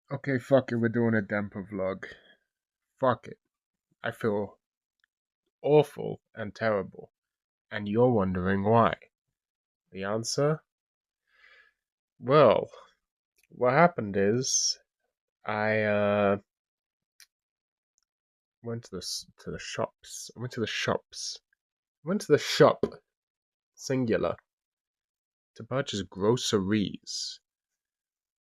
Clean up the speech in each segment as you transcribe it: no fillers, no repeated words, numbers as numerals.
Okay, fuck it, we're doing a Dempa vlog. Fuck it. I feel awful and terrible. And you're wondering why. The answer? Well, what happened is I went to the shops. I went to the shops. I went to the shop, singular, to purchase groceries.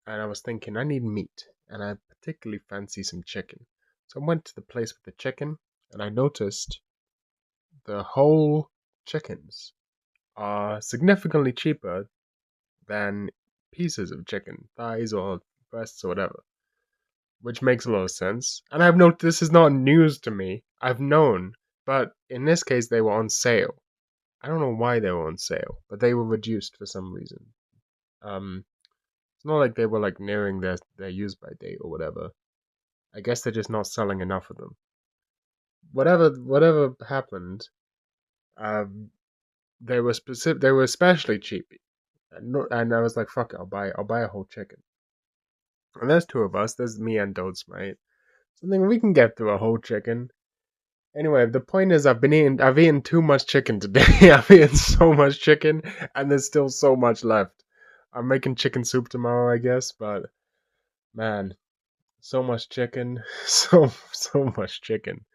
And I was thinking I need meat, and I particularly fancy some chicken. So I went to the place with the chicken, and I noticed the whole chickens are significantly cheaper than pieces of chicken, thighs or breasts or whatever, which makes a lot of sense. And I've noted this is not news to me. I've known, but in this case, they were on sale. I don't know why they were on sale, but they were reduced for some reason. It's not like they were like nearing their use by date or whatever. I guess they're just not selling enough of them. Whatever happened, um, they were specific. They were especially cheap, and I was like, fuck it, I'll buy a whole chicken. And there's two of us. There's me and Dodds, mate. Something we can get through a whole chicken. Anyway, the point is, I've eaten too much chicken today. I've eaten so much chicken, and there's still so much left. I'm making chicken soup tomorrow, I guess, but man, so much chicken, so much chicken.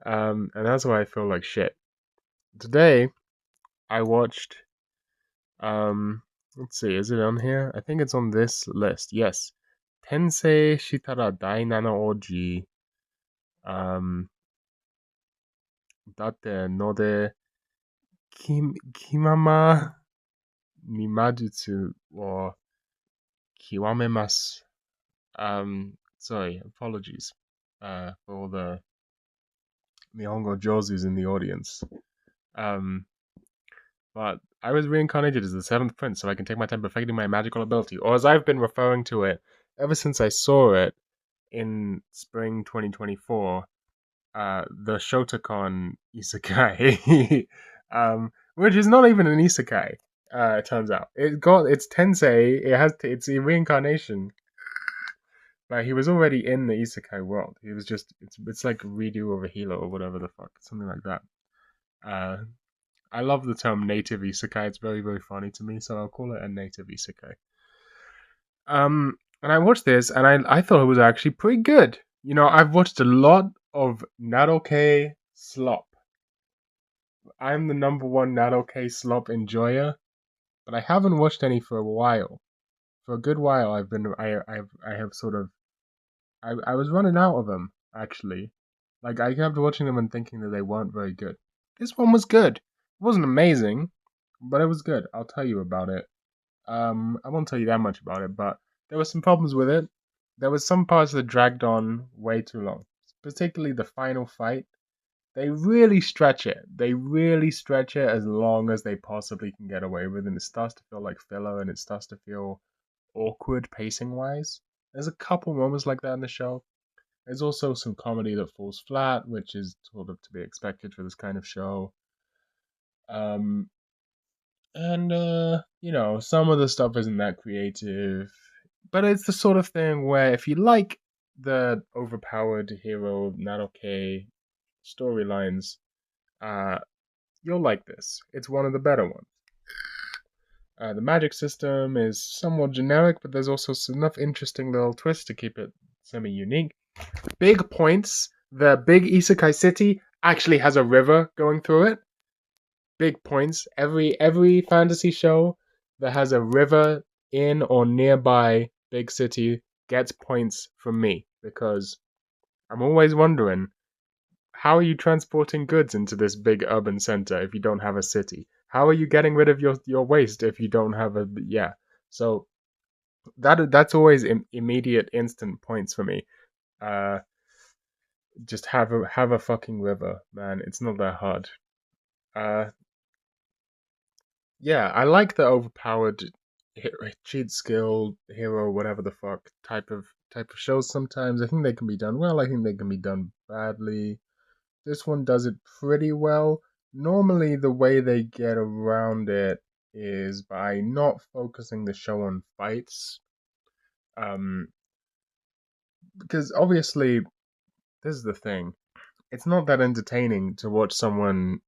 And that's why I feel like shit. Today, I watched. Let's see, is it on here? I think it's on this list. Yes, Tensei Shitara Dainana Oji. Um, だってので、気ままに魔術を極めます. Sorry, apologies for all the Nihongo Josus in the audience. But I was reincarnated as the seventh prince, so I can take my time perfecting my magical ability, or as I've been referring to it ever since I saw it in spring 2024, the Shotakon Isekai, which is not even an Isekai. It turns out it's Tensei. It's a reincarnation, but he was already in the Isekai world. He was just it's like a redo of a Hilo or whatever the fuck, something like that. Uh, I love the term native Isekai. It's very very funny to me, so I'll call it a native Isekai. And I watched this, and I thought it was actually pretty good. You know, I've watched a lot of Narou-kei Slop. I'm the number one Narou-kei Slop enjoyer, but I haven't watched any for a while. For a good while, I have sort of I was running out of them actually. Like I kept watching them and thinking that they weren't very good. This one was good. It wasn't amazing, but it was good. I'll tell you about it. I won't tell you that much about it, but there were some problems with it. There was some parts that dragged on way too long, particularly the final fight. They really stretch it. They really stretch it as long as they possibly can get away with, and it starts to feel like filler, and it starts to feel awkward pacing wise. There's a couple moments like that in the show. There's also some comedy that falls flat, which is sort of to be expected for this kind of show. Um, and you know, some of the stuff isn't that creative, but it's the sort of thing where if you like the overpowered hero Narou-kei storylines, uh, you'll like this. It's one of the better ones. The magic system is somewhat generic, but there's also enough interesting little twists to keep it semi-unique. Big points. The big isekai city actually has a river going through it. Big points. Every fantasy show that has a river in or nearby big city gets points from me because I'm always wondering how are you transporting goods into this big urban center if you don't have a city? How are you getting rid of your waste if you don't have a yeah? So that's always immediate instant points for me. Uh, just have a fucking river, man. It's not that hard. Uh, yeah, I like the overpowered cheat skill hero, whatever the fuck type of shows. Sometimes I think they can be done well. I think they can be done badly. This one does it pretty well. Normally, the way they get around it is by not focusing the show on fights. Um, because obviously this is the thing. It's not that entertaining to watch someone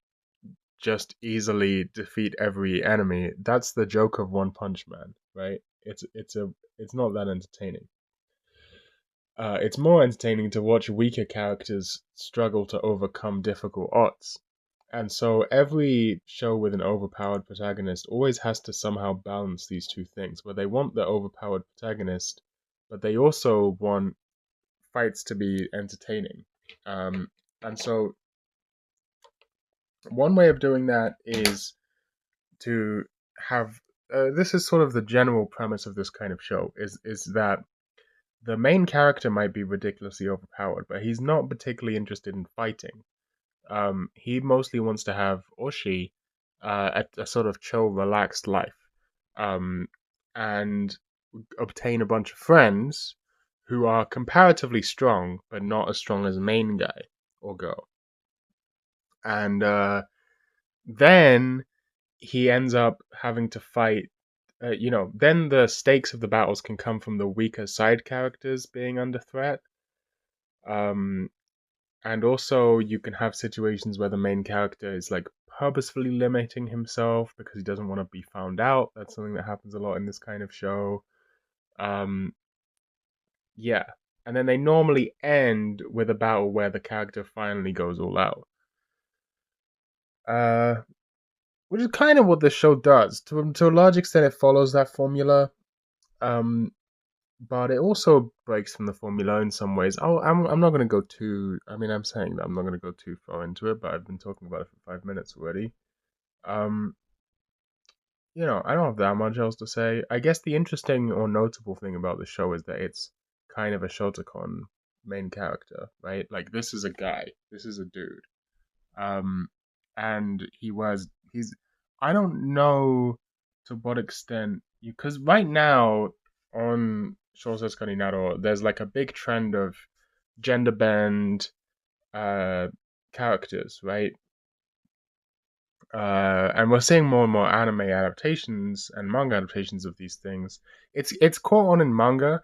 just easily defeat every enemy. That's the joke of One Punch Man, right? It's not that entertaining. It's more entertaining to watch weaker characters struggle to overcome difficult odds. And so every show with an overpowered protagonist always has to somehow balance these two things, where they want the overpowered protagonist, but they also want fights to be entertaining. And so one way of doing that is to have this is sort of the general premise of this kind of show is that the main character might be ridiculously overpowered, but he's not particularly interested in fighting. He mostly wants to have, or she, a sort of chill, relaxed life, um, and obtain a bunch of friends who are comparatively strong, but not as strong as the main guy or girl. And then he ends up having to fight. Then the stakes of the battles can come from the weaker side characters being under threat. Um, and also, you can have situations where the main character is like purposefully limiting himself because he doesn't want to be found out. That's something that happens a lot in this kind of show. Um, yeah. And then they normally end with a battle where the character finally goes all out. Uh, which is kind of what this show does. To a large extent, it follows that formula. Um, but it also breaks from the formula in some ways. I'm not going to go too. I mean, I'm saying that I'm not going to go too far into it, but I've been talking about it for 5 minutes already. Um, I don't have that much else to say. I guess the interesting or notable thing about the show is that it's kind of a Shotokan main character, right? Like this is a guy, this is a dude, um, and he's. I don't know to what extent because right now on Shousetsu Narou, there's like a big trend of gender bend uh characters, right? And we're seeing more and more anime adaptations and manga adaptations of these things. It's caught on in manga.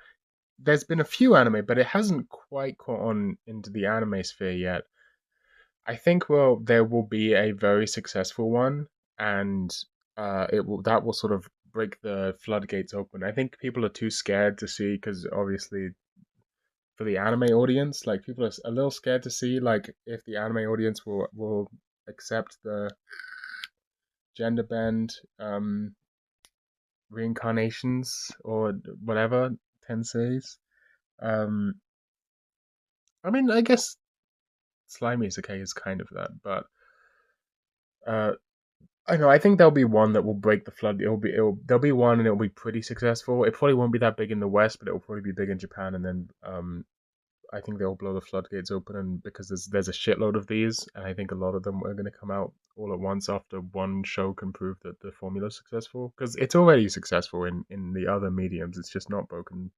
There's been a few anime, but it hasn't quite caught on into the anime sphere yet. I think there will be a very successful one, and that will sort of break the floodgates open. I think people are too scared to see because obviously for the anime audience, like people are a little scared to see like if the anime audience will accept the gender bend reincarnations or whatever tenseis. Um, I mean, I guess Slimy Isekai is kind of that, but uh, I know. I think there'll be one that will break the flood. There'll be one and it'll be pretty successful. It probably won't be that big in the West, but it'll probably be big in Japan, and then I think they'll blow the floodgates open, and because there's a shitload of these, and I think a lot of them are going to come out all at once after one show can prove that the formula is successful. Because it's already successful in the other mediums, it's just not broken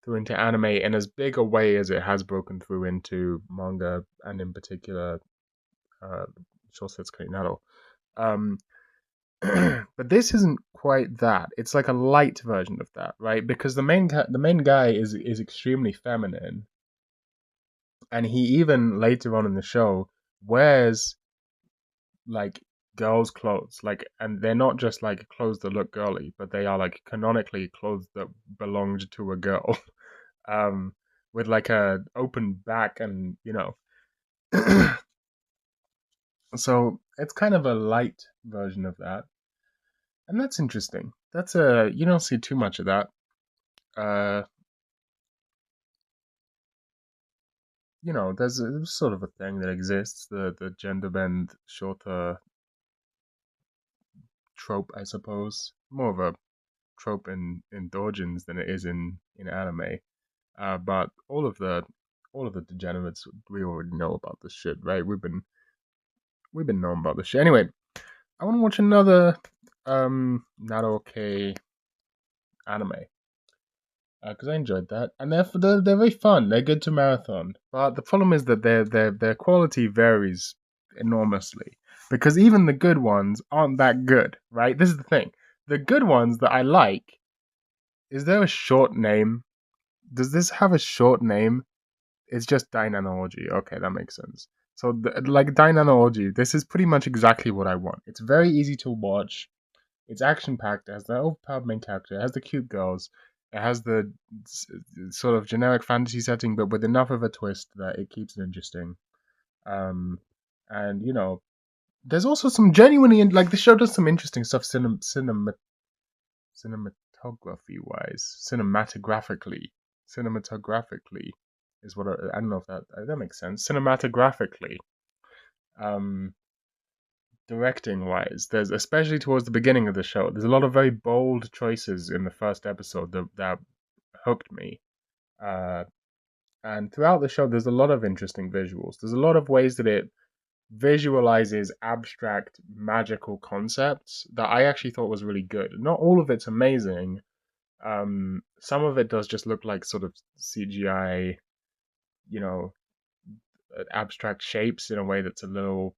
through into anime in as big a way as it has broken through into manga, and in particular, uh, Shousetsu Naro. Um, but this isn't quite that. It's like a light version of that, right? Because the main guy is extremely feminine, and he even later on in the show wears like girls' clothes, like, and they're not just like clothes that look girly, but they are like canonically clothes that belonged to a girl, um, with like a open back, and so it's kind of a light version of that, and that's interesting. That's a you don't see too much of that. Uh, there's sort of a thing that exists, the gender bend shorter trope, I suppose. More of a trope in doujins than it is in anime. But all of the degenerates, we already know about this shit, right? We've been knowing about this shit. Anyway, I want to watch another Narou-kei anime because I enjoyed that, and they're very fun. They're good to marathon, but the problem is that their quality varies enormously because even the good ones aren't that good, right? This is the thing. The good ones that I like, is there a short name Does this have a short name? It's just Dynanology. Okay, that makes sense. So, like Dynanology, this is pretty much exactly what I want. It's very easy to watch. It's action packed. It has the overpowered main character. It has the cute girls. It has the sort of generic fantasy setting, but with enough of a twist that it keeps it interesting. Um, and there's also some genuinely like the show does some interesting stuff cinematography wise, cinematographically is what I don't know if that makes sense. Cinematographically, um, directing wise, there's especially towards the beginning of the show, there's a lot of very bold choices in the first episode that hooked me. Uh, and throughout the show, there's a lot of interesting visuals. There's a lot of ways that it visualizes abstract magical concepts that I actually thought was really good. Not all of it's amazing. Some of it does just look like sort of CGI, you know, abstract shapes in a way that's a little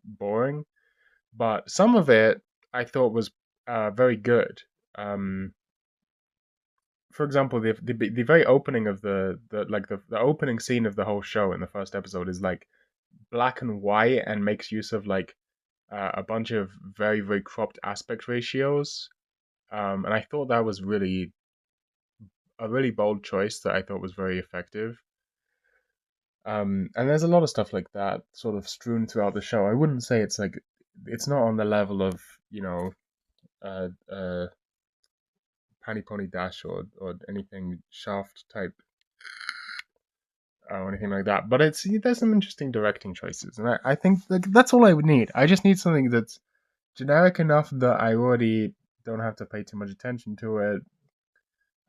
boring. But some of it I thought was very good. Um, for example, the very opening of the opening scene of the whole show in the first episode is like black and white and makes use of like a bunch of very very cropped aspect ratios. And I thought that was really a really bold choice that I thought was very effective. And there's a lot of stuff like that sort of strewn throughout the show. I wouldn't say it's like it's not on the level of uh, uh, Panty Pony Dash or anything Shaft type or anything like that. But there's some interesting directing choices, and I think that's all I would need. I just need something that's generic enough that I already don't have to pay too much attention to it.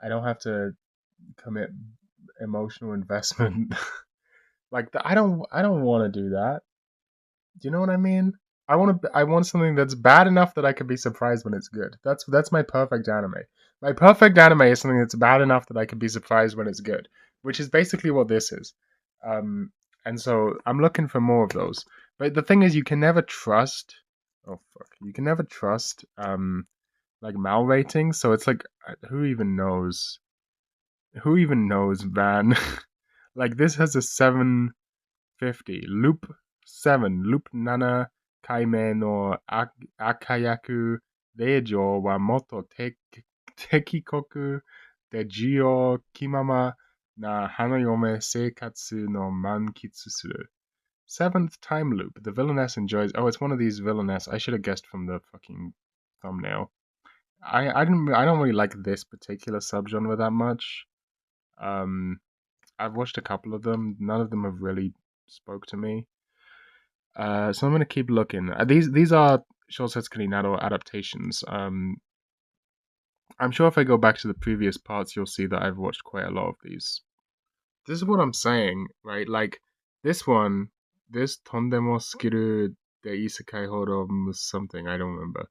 I don't have to commit emotional investment. I don't want to do that. Do you know what I mean? I want something that's bad enough that I could be surprised when it's good. That's my perfect anime. My perfect anime is something that's bad enough that I could be surprised when it's good, which is basically what this is. Um, and so I'm looking for more of those. But the thing is, you can never trust. Oh fuck! You can never trust like mal ratings. So it's like, who even knows? Who even knows, man? Like this has a 750 loop 7 loop 7 回目の赤役令状はもっと的確で需要気ままな花嫁生活の満喫する Seventh time loop. The villainess enjoys. Oh, it's one of these villainess. I should have guessed from the fucking thumbnail. I don't really like this particular subgenre that much. Um, I've watched a couple of them. None of them have really spoke to me. So I'm gonna keep looking. These are Shosetsuki Narou adaptations. I'm sure if I go back to the previous parts, you'll see that I've watched quite a lot of these. This is what I'm saying, right? Like this one, this Tondemo Skiru de Isekai Horo something, I don't remember.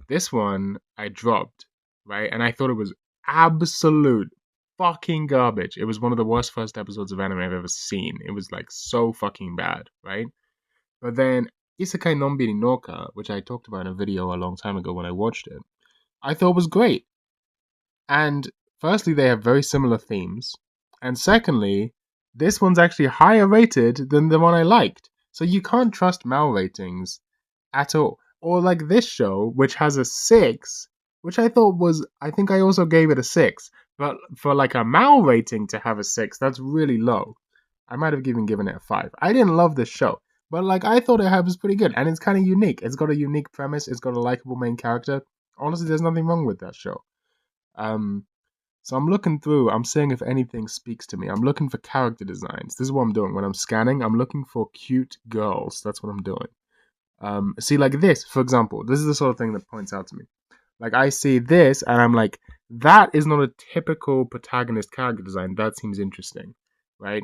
This one I dropped, right? And I thought it was absolute fucking garbage. It was one of the worst first episodes of anime I've ever seen. It was like so fucking bad, right? But then Isekai Nonbiri Noka, which I talked about in a video a long time ago when I watched it, I thought was great. And firstly, they have very similar themes. And secondly, this one's actually higher rated than the one I liked. So you can't trust mal ratings at all. Or like this show, which has a 6, which I think I also gave it a 6. But for like a mal rating to have a 6, that's really low. I might have even given it a 5. I didn't love this show. But like I thought it was pretty good. And it's kind of unique. It's got a unique premise. It's got a likable main character. Honestly, there's nothing wrong with that show. So I'm looking through, I'm seeing if anything speaks to me. I'm looking for character designs. This is what I'm doing. When I'm scanning, I'm looking for cute girls. That's what I'm doing. See, like this, for example, this is the sort of thing that points out to me. Like, I see this, and I'm like, that is not a typical protagonist character design. That seems interesting, right?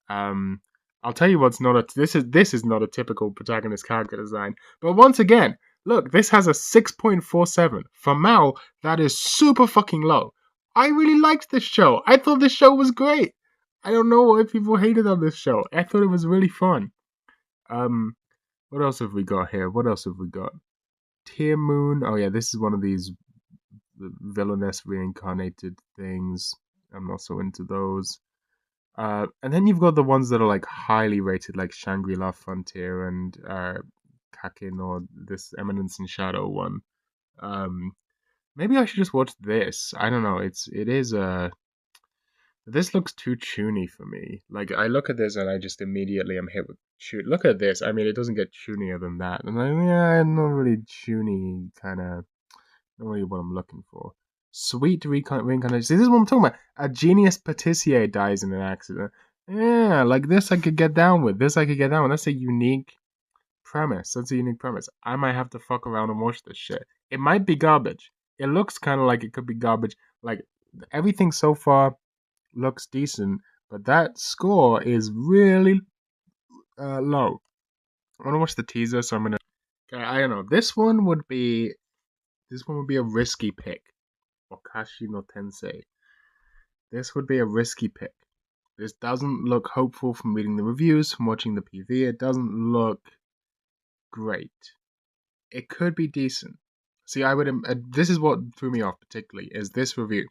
I'll tell you what's not a. This is not a typical protagonist character design. But once again, look, this has a 6.47. For Mal, that is super fucking low. I really liked this show. I thought this show was great. I don't know why people hated on this show. I thought it was really fun. What else have we got here? What else have we got? Tear Moon. Oh yeah, this is one of these villainous reincarnated things. I'm not so into those. And then you've got the ones that are like highly rated, like Shangri-La Frontier and Kakin, or this Eminence in Shadow one. Um, Maybe I should just watch this. I don't know. It is this looks too toony for me. Like I look at this and I just immediately am hit with tune. Look at this. I mean, it doesn't get toonier than that. And I'm not really toony kind of. Not really what I'm looking for. Sweet reincarnation. See, this is what I'm talking about. A genius patissier dies in an accident. Yeah, like this I could get down with. This I could get down with. That's a unique premise. That's a unique premise. I might have to fuck around and watch this shit. It might be garbage. It looks kind of like it could be garbage. Like everything so far looks decent, but that score is really low. I want to watch the teaser, so I'm gonna. I don't know. This one would be a risky pick. Okashi no Tensei. This would be a risky pick. This doesn't look hopeful from reading the reviews, from watching the PV. It doesn't look great. It could be decent. See, I would. This is what threw me off particularly. Is this review?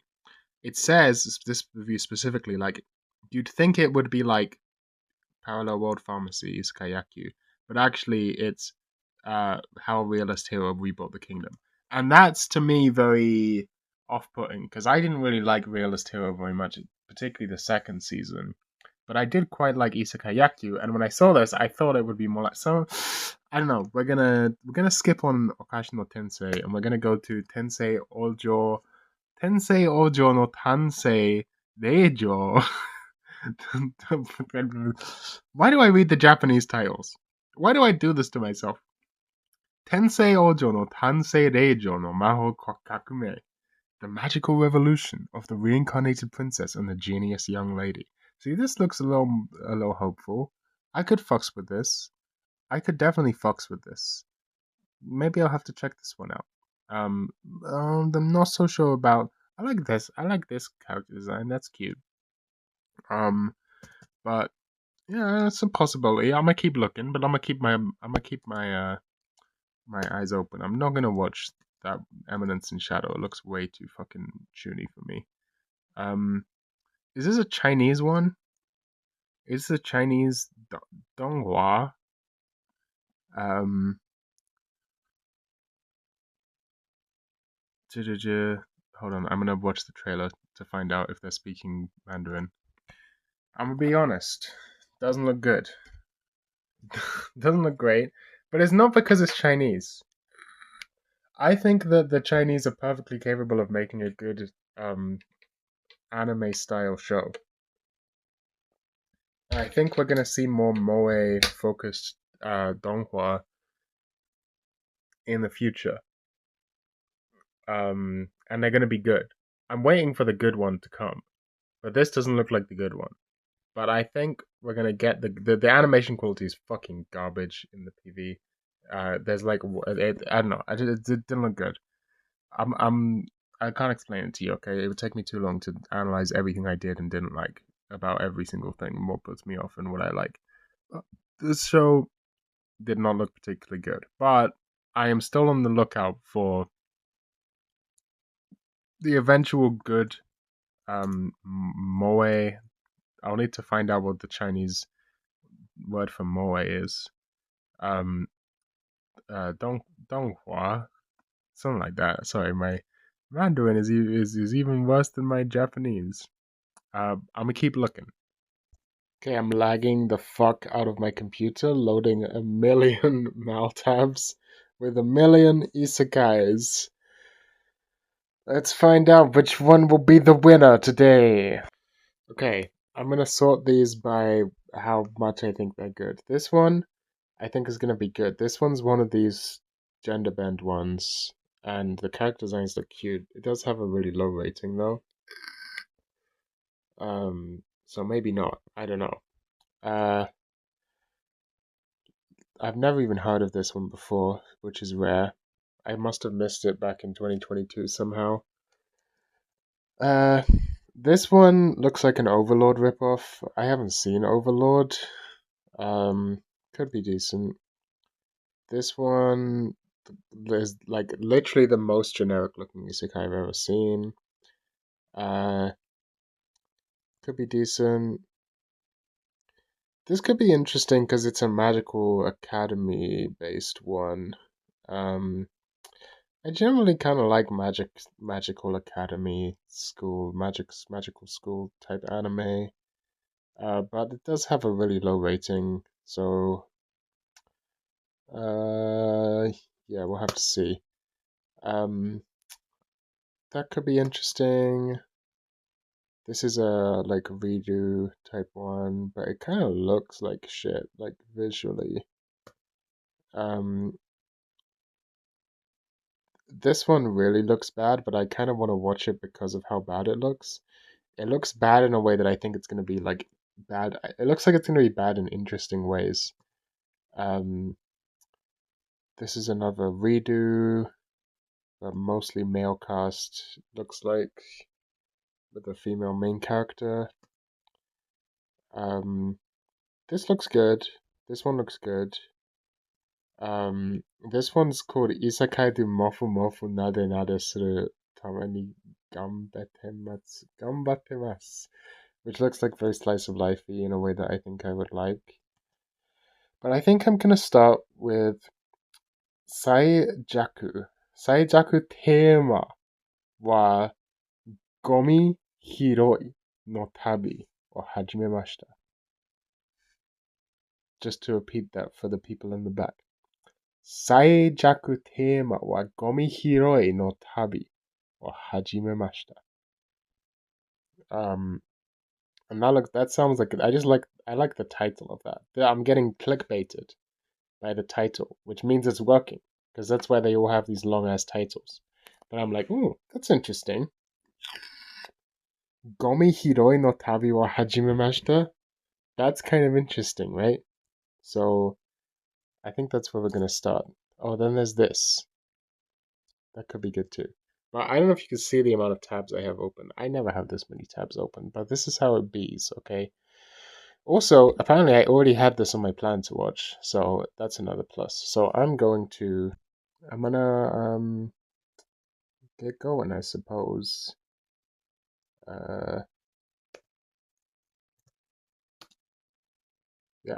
It says this review specifically like you'd think it would be like Parallel World Pharmacy is Kayaku, but actually it's How a Realist Hero Rebuilt the Kingdom, and that's to me very off-putting because I didn't really like Realist Hero very much, particularly the second season. But I did quite like Isekai Yaku, and when I saw this, I thought it would be more like so. I don't know. We're gonna skip on Okashi no Tensei, and we're gonna go to Tensei Ojo no Tansei Reijo. Why do I read the Japanese titles? Why do I do this to myself? Tensei Ojo no Tansei Reijo no Maho Kakume. The magical revolution of the reincarnated princess and the genius young lady. See, this looks a little hopeful. I could fucks with this. I could definitely fucks with this. Maybe I'll have to check this one out. I'm not so sure about. I like this. I like this character design. That's cute. But yeah, it's a possibility. I'm gonna keep looking, but I'm gonna keep my eyes open. I'm not gonna watch that Eminence in Shadow. It looks way too fucking toony for me. Um, is this a Chinese one? Is this a Chinese Donghua? Um, hold on. I'm gonna watch the trailer to find out if they're speaking Mandarin. I'm gonna be honest. Doesn't look good. Doesn't look great, but it's not because it's Chinese. I think that the Chinese are perfectly capable of making a good anime style show. I think we're gonna see more moe focused donghua in the future, and they're gonna be good. I'm waiting for the good one to come, but this doesn't look like the good one. But I think we're gonna get the animation quality is fucking garbage in the PV. There's like I don't know. It didn't look good. I can't explain it to you. Okay, it would take me too long to analyze everything I did and didn't like about every single thing. What puts me off and what I like. This show did not look particularly good, but I am still on the lookout for the eventual good moe. I'll need to find out what the Chinese word for moe is. Um, Donghua, something like that. Sorry, my Mandarin is even worse than my Japanese. I'm gonna keep looking. Okay, I'm lagging the fuck out of my computer, loading a million mal tabs with a million isekais. Let's find out which one will be the winner today. Okay, I'm gonna sort these by how much I think they're good. This one, I think is gonna be good. This one's one of these gender bend ones, and the character designs look cute. It does have a really low rating though. So maybe not. I don't know. I've never even heard of this one before, which is rare. I must have missed it back in 2022 somehow. Uh, this one looks like an Overlord ripoff. I haven't seen Overlord. Could be decent. This one is like literally the most generic looking isekai I've ever seen. Uh, Could be decent. This could be interesting because it's a magical academy based one. Um, I generally kind of like magical academy school, magical school type anime. But it does have a really low rating, so uh, yeah, we'll have to see. Um, that could be interesting. This is a like redo type one, but it kind of looks like shit, like visually. Um, this one really looks bad, but I kind of want to watch it because of how bad it looks. It looks bad in a way that I think it's going to be like bad. It looks like it's going to be bad in interesting ways. Um, this is another redo, but mostly male cast. Looks like with a female main character. Um, this looks good. This one looks good. This one's called Isekai de Mofu Mofu Nade Nade Suru Tamani Gambattemasu, which looks like very slice of lifey in a way that I think I would like. But I think I'm gonna start with Saijaku. Saijaku Tema wa Gomi Hiroi no Tabi o Hajimemashita. Just to repeat that for the people in the back. 最弱テーマはゴミ拾いの旅を始めました. And that sounds like I like the title of that. I'm getting clickbaited by the title, which means it's working because that's why they all have these long ass titles. But I'm like, ooh, that's interesting. Gomi hiroi no tabi wa hajimemashita. That's kind of interesting, right? So I think that's where we're gonna start. Oh, then there's this. That could be good too. But I don't know if you can see the amount of tabs I have open. I never have this many tabs open, but this is how it bees, okay? Also, apparently I already had this on my plan to watch, so that's another plus. So I'm gonna get going, I suppose. Uh yeah.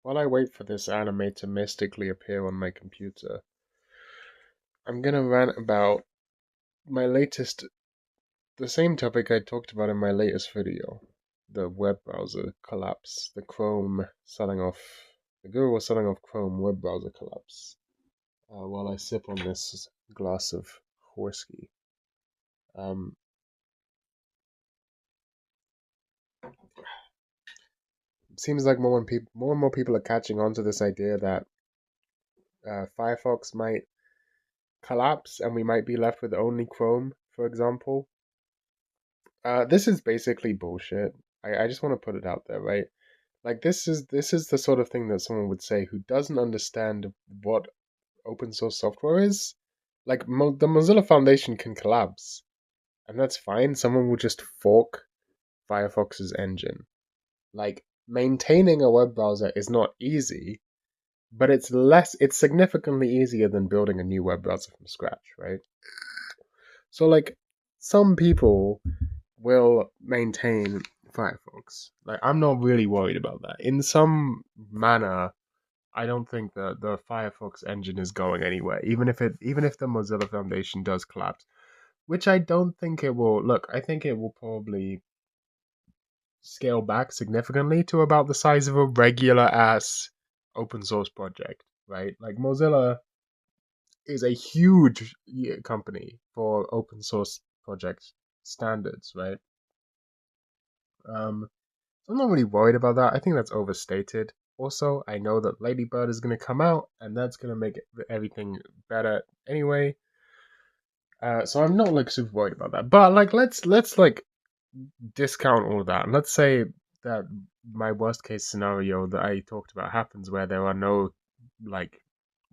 While I wait for this anime to mystically appear on my computer, I'm gonna rant about my latest the same topic I talked about in my latest video. The web browser collapse, the Google selling off Chrome web browser collapse. While I sip on this glass of whiskey. Um, it seems like more and more people are catching on to this idea that Firefox might collapse and we might be left with only Chrome, for example. This is basically bullshit. I just want to put it out there, right? Like this is the sort of thing that someone would say who doesn't understand what open source software is. Like the Mozilla Foundation can collapse, and that's fine. Someone will just fork Firefox's engine. Like maintaining a web browser is not easy, but it's significantly easier than building a new web browser from scratch, right? So like some people will maintain Firefox. Like I'm not really worried about that. In some manner, I don't think the Firefox engine is going anywhere, even if the Mozilla Foundation does collapse, which I don't think it will. Look, I think it will probably scale back significantly to about the size of a regular ass open source project, right? Like Mozilla is a huge company for open source project standards, right? So I'm not really worried about that. I think that's overstated. Also, I know that Lady Bird is going to come out, and that's going to make everything better anyway. So I'm not like super worried about that. But like, let's like discount all of that, and let's say that my worst case scenario that I talked about happens, where there are no like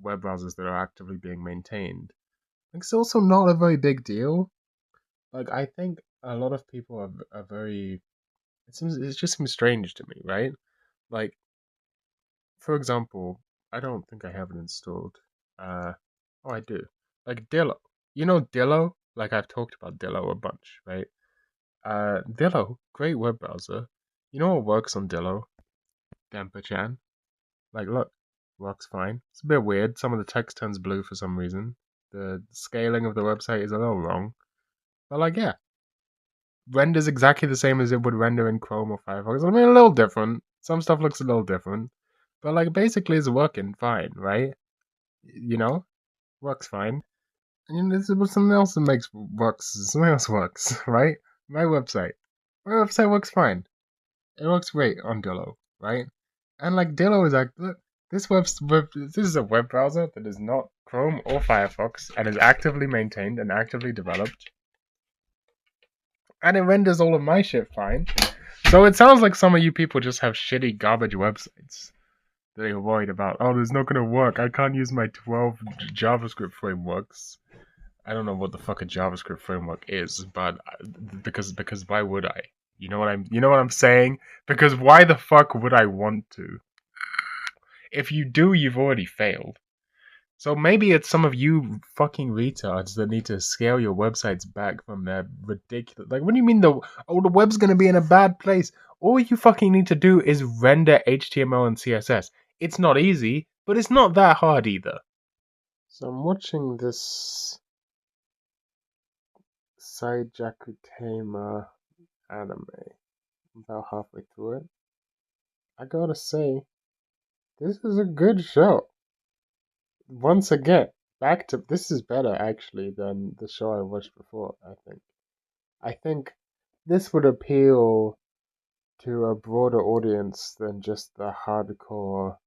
web browsers that are actively being maintained. Like, it's also not a very big deal. Like, I think a lot of people are very. It just seems strange to me, right? Like, for example, I don't think I have it installed. Oh, I do. Like Dillo. You know Dillo? Like I've talked about Dillo a bunch, right? Dillo, great web browser. You know what works on Dillo? Damper-chan. Like, look, works fine. It's a bit weird. Some of the text turns blue for some reason. The scaling of the website is a little wrong. But like, yeah, renders exactly the same as it would render in Chrome or Firefox. I mean, a little different. Some stuff looks a little different. But like, basically, it's working fine, right? You know, works fine. And this is something else that makes works. Something else works, right? My website. My website works fine. It works great on Dillo, right? And like Dillo is like, look, this is a web browser that is not Chrome or Firefox and is actively maintained and actively developed, and it renders all of my shit fine. So it sounds like some of you people just have shitty garbage websites that you're worried about. Oh, there's not gonna work. I can't use my 12 JavaScript frameworks. I don't know what the fuck a JavaScript framework is, but because why would I? You know what I'm saying? Because why the fuck would I want to? If you do, you've already failed. So maybe it's some of you fucking retards that need to scale your websites back from their ridiculous. Like, what do you mean the web's gonna be in a bad place? All you fucking need to do is render HTML and CSS. It's not easy, but it's not that hard either. So I'm watching this Saijakutema anime. I'm about halfway through it. I gotta say, this is a good show. Once again, back to this is better actually than the show I watched before, I think this would appeal to a broader audience than just the hardcore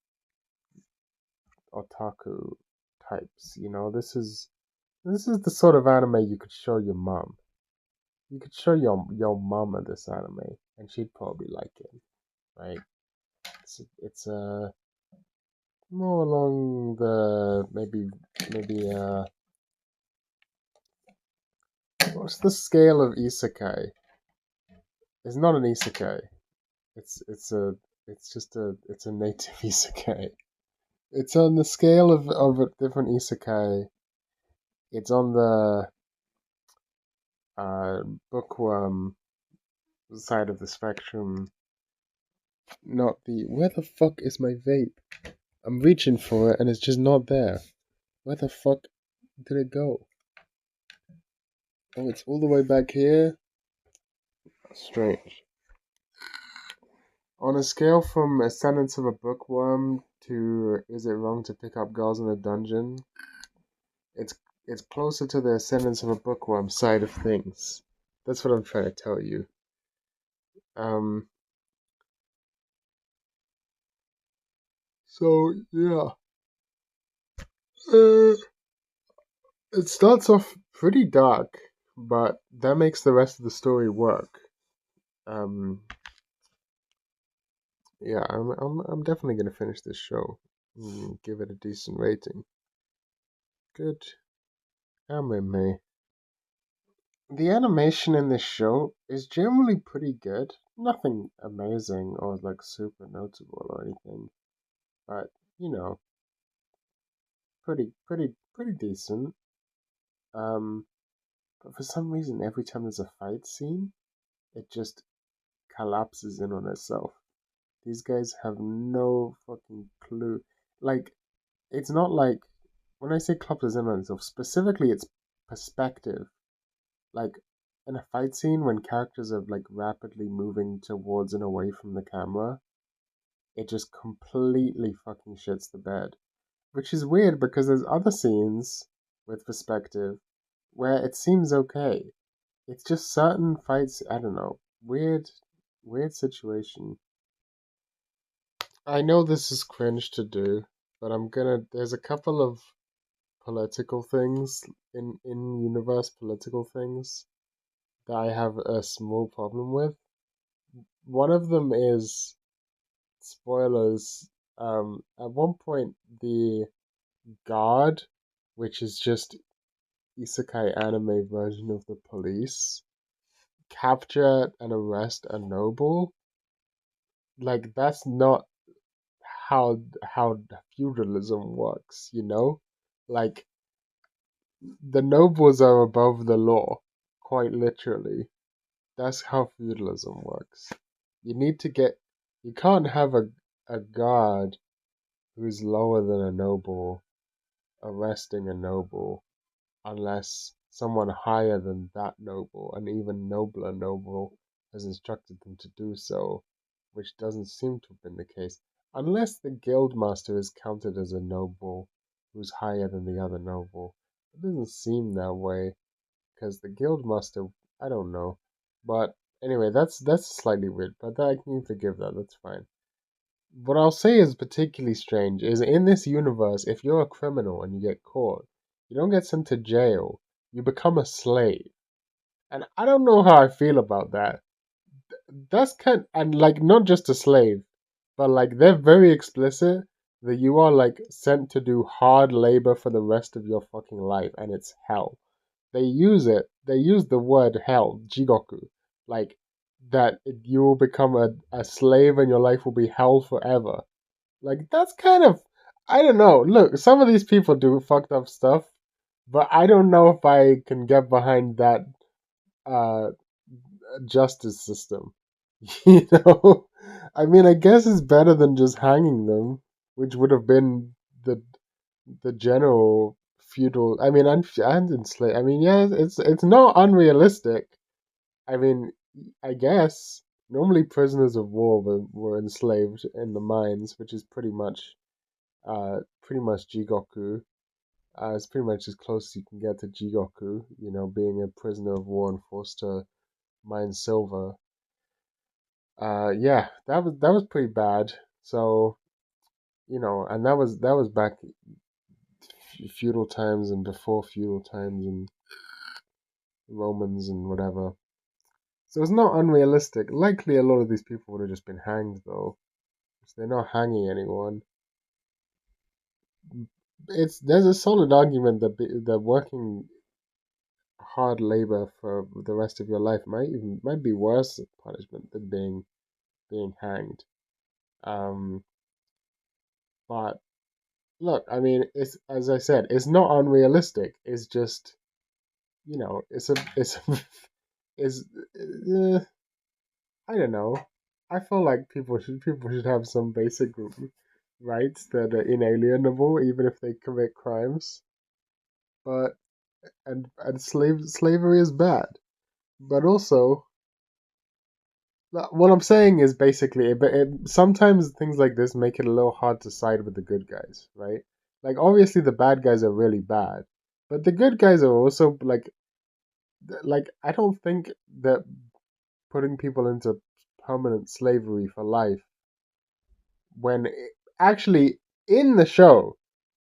otaku types. You know, this is the sort of anime you could show your mom. You could show your mama this anime, and she'd probably like it, right? It's more along the maybe what's the scale of isekai? It's not an isekai. It's a it's a native isekai. It's on the scale of a different isekai. It's on the uh, bookworm side of the spectrum, not the. Where the fuck is my vape? I'm reaching for it and it's just not there. Where the fuck did it go? Oh, it's all the way back here. Strange. On a scale from Ascendance of a Bookworm to Is It Wrong to Pick Up Girls in a Dungeon, it's it's closer to the Ascendance of a Bookworm side of things. That's what I'm trying to tell you. Um. So yeah, uh, it starts off pretty dark, but that makes the rest of the story work. Um. Yeah, I'm definitely gonna finish this show. Give it a decent rating. Good anime. The animation in this show is generally pretty good. Nothing amazing or like super notable or anything, but you know, pretty decent. Um, but for some reason, every time there's a fight scene, it just collapses in on itself. These guys have no fucking clue. Like, it's not like when I say collapses in on itself, specifically, it's perspective. Like in a fight scene when characters are like rapidly moving towards and away from the camera, it just completely fucking shits the bed. Which is weird because there's other scenes with perspective where it seems okay. It's just certain fights, I don't know. Weird situation. I know this is cringe to do, but there's a couple of political things in universe political things that I have a small problem with. One of them is spoilers. At one point, the guard, which is just isekai anime version of the police, capture and arrest a noble. Like that's not how feudalism works, you know? Like The nobles are above the law, quite literally. That's how feudalism works. You need to get. You can't have a guard who's lower than a noble arresting a noble unless someone higher than that noble, an even nobler noble, has instructed them to do so, which doesn't seem to have been the case, unless the guildmaster is counted as a noble who's higher than the other noble. It doesn't seem that way, because the guildmaster, I don't know. But anyway, that's slightly weird, but I can forgive that, that's fine. What I'll say is particularly strange is in this universe, if you're a criminal and you get caught, you don't get sent to jail, you become a slave. And I don't know how I feel about that. That's and like not just a slave, but like they're very explicit that you are like sent to do hard labor for the rest of your fucking life and it's hell. They use the word hell, jigoku, like that you will become a slave and your life will be hell forever. Like that's kind of I don't know. Look, some of these people do fucked up stuff, but I don't know if I can get behind that uh justice system. You know? I mean, I guess it's better than just hanging them, which would have been the the general feudal. I mean, and enslaved. I mean, yeah, it's not unrealistic. I mean, I guess normally prisoners of war were enslaved in the mines, which is pretty much Jigoku. It's pretty much as close as you can get to Jigoku, you know, being a prisoner of war and forced to mine silver. Yeah, that was pretty bad. So, you know, and that was back feudal times and before feudal times and Romans and whatever. So it's not unrealistic. Likely a lot of these people would have just been hanged though. So they're not hanging anyone. There's a solid argument that working hard labor for the rest of your life might be worse punishment than being hanged. Um, but look, I mean, it's as I said, it's not unrealistic. It's just it's I don't know. I feel like people should have some basic rights that are inalienable, even if they commit crimes. But and slavery is bad. But also, what I'm saying is basically, sometimes things like this make it a little hard to side with the good guys, right? Like obviously the bad guys are really bad, but the good guys are also like I don't think that putting people into permanent slavery for life when actually in the show,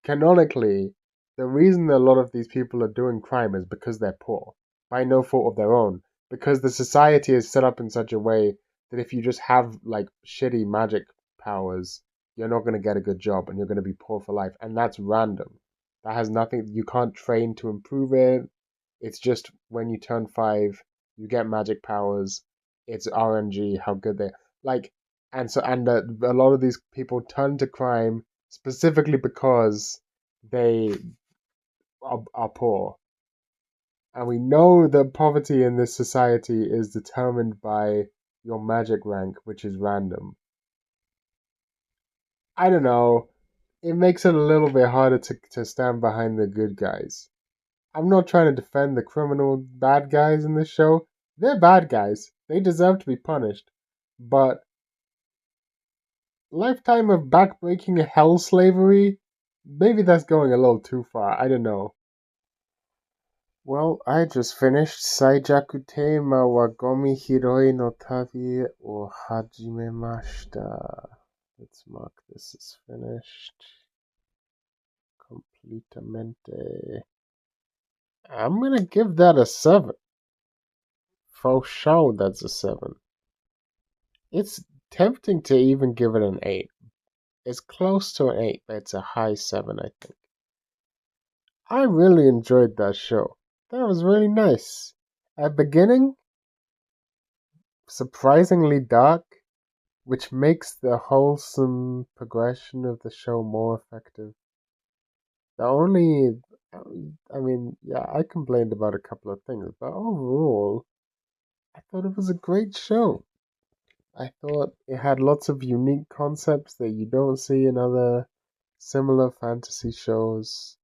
canonically, the reason a lot of these people are doing crime is because they're poor, by no fault of their own. Because the society is set up in such a way that if you just have like shitty magic powers, you're not going to get a good job and you're going to be poor for life. And that's random. That has nothing, you can't train to improve it. It's just when you turn 5, you get magic powers. It's RNG, how good they like a lot of these people turn to crime specifically because they are poor, and we know that poverty in this society is determined by your magic rank, which is random. I don't know. It makes it a little bit harder to stand behind the good guys. I'm not trying to defend the criminal bad guys in this show. They're bad guys. They deserve to be punished. But lifetime of backbreaking hell slavery? Maybe that's going a little too far. I don't know. Well, I just finished Saijaku Teima wa Gomi Hiroi no Tabi o Hajimemashita. Let's mark this as finished. Completamente. I'm gonna give that a 7. For sure, that's a 7. It's tempting to even give it an 8. It's close to an 8, but it's a high 7, I think. I really enjoyed that show. That was really nice. At beginning, surprisingly dark, which makes the wholesome progression of the show more effective. The only I mean, yeah, I complained about a couple of things, but overall, I thought it was a great show. I thought it had lots of unique concepts that you don't see in other similar fantasy shows.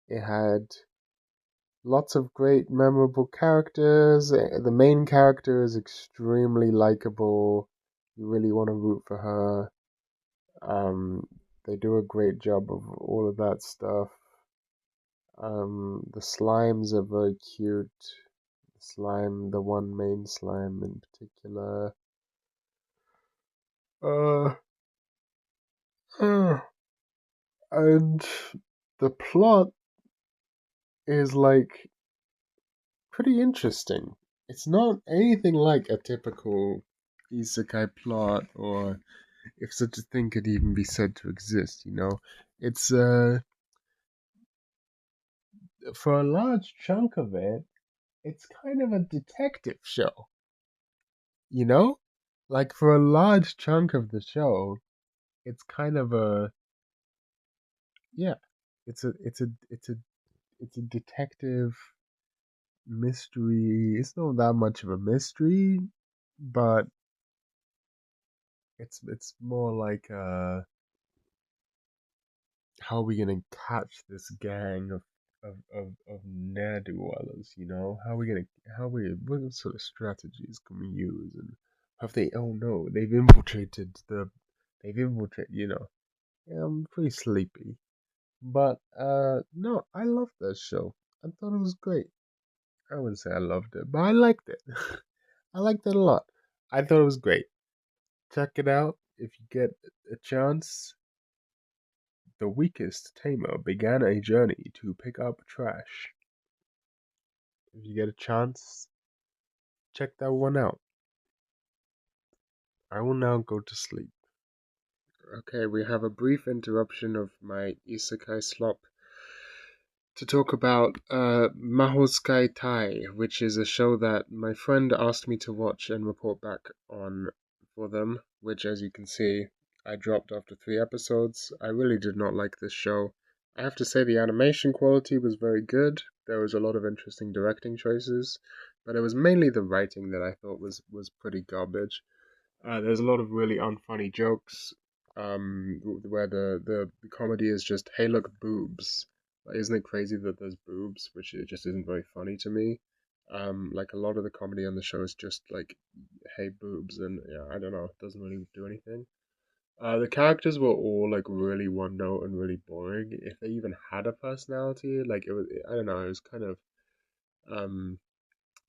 It had lots of great, memorable characters. The main character is extremely likable. You really want to root for her. They do a great job of all of that stuff. The slimes are very cute. The one main slime in particular. Uh, uh, and the plot is like pretty interesting. It's not anything like a typical isekai plot, or if such a thing could even be said to exist, you know. It's for a large chunk of it, it's kind of a detective show, you know? Like for a large chunk of the show, it's kind of a yeah, it's a detective mystery. It's not that much of a mystery, but it's more like how are we gonna catch this gang of ne'er do wells? You know, what sort of strategies can we use? And have they? Oh no, they've infiltrated. You know, yeah, I'm pretty sleepy, but no, I loved that show. I thought it was great. I wouldn't say I loved it, but I liked it. I liked it a lot. I thought it was great. Check it out if you get a chance. The weakest tamer began a journey to pick up trash. If you get a chance, check that one out. I will now go to sleep. Okay, we have a brief interruption of my isekai slop to talk about Mahoskai Tai, which is a show that my friend asked me to watch and report back on for them, which, as you can see, I dropped after 3 episodes. I really did not like this show. I have to say the animation quality was very good. There was a lot of interesting directing choices, but it was mainly the writing that I thought was pretty garbage. There's a lot of really unfunny jokes, where the comedy is just, hey, look, boobs. Like, isn't it crazy that there's boobs? Which it just isn't very funny to me. Like a lot of the comedy on the show is just like, hey, boobs, and yeah, I don't know, it doesn't really do anything. The characters were all like really one note and really boring. If they even had a personality, like it was, I don't know, it was kind of um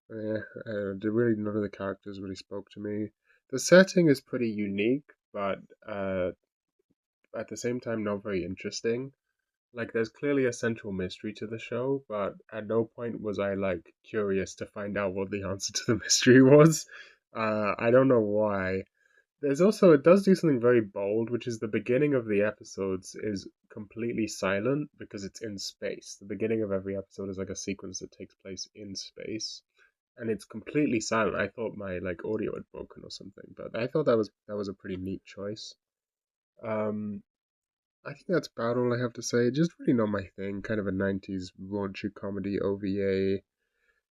yeah, really none of the characters really spoke to me. The setting is pretty unique, but at the same time not very interesting. Like there's clearly a central mystery to the show, but at no point was I like curious to find out what the answer to the mystery was. I don't know why. There's also it does do something very bold, which is the beginning of the episodes is completely silent because it's in space. The beginning of every episode is like a sequence that takes place in space, and it's completely silent. I thought my like audio had broken or something, but I thought that was a pretty neat choice. Um, I think that's about all I have to say. Just really not my thing. Kind of a '90s raunchy comedy OVA.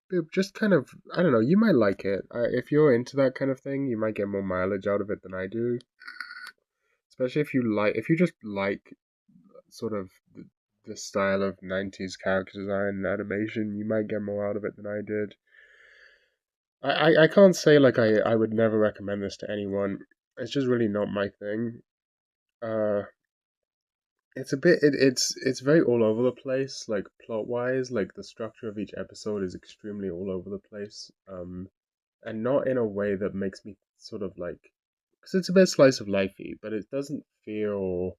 But just kind of, I don't know. You might like it. If you're into that kind of thing, you might get more mileage out of it than I do. Especially if you just like sort of the style of '90s character design and animation, you might get more out of it than I did. I can't say like I would never recommend this to anyone. It's just really not my thing. Uh, it's a bit it's very all over the place, like plot wise. Like the structure of each episode is extremely all over the place. And not in a way that makes me sort of like, because it's a bit slice of lifey, but it doesn't feel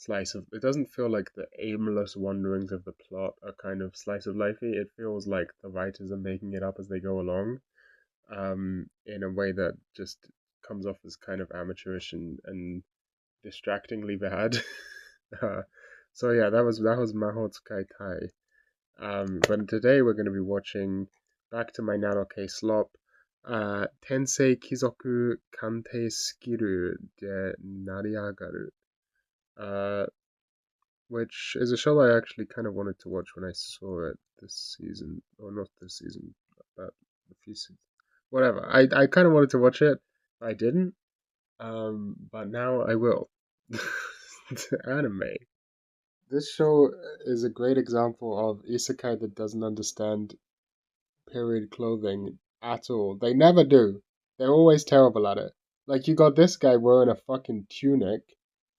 it doesn't feel like the aimless wanderings of the plot are kind of slice of lifey. It feels like the writers are making it up as they go along, in a way that just comes off as kind of amateurish and distractingly bad. uh, so yeah, that was Mahotsukai Tai. But today we're going to be watching back to my Narou-kei Slop, Tensei Kizoku Kantei Skill de Nariagaru. Uh, which is a show I actually kind of wanted to watch when I saw it this season, or not this season, but a few seasons. Whatever. I kind of wanted to watch it, but I didn't. But now I will. Anime. This show is a great example of isekai that doesn't understand period clothing at all. They never do. They're always terrible at it. Like, you got this guy wearing a fucking tunic,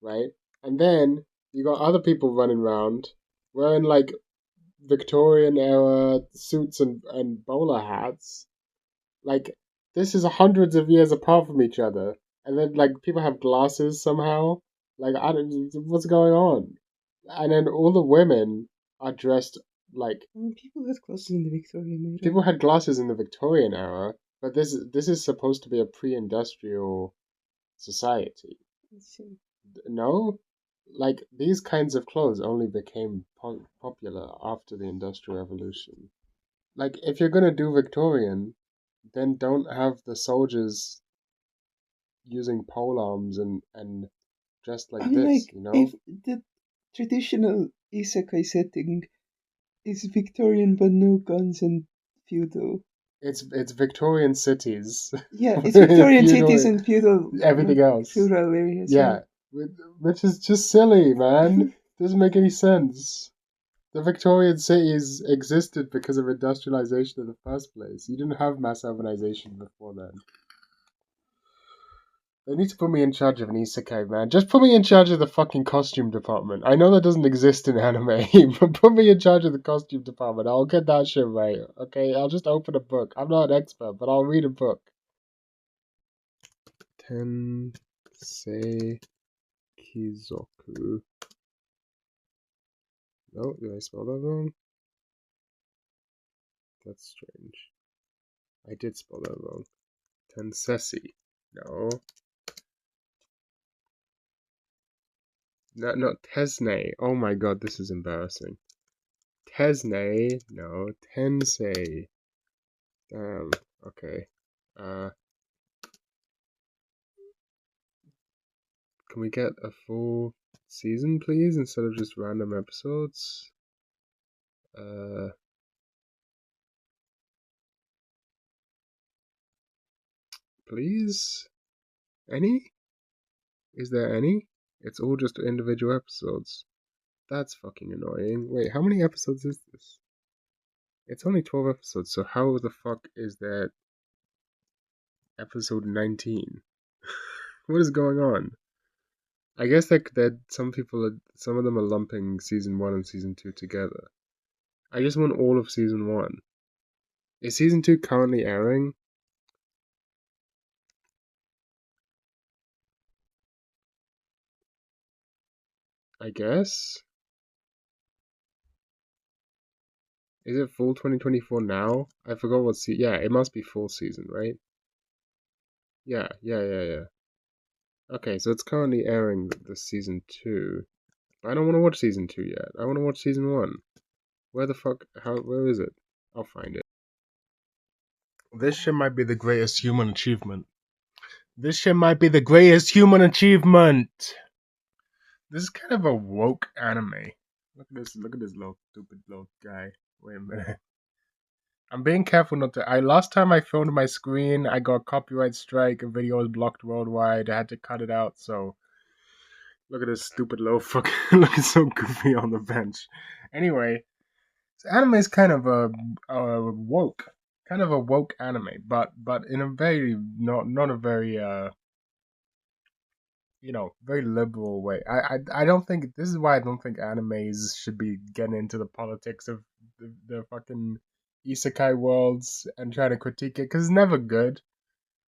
right? And then you got other people running around wearing like Victorian era suits and bowler hats. Like, this is hundreds of years apart from each other. And then like people have glasses somehow. Like, I don't, what's going on? And then all the women are dressed like People had glasses in the Victorian era. people had glasses in the Victorian era, but this is supposed to be a pre-industrial society. No, like these kinds of clothes only became popular after the Industrial Revolution. Like, if you're gonna do Victorian, then don't have the soldiers using pole arms and dressed like this. Like, You know, if the traditional isekai setting is Victorian but no guns and feudal. it's Victorian cities. Yeah, it's Victorian Feudal- cities and feudal. everything else. Feudal areas. Yeah, which is just silly, man. Doesn't make any sense. The Victorian cities existed because of industrialization in the first place. You didn't have mass urbanization before then. They need to put me in charge of an isekai, man. Just put me in charge of the fucking costume department. I know that doesn't exist in anime, but put me in charge of the costume department. I'll get that shit right, okay? I'll just open a book. I'm not an expert, but I'll read a book. Tensei Kizoku. No, did I spell that wrong? That's strange. I did spell that wrong. Tensesi. No. No, Tesne. Oh my god, this is embarrassing. Tesne. No, Tensei. Damn. Okay. Can we get a full season, please, instead of just random episodes? Please? Any? Is there any? It's all just individual episodes. That's fucking annoying. Wait, how many episodes is this? It's only 12 episodes, so how the fuck is that episode 19? What is going on? I guess that some of them are lumping season 1 and season 2 together. I just want all of season 1. Is season 2 currently airing? I guess. Is it full 2024 now? I forgot what yeah, it must be full season, right? Yeah. Okay, so it's currently airing the season 2. I don't want to watch season 2 yet. I want to watch season 1. Where the fuck? Where is it? I'll find it. This shit might be the greatest human achievement. This shit might be the greatest human achievement. This is kind of a woke anime. Look at this little stupid little guy. Wait a minute. I'm being careful not to. Last time I filmed my screen, I got a copyright strike. A video was blocked worldwide. I had to cut it out. So look at this stupid little fucking looking so goofy on the bench. Anyway, so anime is kind of a woke anime, but in a very not a very very liberal way. I don't think this is why I don't think animes should be getting into the politics of the fucking isekai worlds and trying to critique it, because it's never good,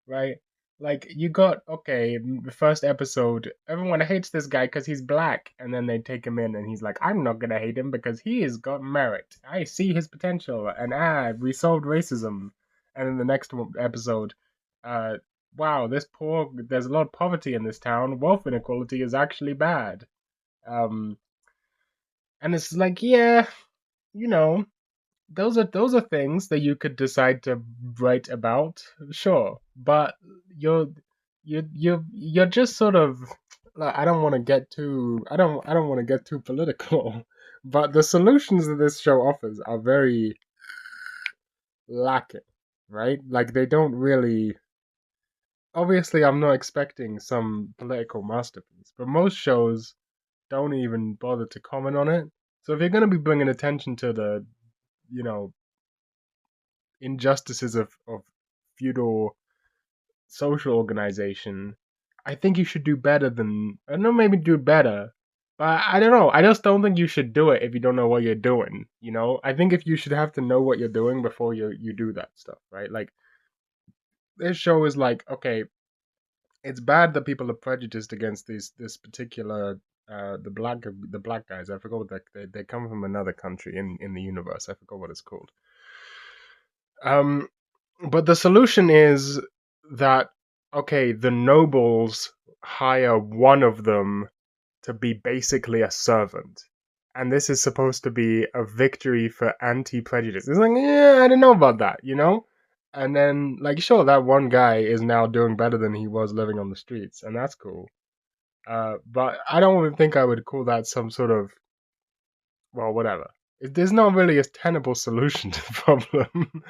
right? Like, you got, okay, the first episode, everyone hates this guy because he's black, and then they take him in and he's like, I'm not gonna hate him because he has got merit. I see his potential, and we solved racism. And in the next episode, wow, there's a lot of poverty in this town. Wealth inequality is actually bad. And it's like, yeah, you know, those are things that you could decide to write about, sure, but you're just sort of like, I don't want to get too I don't want to get too political, but the solutions that this show offers are very lacking, right? Like they don't really. Obviously, I'm not expecting some political masterpiece, but most shows don't even bother to comment on it. So if you're going to be bringing attention to the, you know, injustices of feudal social organization, I think you should do better than. I don't know, maybe do better, but I don't know. I just don't think you should do it if you don't know what you're doing. You know, I think if you should have to know what you're doing before you do that stuff, right? Like this show is like, okay, it's bad that people are prejudiced against this particular the black guys. I forgot what they come from another country in the universe. I forgot what it's called. Um, but the solution is that okay, the nobles hire one of them to be basically a servant. And this is supposed to be a victory for anti-prejudice. It's like, yeah, I don't know about that, you know? And then, like, sure, that one guy is now doing better than he was living on the streets, and that's cool. But I don't even think I would call that some sort of, well, whatever. There's not really a tenable solution to the problem.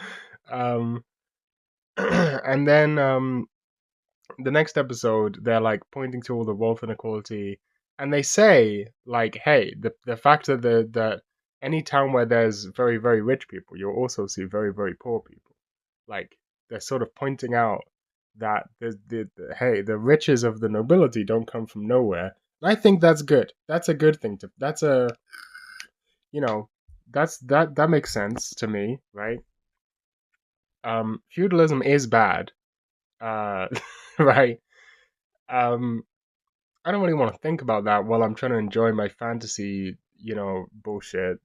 um, and then the next episode, they're like pointing to all the wealth inequality, and they say like, "Hey, the fact that any town where there's very very rich people, you'll also see very very poor people." Like they're sort of pointing out that the hey, the riches of the nobility don't come from nowhere. And I think that's good. That's a good thing to. That's a you know, that makes sense to me, right? Feudalism is bad, uh, right? Um, I don't really want to think about that while I'm trying to enjoy my fantasy, bullshit.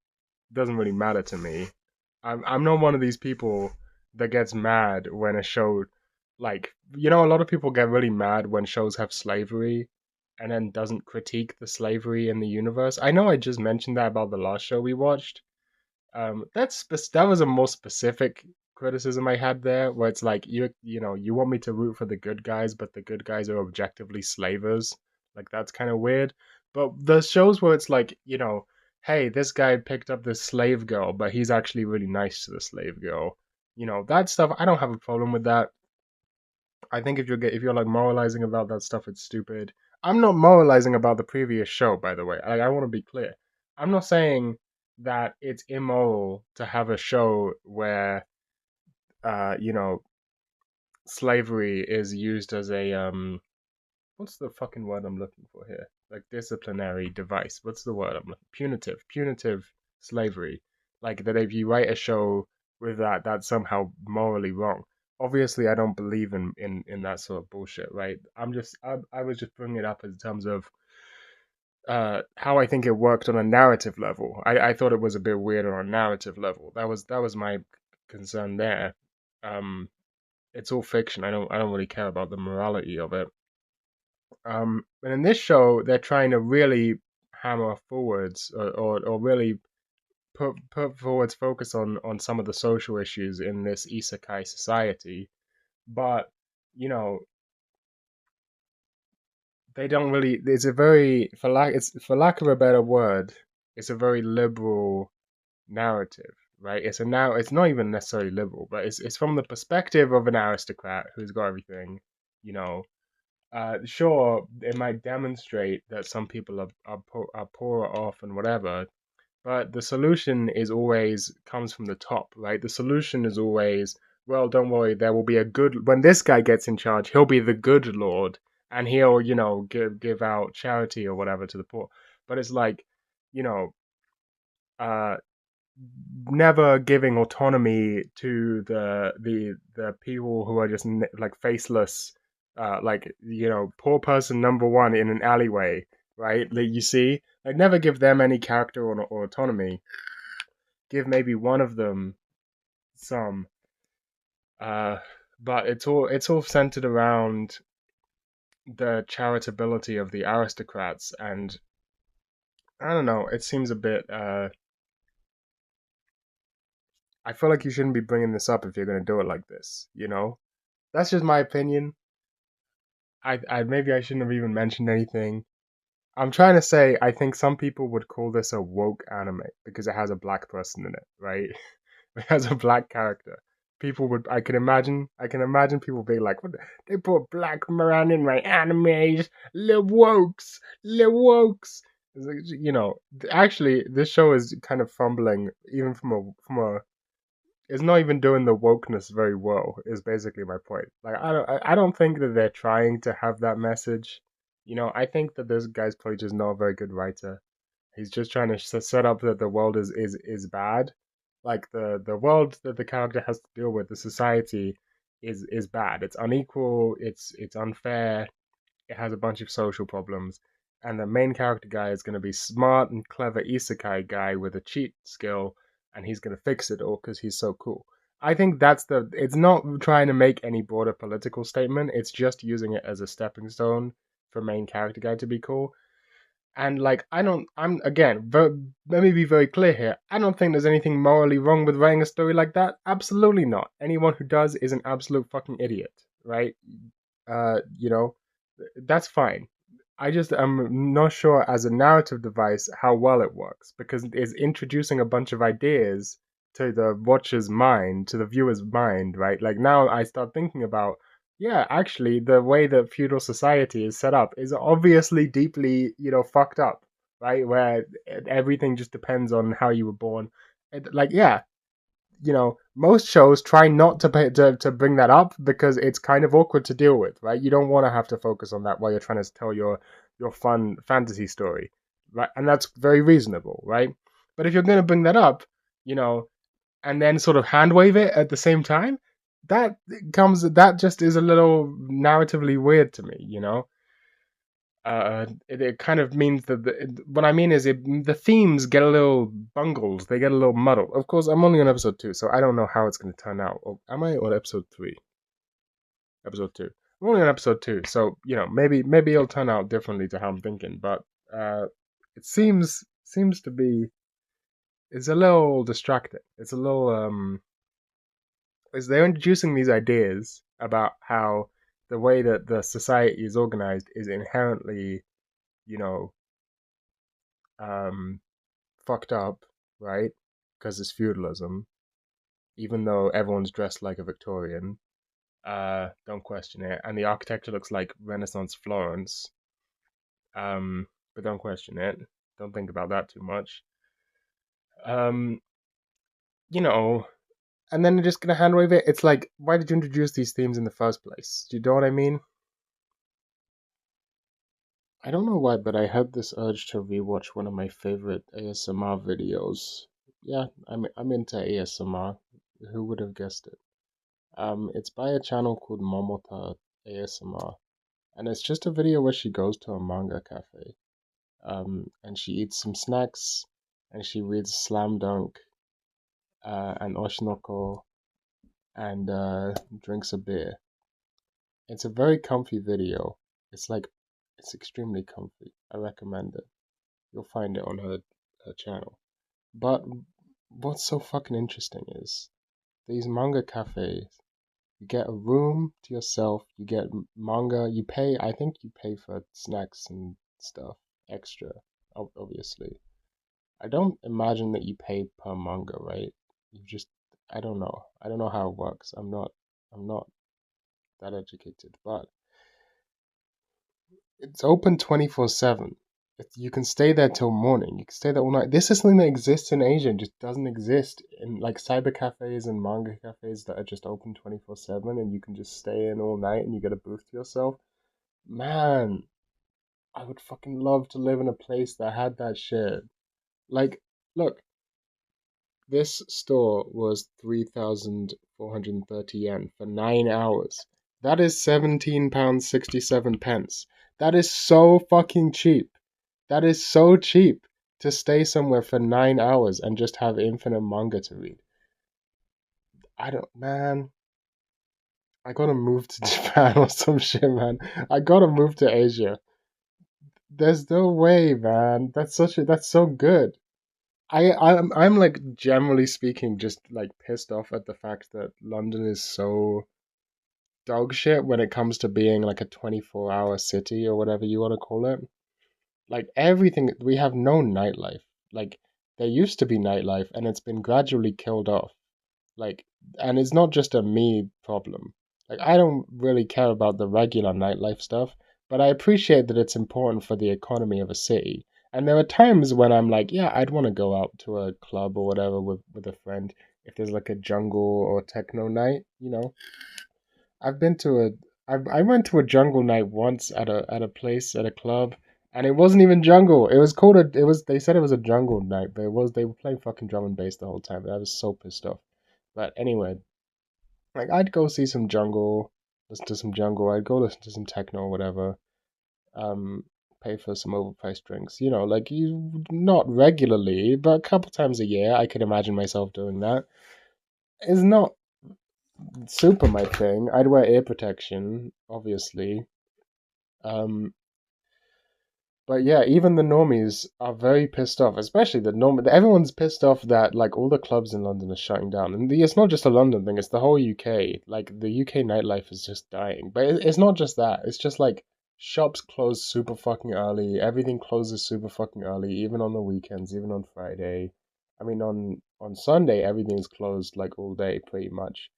Doesn't really matter to me. I'm not one of these people that gets mad when a show, like, a lot of people get really mad when shows have slavery and then doesn't critique the slavery in the universe. I know I just mentioned that about the last show we watched, that was a more specific criticism I had there, where it's like you want me to root for the good guys, but the good guys are objectively slavers. Like that's kind of weird. But the shows where it's like hey, this guy picked up this slave girl, but he's actually really nice to the slave girl. That stuff. I don't have a problem with that. I think if you're like moralizing about that stuff, it's stupid. I'm not moralizing about the previous show, by the way. I want to be clear. I'm not saying that it's immoral to have a show where uh, you know, slavery is used as a what's the fucking word I'm looking for here? Like disciplinary device. What's the word I'm looking? Punitive slavery. Like that if you write a show with that, that's somehow morally wrong. Obviously, I don't believe in that sort of bullshit, right? I was just bringing it up in terms of how I think it worked on a narrative level. I thought it was a bit weird on a narrative level. That was my concern there. Um, it's all fiction. I don't really care about the morality of it. But in this show, they're trying to really hammer forwards or really put forwards focus on some of the social issues in this isekai society. But you know, they don't really. It's a very for lack of a better word, it's a very liberal narrative, right? It's not even necessarily liberal, but it's from the perspective of an aristocrat who's got everything, you know. Sure, it might demonstrate that some people are poorer off and whatever, but the solution is always comes from the top, right? The solution is always, well, don't worry, there will be a good when this guy gets in charge, he'll be the good lord, and he'll, give out charity or whatever to the poor. But it's like, you know, uh, never giving autonomy to the people who are just like faceless, like poor person number one in an alleyway, right? Like you see, like never give them any character or autonomy. Give maybe one of them some, uh, but it's all centered around the charitability of the aristocrats, and I don't know. It seems a bit. I feel like you shouldn't be bringing this up if you're going to do it like this. That's just my opinion. I maybe I shouldn't have even mentioned anything. I'm trying to say I think some people would call this a woke anime because it has a black person in it, right? It has a black character. People would I can imagine people being like, what they put black man in my animes, le wokes. It's like, actually, this show is kind of fumbling, even from a. It's not even doing the wokeness very well. Is basically my point. Like I don't think that they're trying to have that message. I think that this guy's probably just not a very good writer. He's just trying to set up that the world is bad, like the world that the character has to deal with, the society is bad. It's unequal. It's unfair. It has a bunch of social problems, and the main character guy is going to be smart and clever isekai guy with a cheat skill, and he's going to fix it all because he's so cool. I think that's the. It's not trying to make any broader political statement. It's just using it as a stepping stone for main character guy to be cool. And like, I don't. I'm again. Let me be very clear here. I don't think there's anything morally wrong with writing a story like that. Absolutely not. Anyone who does is an absolute fucking idiot, right? Uh, you know, that's fine. I just am not sure as a narrative device how well it works because it's introducing a bunch of ideas to the watcher's mind, to the viewer's mind, right? Like now I start thinking about, yeah, actually the way that feudal society is set up is obviously deeply, fucked up, right? Where everything just depends on how you were born. Like, yeah, most shows try not to bring that up because it's kind of awkward to deal with, right? You don't want to have to focus on that while you're trying to tell your fun fantasy story, right? And that's very reasonable, right? But if you're going to bring that up, you know, and then sort of hand wave it at the same time, that just is a little narratively weird to me. It kind of means that what I mean is the themes get a little bungled, they get a little muddled. Of course, I'm only on episode 2, so I don't know how it's going to turn out. Or am I on episode 3? Episode 2. I'm only on episode 2, so maybe it'll turn out differently to how I'm thinking. But it seems to be it's a little distracting. It's a little is they're introducing these ideas about how the way that the society is organized is inherently, you know, um, fucked up, right? Because it's feudalism. Even though everyone's dressed like a Victorian, don't question it. And the architecture looks like Renaissance Florence, but don't question it. Don't think about that too much. Um, you know, and then they're just gonna hand wave it. It's like, why did you introduce these themes in the first place? Do you know what I mean? I don't know why, but I had this urge to rewatch one of my favorite ASMR videos. Yeah, I'm into ASMR. Who would have guessed it? It's by a channel called Momota ASMR, and it's just a video where she goes to a manga cafe. And she eats some snacks, and she reads Slam Dunk, and Oshinoko, and drinks a beer. It's a very comfy video. It's extremely comfy. I recommend it. You'll find it on her channel. But what's so fucking interesting is these manga cafes. You get a room to yourself. You get manga. You pay. I think you pay for snacks and stuff extra. Obviously, I don't imagine that you pay per manga, right? You just. I don't know. I don't know how it works. I'm not. I'm not that educated, but it's open 24/7. You can stay there till morning. You can stay there all night. This is something that exists in Asia and just doesn't exist in like cyber cafes and manga cafes that are just open 24/7 and you can just stay in all night and you get a booth to yourself. Man, I would fucking love to live in a place that had that shit. Like, look, this store was 3,430 yen for 9 hours. That is £17.67. That is so fucking cheap. That is so cheap to stay somewhere for 9 hours and just have infinite manga to read. I don't, man. I gotta move to Japan or some shit, man. I gotta move to Asia. There's no way, man. That's so good. I'm like generally speaking just like pissed off at the fact that London is so dog shit when it comes to being like a 24-hour city or whatever you want to call it. Like everything, we have no nightlife. Like there used to be nightlife and it's been gradually killed off. Like, and it's not just a me problem. Like I don't really care about the regular nightlife stuff, but I appreciate that it's important for the economy of a city. And there are times when I'm like, yeah, I'd want to go out to a club or whatever with a friend if there's like a jungle or techno night, you know. I've been to a I went to a jungle night once at a place at a club, and it wasn't even jungle. It was called a it was they said it was a jungle night, but it was they were playing fucking drum and bass the whole time. I was so pissed off. But anyway, like I'd go see some jungle, listen to some jungle. I'd go listen to some techno or whatever. Um, Pay for some overpriced drinks. You know, like you not regularly, but a couple times a year. I could imagine myself doing that. It's not super my thing. I'd wear ear protection, obviously. Um, but yeah, even the normies are very pissed off, especially the norm. Everyone's pissed off that like all the clubs in London are shutting down, and it's not just a London thing; it's the whole UK. Like the UK nightlife is just dying. But it's not just that; it's just like shops close super fucking early. Everything closes super fucking early, even on the weekends, even on Friday. I mean, on Sunday, everything's closed like all day, pretty much.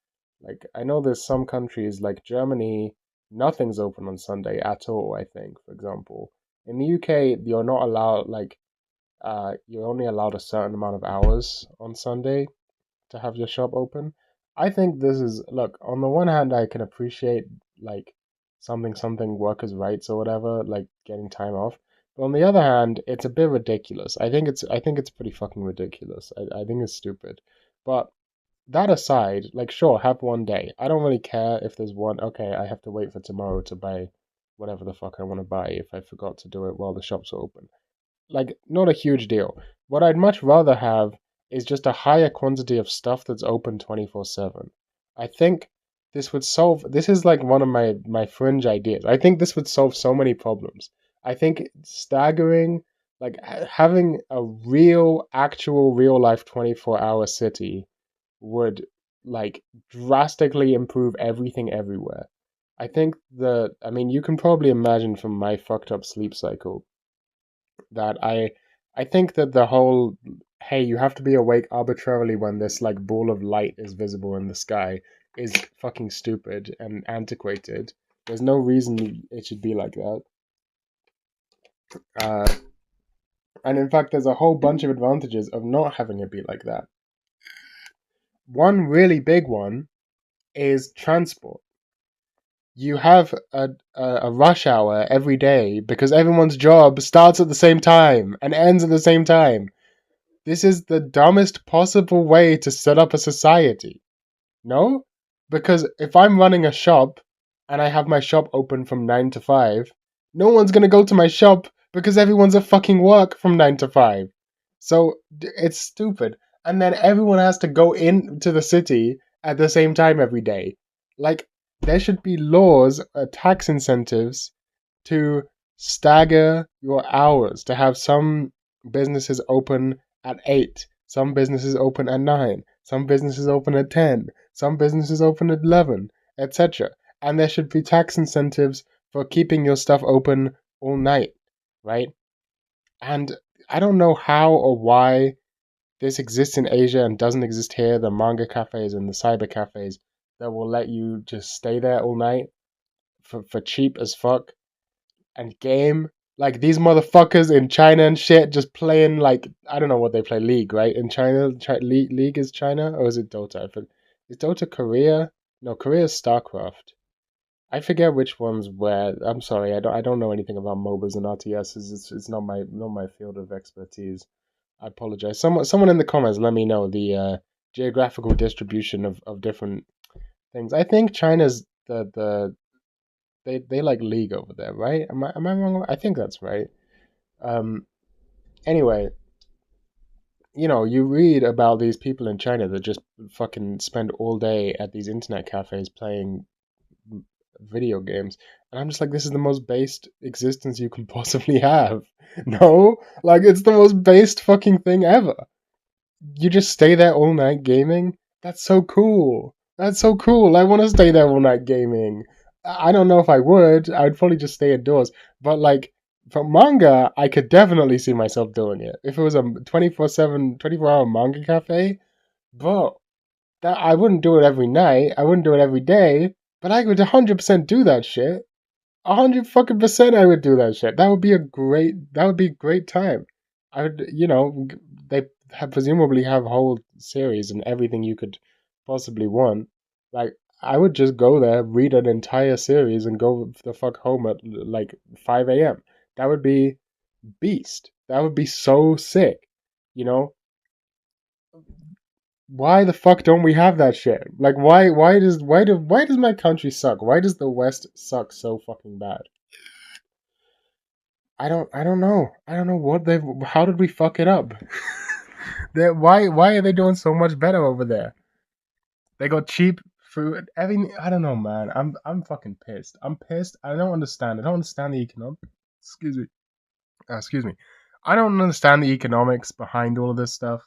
Like I know there's some countries like Germany, nothing's open on Sunday at all. I think, for example. In the UK, you're not allowed you're only allowed a certain amount of hours on Sunday to have your shop open. I think this is look, on the one hand I can appreciate like something workers' rights or whatever, like getting time off. But on the other hand, it's a bit ridiculous. I think it's pretty fucking ridiculous. I think it's stupid. But that aside, like sure, have one day. I don't really care if there's one. Okay, I have to wait for tomorrow to buy whatever the fuck I want to buy if I forgot to do it while the shops are open. Like, not a huge deal. What I'd much rather have is just a higher quantity of stuff that's open 24/7. I think this would solve. This is like one of my fringe ideas. I think this would solve so many problems. I think staggering, like having a real, actual, real life 24-hour city would like drastically improve everything everywhere. I mean, you can probably imagine from my fucked up sleep cycle that I think that the whole, hey, you have to be awake arbitrarily when this like ball of light is visible in the sky is fucking stupid and antiquated. There's no reason it should be like that. Uh, and in fact, there's a whole bunch of advantages of not having it be like that. One really big one is transport. You have a rush hour every day because everyone's job starts at the same time and ends at the same time. This is the dumbest possible way to set up a society. No? Because if I'm running a shop and I have my shop open from 9 to 5, no one's going to go to my shop because everyone's at fucking work from 9 to 5. So it's stupid. And then everyone has to go into the city at the same time every day. Like, there should be laws, tax incentives to stagger your hours, to have some businesses open at 8, some businesses open at 9, some businesses open at 10, some businesses open at 11, etc. And there should be tax incentives for keeping your stuff open all night, right? And I don't know how or why this exists in Asia and doesn't exist here, the manga cafes and the cyber cafes that will let you just stay there all night for cheap as fuck and game. Like these motherfuckers in China and shit just playing like I don't know what they play League, right? In China, League is China or is it Dota? Is Dota Korea? No, Korea is StarCraft. I forget which one's where. I'm sorry, I don't know anything about MOBAs and RTSs. It's not my field of expertise. I apologize. Someone in the comments let me know the geographical distribution of different things. I think China's they like League over there, right? Am I wrong? I think that's right. Um. Anyway, you read about these people in China that just fucking spend all day at these internet cafes playing video games, and I'm just like, this is the most based existence you can possibly have. No, like it's the most based fucking thing ever. You just stay there all night gaming. That's so cool. That's so cool. I want to stay there all night gaming. I don't know if I would. I'd probably just stay indoors. But like for manga, I could definitely see myself doing it. If it was a 24/7, 24-hour manga cafe, but that I wouldn't do it every night. I wouldn't do it every day, but I would 100% do that shit. 100 fucking percent I would do that shit. That would be a great time. I would, they presumably have whole series and everything you could possibly want. Like, I would just go there, read an entire series, and go the fuck home at like 5 a.m. That would be beast. That would be so sick. You know, why the fuck don't we have that shit? Like, why does my country suck? Why does the West suck so fucking bad? I don't know. I don't know how did we fuck it up? Why are they doing so much better over there? They got cheap food. Everything. I don't know, man. I'm fucking pissed. I'm pissed. I don't understand. I don't understand the economic. Excuse me. Excuse me. I don't understand the economics behind all of this stuff.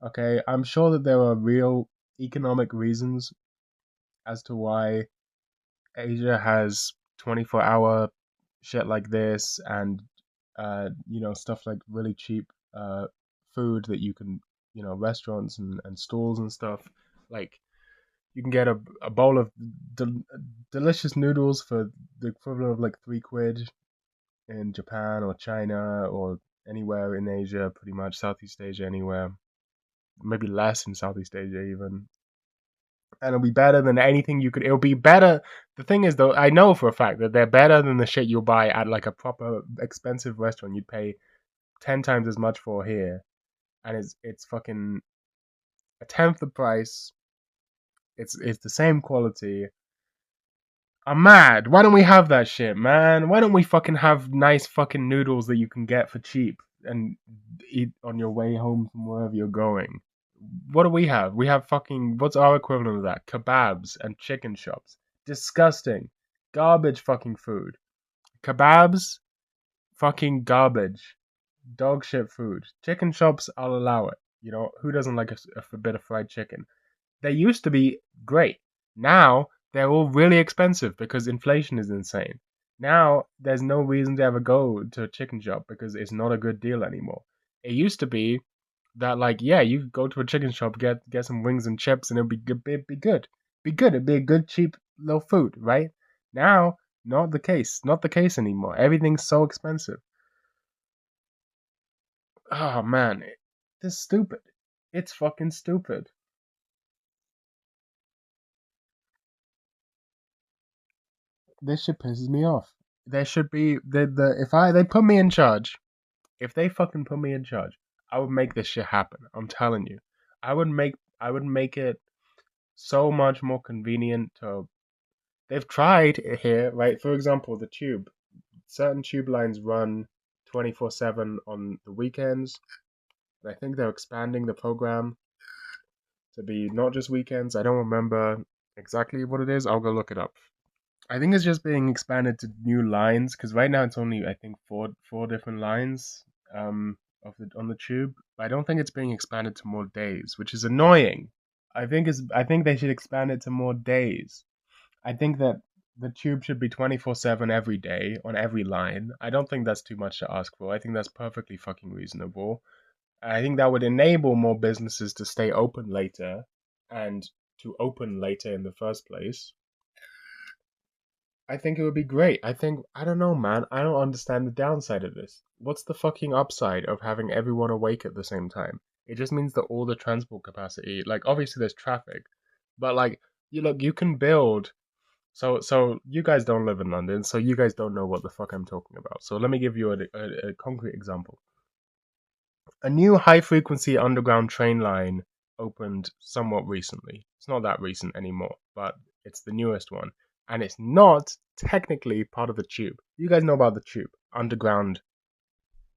Okay, I'm sure that there are real economic reasons as to why Asia has 24-hour shit like this and stuff like really cheap food that you can, restaurants and stalls and stuff. Like you can get a bowl of delicious noodles for the equivalent of like £3 in Japan or China or anywhere in Asia, pretty much Southeast Asia, anywhere. Maybe less in Southeast Asia even. And it'll be better than anything you could. It'll be better. The thing is, though, I know for a fact that they're better than the shit you'll buy at like a proper expensive restaurant. You'd pay 10 times as much for here, and it's fucking a tenth the price. It's the same quality. I'm mad. Why don't we have that shit, man? Why don't we fucking have nice fucking noodles that you can get for cheap and eat on your way home from wherever you're going? What do we have? We have fucking, what's our equivalent of that? Kebabs and chicken shops. Disgusting. Garbage fucking food. Kebabs, fucking garbage. Dog shit food. Chicken shops, I'll allow it. Who doesn't like a bit of fried chicken? They used to be great. Now they're all really expensive because inflation is insane. Now there's no reason to ever go to a chicken shop because it's not a good deal anymore. It used to be that like yeah, you could go to a chicken shop, get some wings and chips, and it'd be good. It'd be a good cheap little food, right? Now, not the case. Not the case anymore. Everything's so expensive. Oh man, this is stupid. It's fucking stupid. This shit pisses me off. There should be the if I they put me in charge. If they fucking put me in charge, I would make this shit happen. I'm telling you. I would make it so much more convenient to they've tried here, right? For example, the tube. Certain tube lines run 24/7 on the weekends. I think they're expanding the program to be not just weekends. I don't remember exactly what it is. I'll go look it up. I think it's just being expanded to new lines because right now it's only I think four different lines on the tube. I don't think it's being expanded to more days, which is annoying. I think they should expand it to more days. I think that the tube should be 24/7 every day on every line. I don't think that's too much to ask for. I think that's perfectly fucking reasonable. I think that would enable more businesses to stay open later and to open later in the first place. I think it would be great. I don't know, man. I don't understand the downside of this. What's the fucking upside of having everyone awake at the same time? It just means that all the transport capacity, like obviously there's traffic, but like you can build. So you guys don't live in London, so you guys don't know what the fuck I'm talking about. So let me give you a concrete example. A new high frequency underground train line opened somewhat recently. It's not that recent anymore, but it's the newest one. And it's not technically part of the tube. You guys know about the tube, underground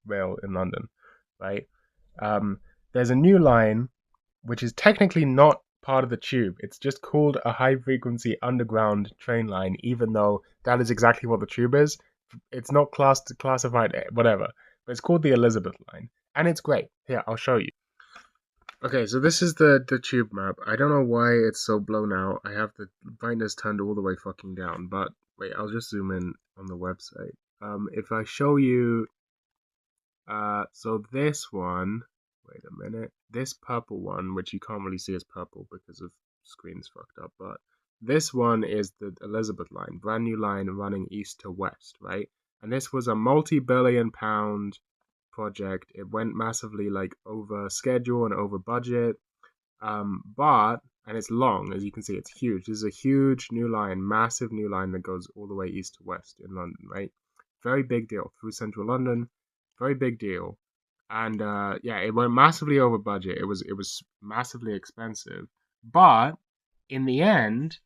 rail in London, right? There's a new line which is technically not part of the tube. It's just called a high frequency underground train line, even though that is exactly what the tube is. It's not classified, whatever, but it's called the Elizabeth line. And it's great. Here, I'll show you. Okay, so this is the tube map. I don't know why it's so blown out. I have the brightness turned all the way fucking down. But wait, I'll just zoom in on the website. If I show you, so this one. Wait a minute. This purple one, which you can't really see as purple because of screen's fucked up, but this one is the Elizabeth line, brand new line running east to west, right? And this was a multi-billion pound project. It went massively like over schedule and over budget. But and it's long, as you can see, it's huge. This is a huge new line, massive new line that goes all the way east to west in London, right? Very big deal through central London. Very big deal. And yeah, it went massively over budget. It was massively expensive, but in the end,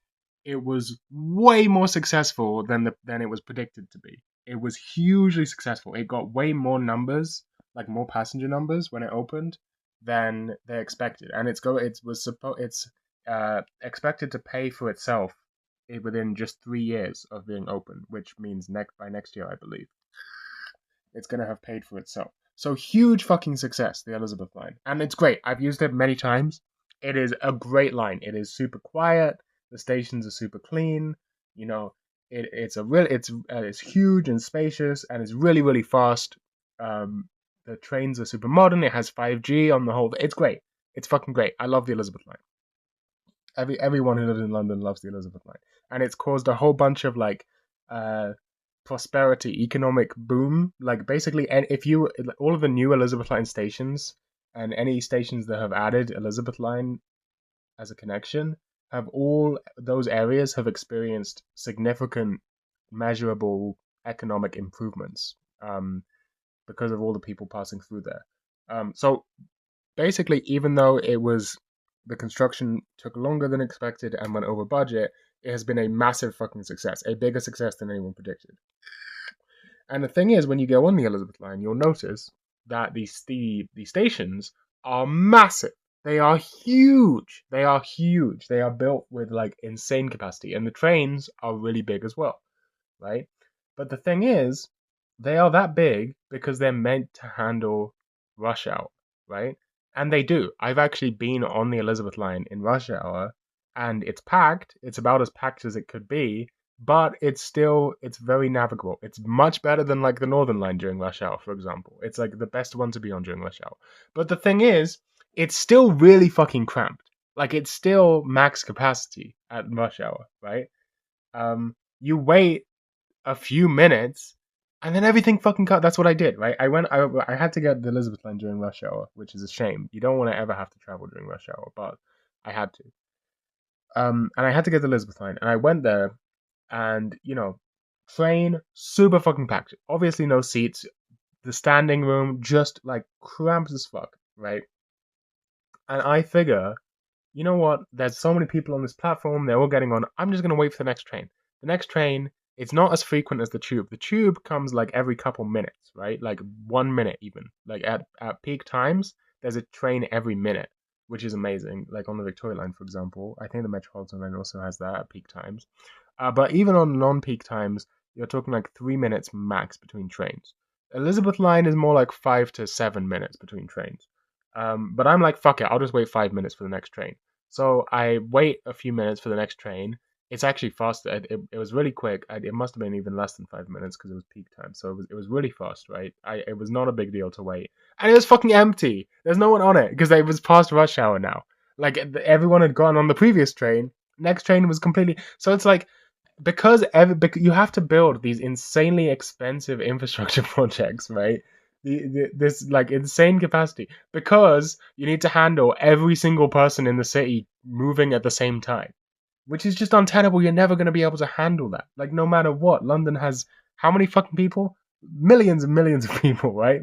it was way more successful than it was predicted to be. It was hugely successful. It got way more numbers, like more passenger numbers when it opened than they expected, and it's expected to pay for itself within just 3 years of being open, which means by next year, I believe, it's gonna have paid for itself. So huge fucking success, the Elizabeth line, and it's great. I've used it many times. It is a great line. It is super quiet. The stations are super clean. You know, it's huge and spacious, and it's really really fast. The trains are super modern. It has 5G on the whole. It's great. It's fucking great. I love the Elizabeth line. Everyone who lives in London loves the Elizabeth line, and it's caused a whole bunch of like uh, prosperity, economic boom. Like basically, and if you all of the new Elizabeth line stations and any stations that have added Elizabeth line as a connection have all those areas have experienced significant, measurable economic improvements because of all the people passing through there. So basically, even though the construction took longer than expected and went over budget, it has been a massive fucking success, a bigger success than anyone predicted. And the thing is, when you go on the Elizabeth line, you'll notice that the stations are massive. They are huge. They are huge. They are built with like insane capacity, and the trains are really big as well, right? But the thing is, they are that big because they're meant to handle rush hour, right? And they do. I've actually been on the Elizabeth line in rush hour, and it's packed. It's about as packed as it could be, but it's very navigable. It's much better than like the Northern line during rush hour, for example. It's like the best one to be on during rush hour. But the thing is, it's still really fucking cramped. Like it's still max capacity at rush hour, right? You wait a few minutes, and then everything fucking cut. That's what I did, right? I had to get the Elizabeth line during rush hour, which is a shame. You don't want to ever have to travel during rush hour, but I had to. And I had to get the Elizabeth line, and I went there, and train super fucking packed. Obviously, no seats. The standing room just like cramped as fuck, right? And I figure, you know what? There's so many people on this platform. They're all getting on. I'm just gonna wait for the next train. The next train, it's not as frequent as the tube. The tube comes like every couple minutes, right? Like 1 minute even. Like at peak times, there's a train every minute, which is amazing. Like on the Victoria line, for example. I think the Metropolitan line also has that at peak times. But even on non-peak times, you're talking like 3 minutes max between trains. Elizabeth line is more like 5 to 7 minutes between trains. But I'm like, fuck it, I'll just wait 5 minutes for the next train. So I wait a few minutes for the next train. It's actually faster. It was really quick. It must have been even less than 5 minutes because it was peak time. So it was really fast, right? It was not a big deal to wait, and it was fucking empty. There's no one on it because it was past rush hour now. Like everyone had gone on the previous train. Next train was completely. So it's like because you have to build these insanely expensive infrastructure projects, right? This like insane capacity because you need to handle every single person in the city moving at the same time, which is just untenable. You're never going to be able to handle that. Like no matter what, London has how many fucking people? Millions and millions of people, right?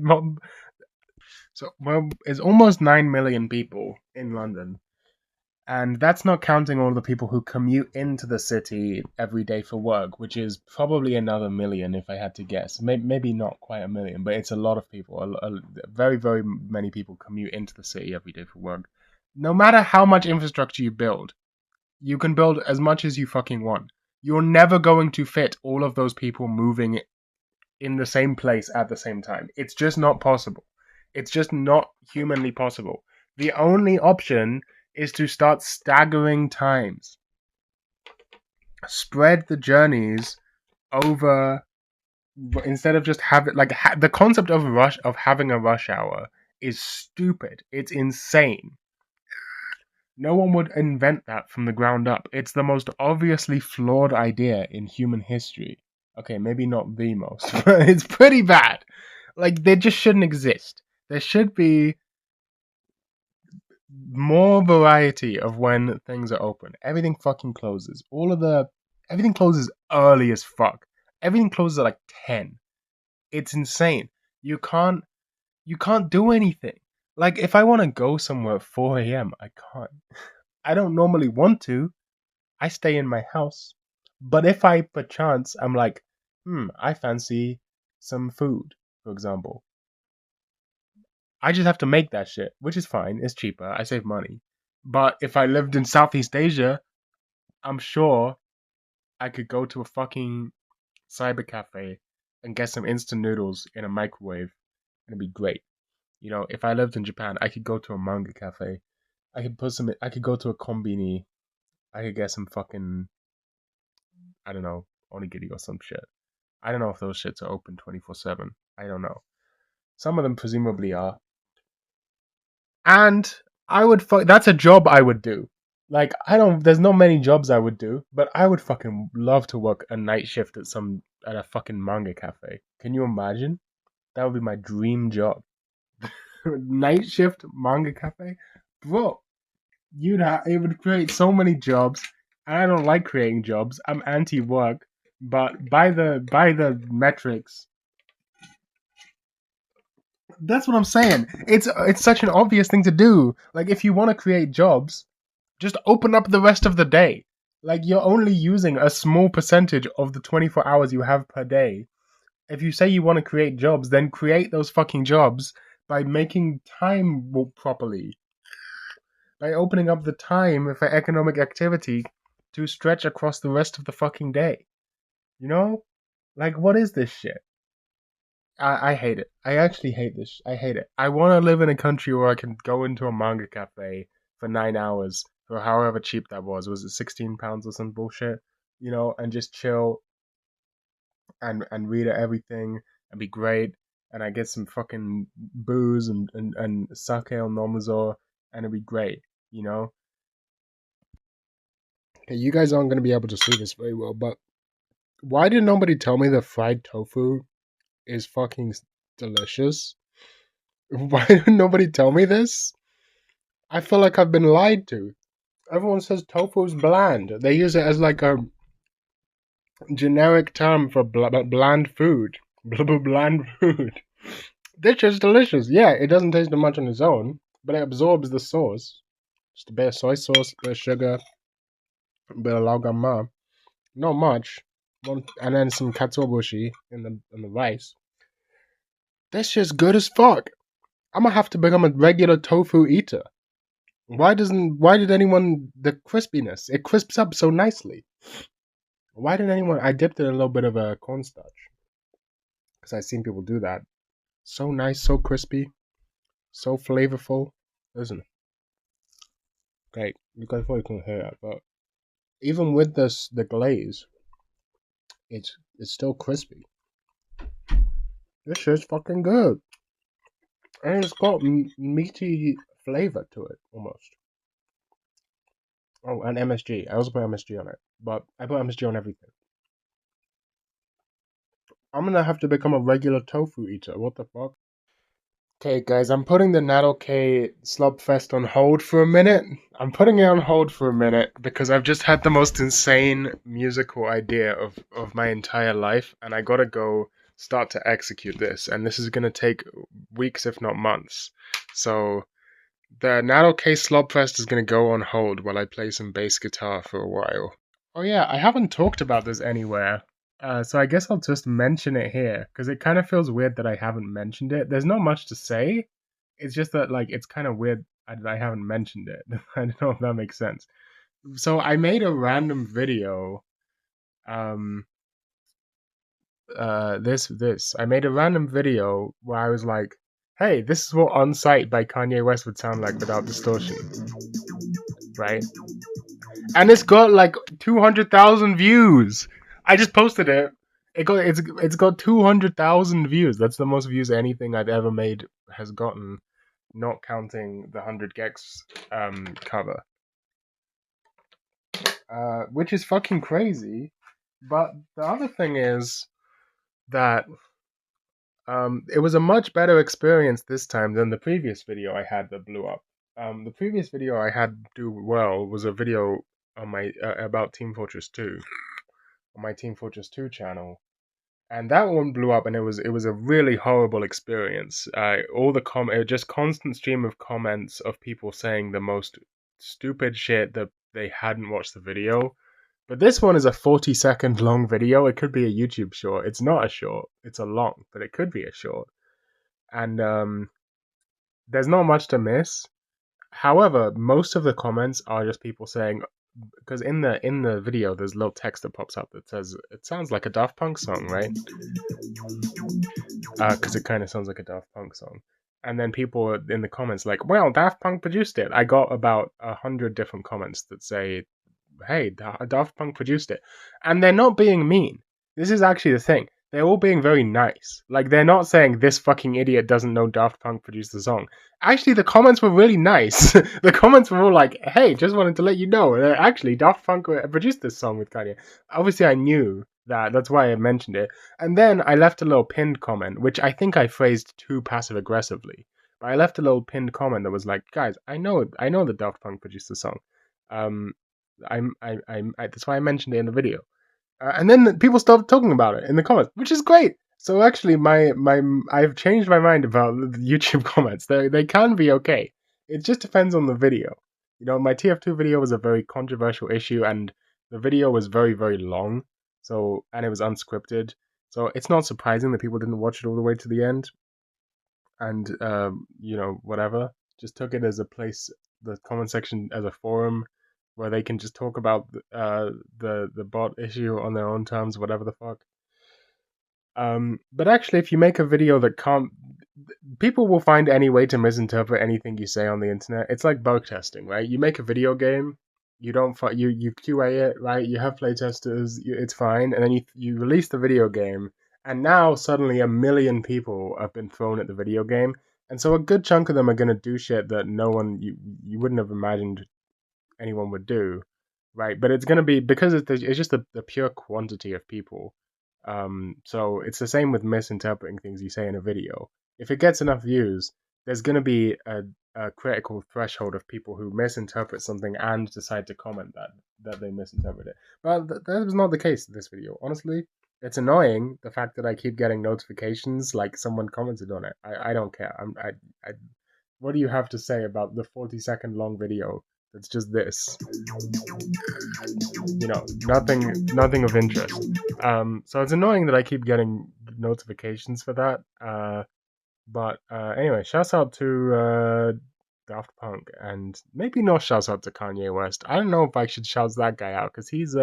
So well, it's almost 9 million people in London, and that's not counting all the people who commute into the city every day for work, which is probably another million if I had to guess. Maybe not quite a million, but it's a lot of people. Very, very many people commute into the city every day for work. No matter how much infrastructure you build, you can build as much as you fucking want. You're never going to fit all of those people moving in the same place at the same time. It's just not possible. It's just not humanly possible. The only option is to start staggering times. Spread the journeys over instead of just having like the concept of having a rush hour is stupid. It's insane. No one would invent that from the ground up. It's the most obviously flawed idea in human history. Okay, maybe not the most, but it's pretty bad. Like, they just shouldn't exist. There should be more variety of when things are open. Everything fucking closes. Everything closes early as fuck. Everything closes at like 10. It's insane. You can't you can't do anything. Like, if I want to go somewhere at 4 a.m., I can't. I don't normally want to. I stay in my house. But if I perchance I'm like, I fancy some food, for example. I just have to make that shit, which is fine. It's cheaper. I save money. But if I lived in Southeast Asia, I'm sure I could go to a fucking cyber cafe and get some instant noodles in a microwave and it'd be great. You know, if I lived in Japan, I could go to a manga cafe. I could go to a kombini. I could get some fucking, I don't know, onigiri or some shit. I don't know if those shits are open 24/7. I don't know. Some of them presumably are. And that's a job I would do. Like, there's not many jobs I would do, but I would fucking love to work a night shift at a fucking manga cafe. Can you imagine? That would be my dream job. Night shift manga cafe? Bro, it would create so many jobs. And I don't like creating jobs. I'm anti work, but by the metrics, that's what I'm saying. It's such an obvious thing to do. Like, if you want to create jobs, just open up the rest of the day. Like, you're only using a small percentage of the 24 hours you have per day. If you say you want to create jobs, then create those fucking jobs by making time work properly. By opening up the time for economic activity to stretch across the rest of the fucking day. You know? Like, what is this shit? I hate it. I actually hate this. I hate it. I want to live in a country where I can go into a manga cafe for 9 hours for however cheap that was. Was it £16 or some bullshit? You know, and just chill and read everything and be great. And I get some fucking booze and sake or nomuzo and it'd be great. You know. Okay, you guys aren't gonna be able to see this very well, but why did nobody tell me that fried tofu is fucking delicious? Why did nobody tell me this? I feel like I've been lied to. Everyone says tofu's bland. They use it as like a generic term for bland food. Bland food. This is delicious. Yeah, it doesn't taste much on its own, but it absorbs the sauce. Just a bit of soy sauce, a bit of sugar, a bit of laogama. Not much. And then some katsuobushi in the rice. This shit's good as fuck. I'm gonna have to become a regular tofu eater. Why did anyone, the crispiness, it crisps up so nicely. Why did anyone, I dipped it in a little bit of a cornstarch. Because I've seen people do that. So nice, so crispy, so flavorful. Listen, great. You guys probably couldn't hear that, but even with the glaze, it's still crispy. This shit's fucking good. And it's got meaty flavor to it, almost. Oh, and MSG. I also put MSG on it, but I put MSG on everything. I'm gonna have to become a regular tofu eater. What the fuck? Okay, guys, I'm putting the Narou-kei Slop Fest on hold for a minute. I'm putting it on hold for a minute because I've just had the most insane musical idea of my entire life, and I gotta go start to execute this. And this is gonna take weeks, if not months. So the Narou-kei Slop Fest is gonna go on hold while I play some bass guitar for a while. Oh yeah, I haven't talked about this anywhere. So I guess I'll just mention it here because it kind of feels weird that I haven't mentioned it. There's not much to say. It's just that like it's kind of weird that I haven't mentioned it. I don't know if that makes sense. So I made a random video. Um. This. I made a random video where I was like, hey, this is what On Sight by Kanye West would sound like without distortion, right? And it's got like 200,000 views. I just posted it. It's got 200,000 views. That's the most views anything I've ever made has gotten, not counting the 100 gex cover, which is fucking crazy. But the other thing is that it was a much better experience this time than the previous video I had that blew up. The previous video I had do well was a video on my about Team Fortress 2 on my Team Fortress 2 channel, and that one blew up, and it was a really horrible experience. All the just constant stream of comments of people saying the most stupid shit that they hadn't watched the video. But this one is a 40-second long video. It could be a YouTube short. It's not a short. It's a long, but it could be a short. And there's not much to miss. However, most of the comments are just people saying, because in the video there's a little text that pops up that says it sounds like a Daft Punk song, right? Because it kind of sounds like a Daft Punk song. And then people in the comments like, well, Daft Punk produced it. I got about 100 different comments that say, hey, Daft Punk produced it. And they're not being mean. This is actually the thing. They're all being very nice. Like, they're not saying this fucking idiot doesn't know Daft Punk produced the song. Actually, the comments were really nice. The comments were all like, hey, just wanted to let you know. Actually, Daft Punk produced this song with Kanye. Obviously, I knew that. That's why I mentioned it. And then I left a little pinned comment, which I think I phrased too passive-aggressively. But I left a little pinned comment that was like, guys, I know that Daft Punk produced the song. That's why I mentioned it in the video. And then people started talking about it in the comments, which is great. So actually, I've changed my mind about the YouTube comments. They can be okay. It just depends on the video. You know, my TF2 video was a very controversial issue, and the video was very, very long. And it was unscripted. So it's not surprising that people didn't watch it all the way to the end. And whatever, just took it as a place, the comment section as a forum where they can just talk about the bot issue on their own terms, whatever the fuck. But actually, if you make a video that can't, people will find any way to misinterpret anything you say on the internet. It's like bug testing, right? You make a video game, you don't you QA it, right? You have playtesters, it's fine, and then you release the video game, and now suddenly 1 million people have been thrown at the video game, and so a good chunk of them are gonna do shit that no one you wouldn't have imagined anyone would do, right? But it's gonna be because it's just the pure quantity of people. So it's the same with misinterpreting things you say in a video. If it gets enough views, there's going to be a critical threshold of people who misinterpret something and decide to comment that they misinterpret it. But that was not the case in this video. Honestly, it's annoying the fact that I keep getting notifications like someone commented on it. I don't care. What do you have to say about the 40-second long video that's just this? Nothing of interest. So it's annoying that I keep getting notifications for that. But anyway, shouts out to Daft Punk, and maybe no shouts out to Kanye West. I don't know if I should shout that guy out because he's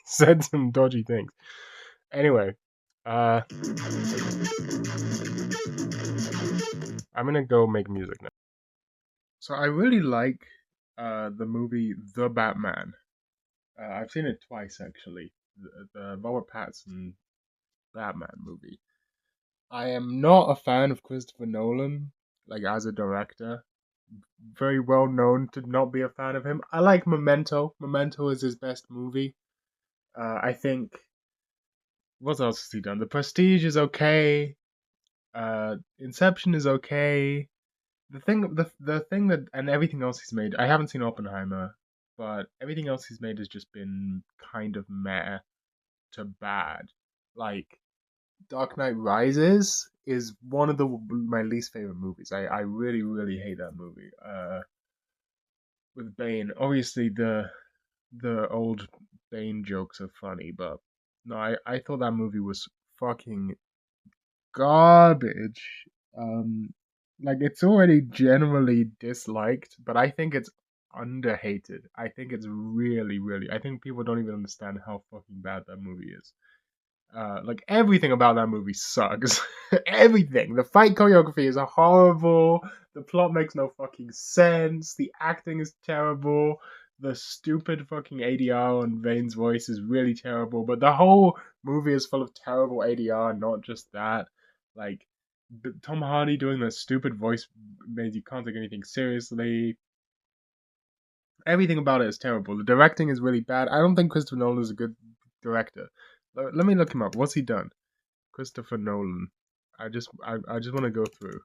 said some dodgy things. Anyway, I'm gonna go make music now. So I really like the movie The Batman. I've seen it twice actually. The Robert Pattinson Batman movie. I am not a fan of Christopher Nolan, like as a director. Very well known to not be a fan of him. I like Memento. Memento is his best movie. I think. What else has he done? The Prestige is okay. Inception is okay. The thing that and everything else he's made. I haven't seen Oppenheimer, but everything else he's made has just been kind of meh to bad. Like Dark Knight Rises is one of my least favorite movies. I really really hate that movie. With Bane, obviously the old Bane jokes are funny, but no, I thought that movie was fucking garbage. Like it's already generally disliked, but I think it's underhated. I think it's really, really. I think people don't even understand how fucking bad that movie is. Like everything about that movie sucks. Everything. The fight choreography is horrible. The plot makes no fucking sense. The acting is terrible. The stupid fucking ADR on Vane's voice is really terrible. But the whole movie is full of terrible ADR. Not just that. Like Tom Hardy doing the stupid voice means you can't take anything seriously. Everything about it is terrible. The directing is really bad. I don't think Christopher Nolan is a good director. Let me look him up. What's he done? Christopher Nolan. I just want to go through.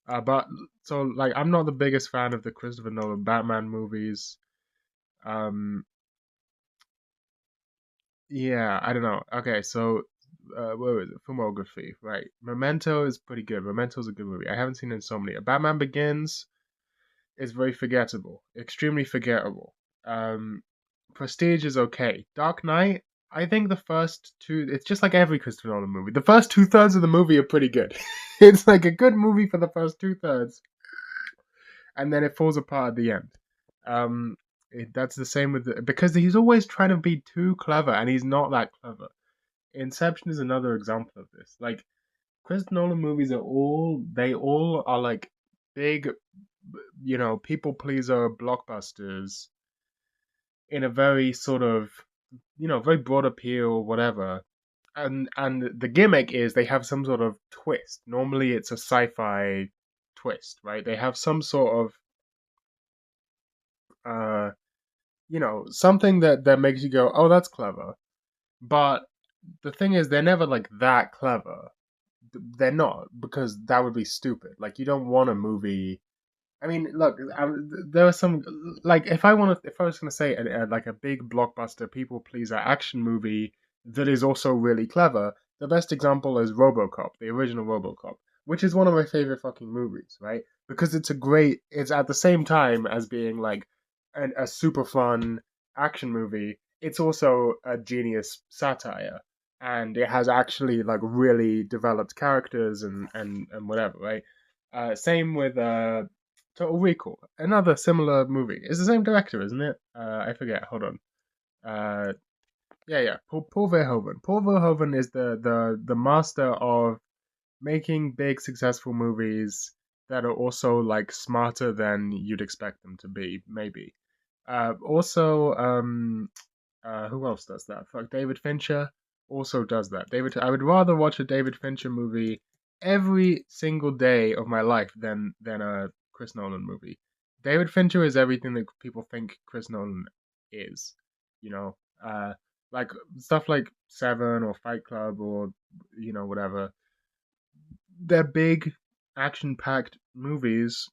But so like I'm not the biggest fan of the Christopher Nolan Batman movies. Um, yeah, I don't know. Okay, so where is it? Filmography, right? Memento is pretty good. Memento's a good movie. I haven't seen Insomnia. Batman Begins is very forgettable, extremely forgettable. Um, Prestige is okay. Dark Knight, I think the first two, it's just like every Christopher Nolan movie. The first two-thirds of the movie are pretty good. It's like a good movie for the first two-thirds, and then it falls apart at the end. That's the same with because he's always trying to be too clever, and he's not that clever. Inception is another example of this. Like Christopher Nolan movies they all are like big, people pleaser blockbusters in a very sort of very broad appeal, whatever. And the gimmick is they have some sort of twist. Normally, it's a sci-fi twist, right? They have some sort of something that makes you go, "Oh, that's clever." But the thing is, they're never like that clever. They're not because that would be stupid. Like you don't want a movie. I mean, look, there are some like if I was gonna say like a big blockbuster people pleaser action movie that is also really clever, the best example is RoboCop, the original RoboCop, which is one of my favorite fucking movies, right? Because it's at the same time as being like a super fun action movie. It's also a genius satire, and it has actually like really developed characters and whatever, right? Same with Total Recall, another similar movie. It's the same director, isn't it? I forget. Hold on. Uh, yeah. Paul Verhoeven. Paul Verhoeven is the master of making big, successful movies that are also like smarter than you'd expect them to be. Maybe. Also, who else does that? Fuck, David Fincher also does that. I would rather watch a David Fincher movie every single day of my life than a Chris Nolan movie. David Fincher is everything that people think Chris Nolan is. You know, like stuff like Seven or Fight Club or whatever. They're big, action-packed movies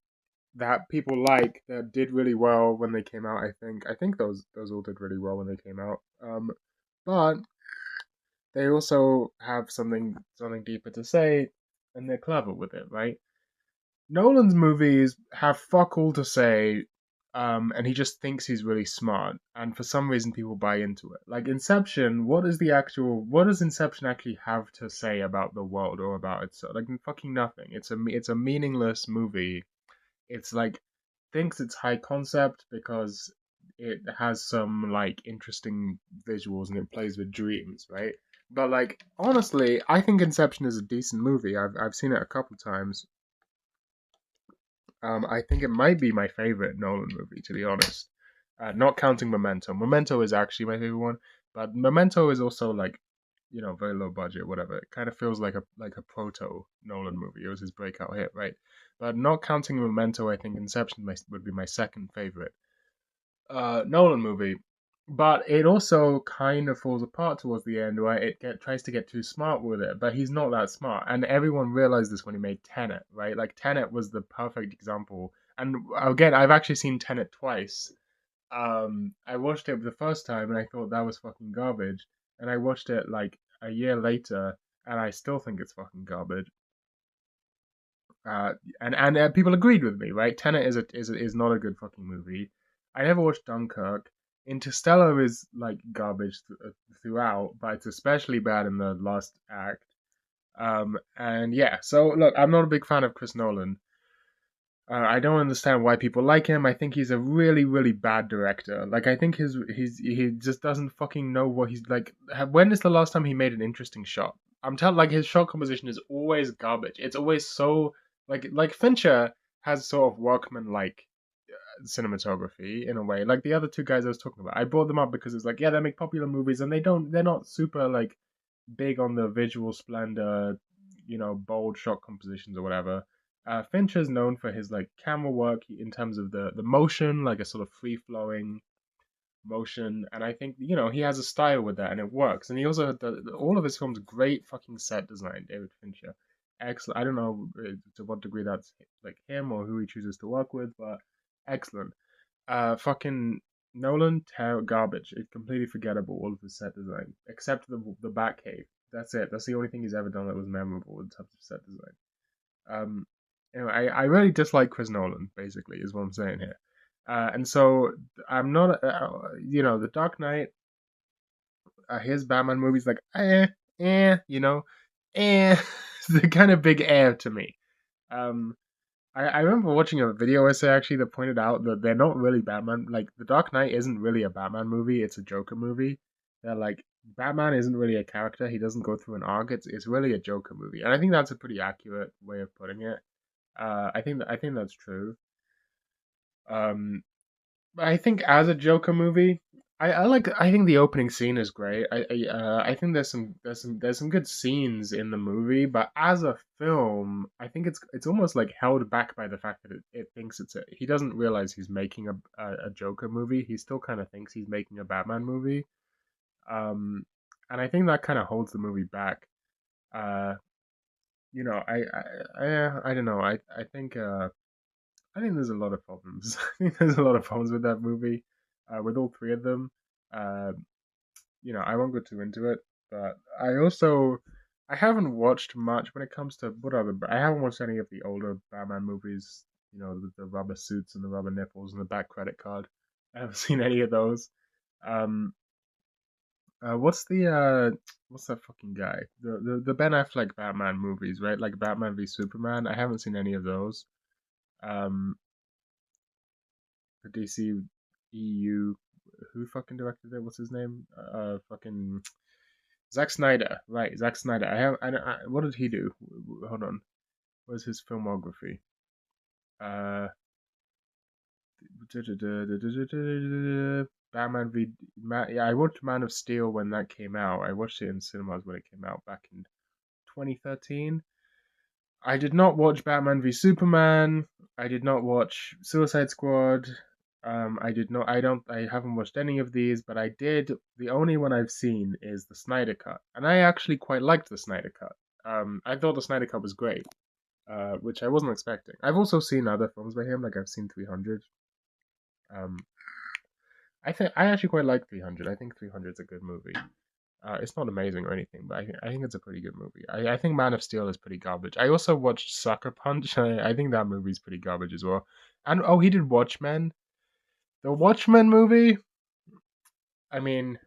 that people like that did really well when they came out. I think those all did really well when they came out. But they also have something deeper to say, and they're clever with it, right? Nolan's movies have fuck all to say, and he just thinks he's really smart, and for some reason people buy into it. Like Inception, what does Inception actually have to say about the world or about itself? Like fucking nothing. It's a meaningless movie. It's like thinks it's high concept because it has some like interesting visuals and it plays with dreams, right? But like honestly, I think Inception is a decent movie. I've seen it a couple times. I think it might be my favorite Nolan movie, to be honest. Not counting Memento. Memento is actually my favorite one, but Memento is also like, very low budget, whatever. It kind of feels like a proto Nolan movie. It was his breakout hit, right? But not counting Memento, I think Inception would be my second favorite Nolan movie. But it also kind of falls apart towards the end, where tries to get too smart with it. But he's not that smart, and everyone realized this when he made Tenet, right? Like Tenet was the perfect example. And again, I've actually seen Tenet twice. I watched it the first time, and I thought that was fucking garbage. And I watched it like a year later, and I still think it's fucking garbage. Uh, and people agreed with me, right? Tenet is not a good fucking movie. I never watched Dunkirk. Interstellar is like garbage throughout, but it's especially bad in the last act. And yeah, so look, I'm not a big fan of Chris Nolan. I don't understand why people like him. I think he's a really, really bad director. Like, I think he just doesn't fucking know what he's like. When is the last time he made an interesting shot? I'm telling, like, his shot composition is always garbage. It's always so like Fincher has sort of workman like cinematography in a way. Like the other two guys I was talking about, I brought them up because it's like, yeah, they make popular movies and they're not super like big on the visual splendor, bold shot compositions or whatever. Fincher's known for his like camera work in terms of the motion, like a sort of free flowing motion, and I think he has a style with that, and it works. And he also had all of his films great fucking set design. David Fincher, excellent. I don't know to what degree that's like him or who he chooses to work with, but excellent. Fucking Nolan, garbage. It's completely forgettable. All of his set design, except the Batcave. That's it. That's the only thing he's ever done that was memorable in terms of set design. Um, anyway, I really dislike Chris Nolan. Basically, is what I'm saying here. And so I'm not, the Dark Knight, his Batman movies, like, it's the kind of big to me. Um, I remember watching a video essay actually that pointed out that they're not really Batman. Like, The Dark Knight isn't really a Batman movie, it's a Joker movie. They're like, Batman isn't really a character, he doesn't go through an arc, it's really a Joker movie. And I think that's a pretty accurate way of putting it. I think that's true. Um, I think as a Joker movie, I like. I think the opening scene is great. I think there's some good scenes in the movie, but as a film, I think it's almost like held back by the fact that it thinks he doesn't realize he's making a Joker movie. He still kind of thinks he's making a Batman movie. Um, and I think that kind of holds the movie back. Uh, I don't know. I think there's a lot of problems. I think there's a lot of problems with that movie, with all three of them. Uh, I won't go too into it, but I haven't watched much when it comes to I haven't watched any of the older Batman movies. With the rubber suits and the rubber nipples and the back credit card. I haven't seen any of those. Um, what's that fucking guy? The Ben Affleck Batman movies, right? Like Batman v Superman. I haven't seen any of those. Um, the DC EU. Who fucking directed it? What's his name? Fucking Zack Snyder. Right, Zack Snyder. What did he do? Hold on. What was his filmography? Uh, Batman v. Yeah, I watched Man of Steel when that came out. I watched it in cinemas when it came out back in 2013. I did not watch Batman v Superman. I did not watch Suicide Squad. I did not. I don't. I haven't watched any of these, but I did. The only one I've seen is the Snyder Cut, and I actually quite liked the Snyder Cut. I thought the Snyder Cut was great, which I wasn't expecting. I've also seen other films by him, like I've seen 300. Um, I actually quite like 300. I think 300 is a good movie. It's not amazing or anything, but I think it's a pretty good movie. I think Man of Steel is pretty garbage. I also watched Sucker Punch. I think that movie's pretty garbage as well. And oh, he did Watchmen. The Watchmen movie. I mean,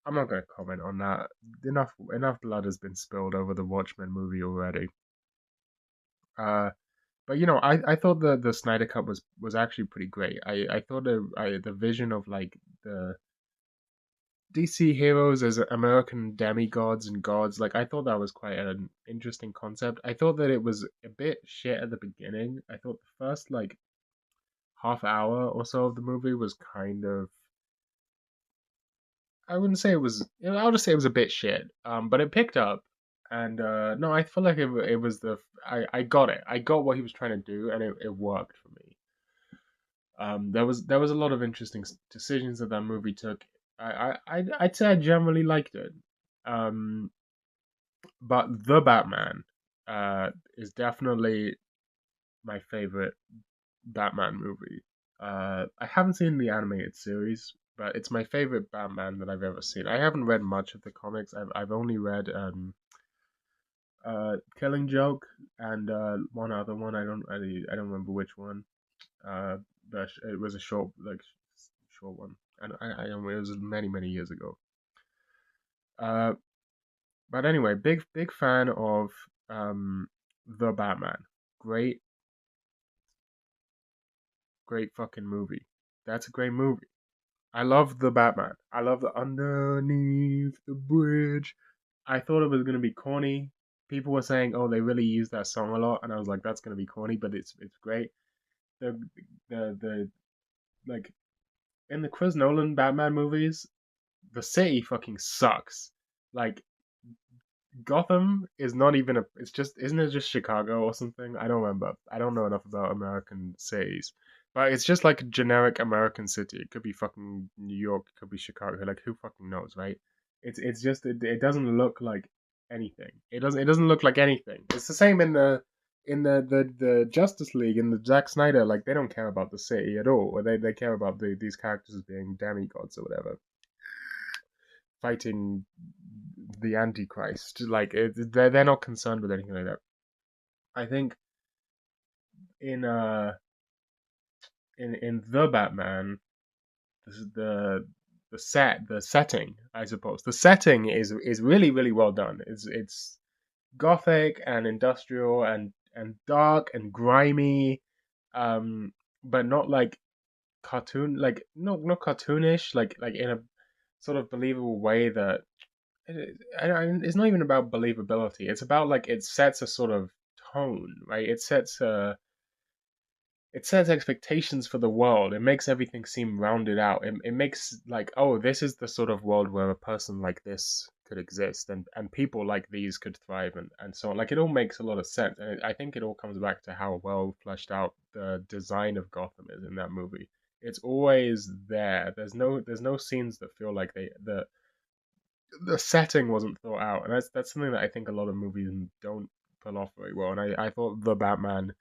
I'm not going to comment on that. Enough blood has been spilled over the Watchmen movie already. Uh, but I thought the Snyder Cut was actually pretty great. I thought the vision of like the DC heroes as American demigods and gods, like I thought that was quite an interesting concept. I thought that it was a bit shit at the beginning. I thought the first like half hour or so of the movie was kind of, I wouldn't say it was, I'll just say it was a bit shit. But it picked up, and no, I feel like it was I got it. I got what he was trying to do, and it worked for me. There was a lot of interesting decisions that movie took. I'd say I generally liked it. Um, but The Batman is definitely my favorite Batman movie. I haven't seen the animated series, but it's my favorite Batman that I've ever seen. I haven't read much of the comics. I've only read Killing Joke and one other one. I don't remember which one. Uh, but it was a short one, and I don't. It was many years ago. Uh, but anyway, big fan of the Batman. Great. great fucking movie. That's a great movie. I love the Batman. I love the underneath the bridge. I thought it was gonna be corny. People were saying, "Oh, they really use that song a lot," and I was like, "That's gonna be corny," but it's great. The the like in the Chris Nolan Batman movies, the city fucking sucks. Like Gotham is not even a. It's just isn't it just Chicago or something? I don't remember. I don't know enough about American cities, but it's just like a generic American city. It could be fucking New York. It could be Chicago. Like who fucking knows, right? It's just it doesn't look like anything. It doesn't look like anything. It's the same in the Justice League in the Zack Snyder. Like they don't care about the city at all. Or they care about these characters being demigods or whatever, fighting the Antichrist. Like they're not concerned with anything like that. I think in uh in the Batman, this is the setting, I suppose. The setting is really really well done. It's gothic and industrial and dark and grimy, but not like cartoon, like not cartoonish, like in a sort of believable way that it's not even about believability. It's about like it sets a sort of tone, right? It sets expectations for the world. It makes everything seem rounded out. It makes like, oh, this is the sort of world where a person like this could exist, and people like these could thrive, and so on. Like it all makes a lot of sense, and I think it all comes back to how well fleshed out the design of Gotham is in that movie. It's always there. There's no scenes that feel like the setting wasn't thought out, and that's something that I think a lot of movies don't pull off very well. And I thought the Batman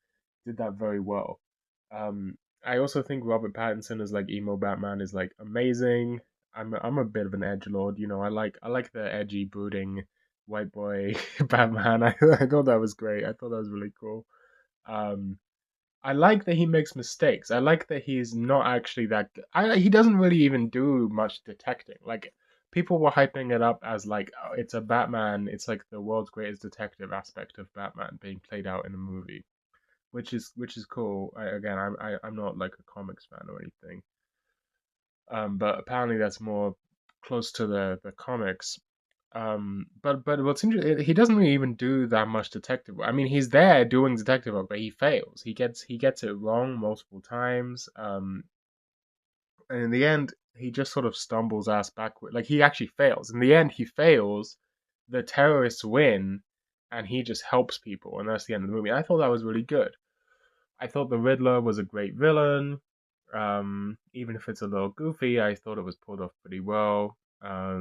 did that very well. I also think Robert Pattinson as like emo Batman is like amazing. I'm a bit of an edge lord, you know. I like the edgy, brooding white boy Batman. I thought that was great. I thought that was really cool. Um, I like that he makes mistakes. I like that he's not actually that. He doesn't really even do much detecting. Like people were hyping it up as like oh, it's a Batman. It's like the world's greatest detective aspect of Batman being played out in a movie, which is cool. I'm not like a comics fan or anything. But apparently that's more close to the comics. But what's interesting, he doesn't really even do that much detective work. I mean, he's there doing detective work, but he fails. He gets it wrong multiple times. And in the end, he just sort of stumbles ass backward. Like he actually fails. In the end, he fails. The terrorists win, and he just helps people, and that's the end of the movie. I thought that was really good. I thought the Riddler was a great villain. Even if it's a little goofy, I thought it was pulled off pretty well. I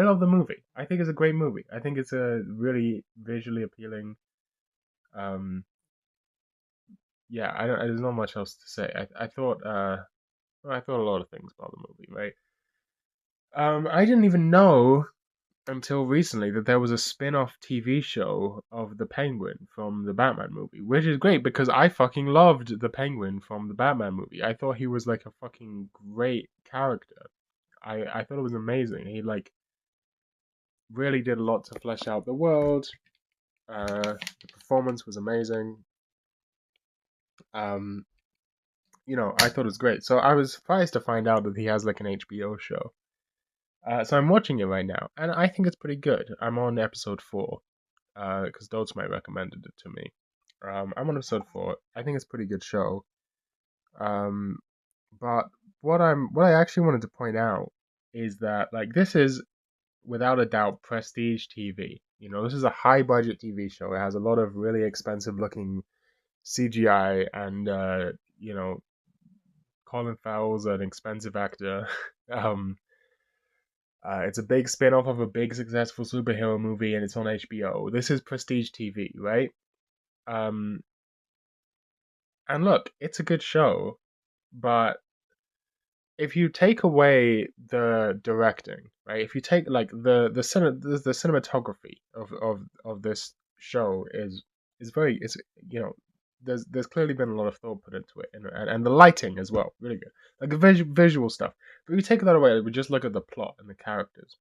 love the movie. I think it's a great movie. I think it's a really visually appealing. Um, yeah, there's not much else to say. I thought a lot of things about the movie, right? I didn't even know until recently that there was a spin-off TV show of the Penguin from the Batman movie, which is great because I fucking loved the Penguin from the Batman movie. I thought he was like a fucking great character. I thought it was amazing. He like really did a lot to flesh out the world. The performance was amazing. Um, I thought it was great. So I was surprised to find out that he has like an HBO show. So I'm watching it right now, and I think it's pretty good. I'm on episode 4, because Dotsmite recommended it to me. I'm on episode 4. I think it's a pretty good show. Um, but what I actually wanted to point out is that like this is without a doubt prestige TV. This is a high budget TV show. It has a lot of really expensive looking CGI, and Colin Farrell's an expensive actor. um, it's a big spin off of a big successful superhero movie, and it's on HBO. This is prestige TV, right? Um, and look, it's a good show, but if you take away the directing, right? If you take like the cinematography of this show is very it's there's clearly been a lot of thought put into it, and the lighting as well, really good, like the visual stuff. But if you take that away, we just look at the plot and the characters.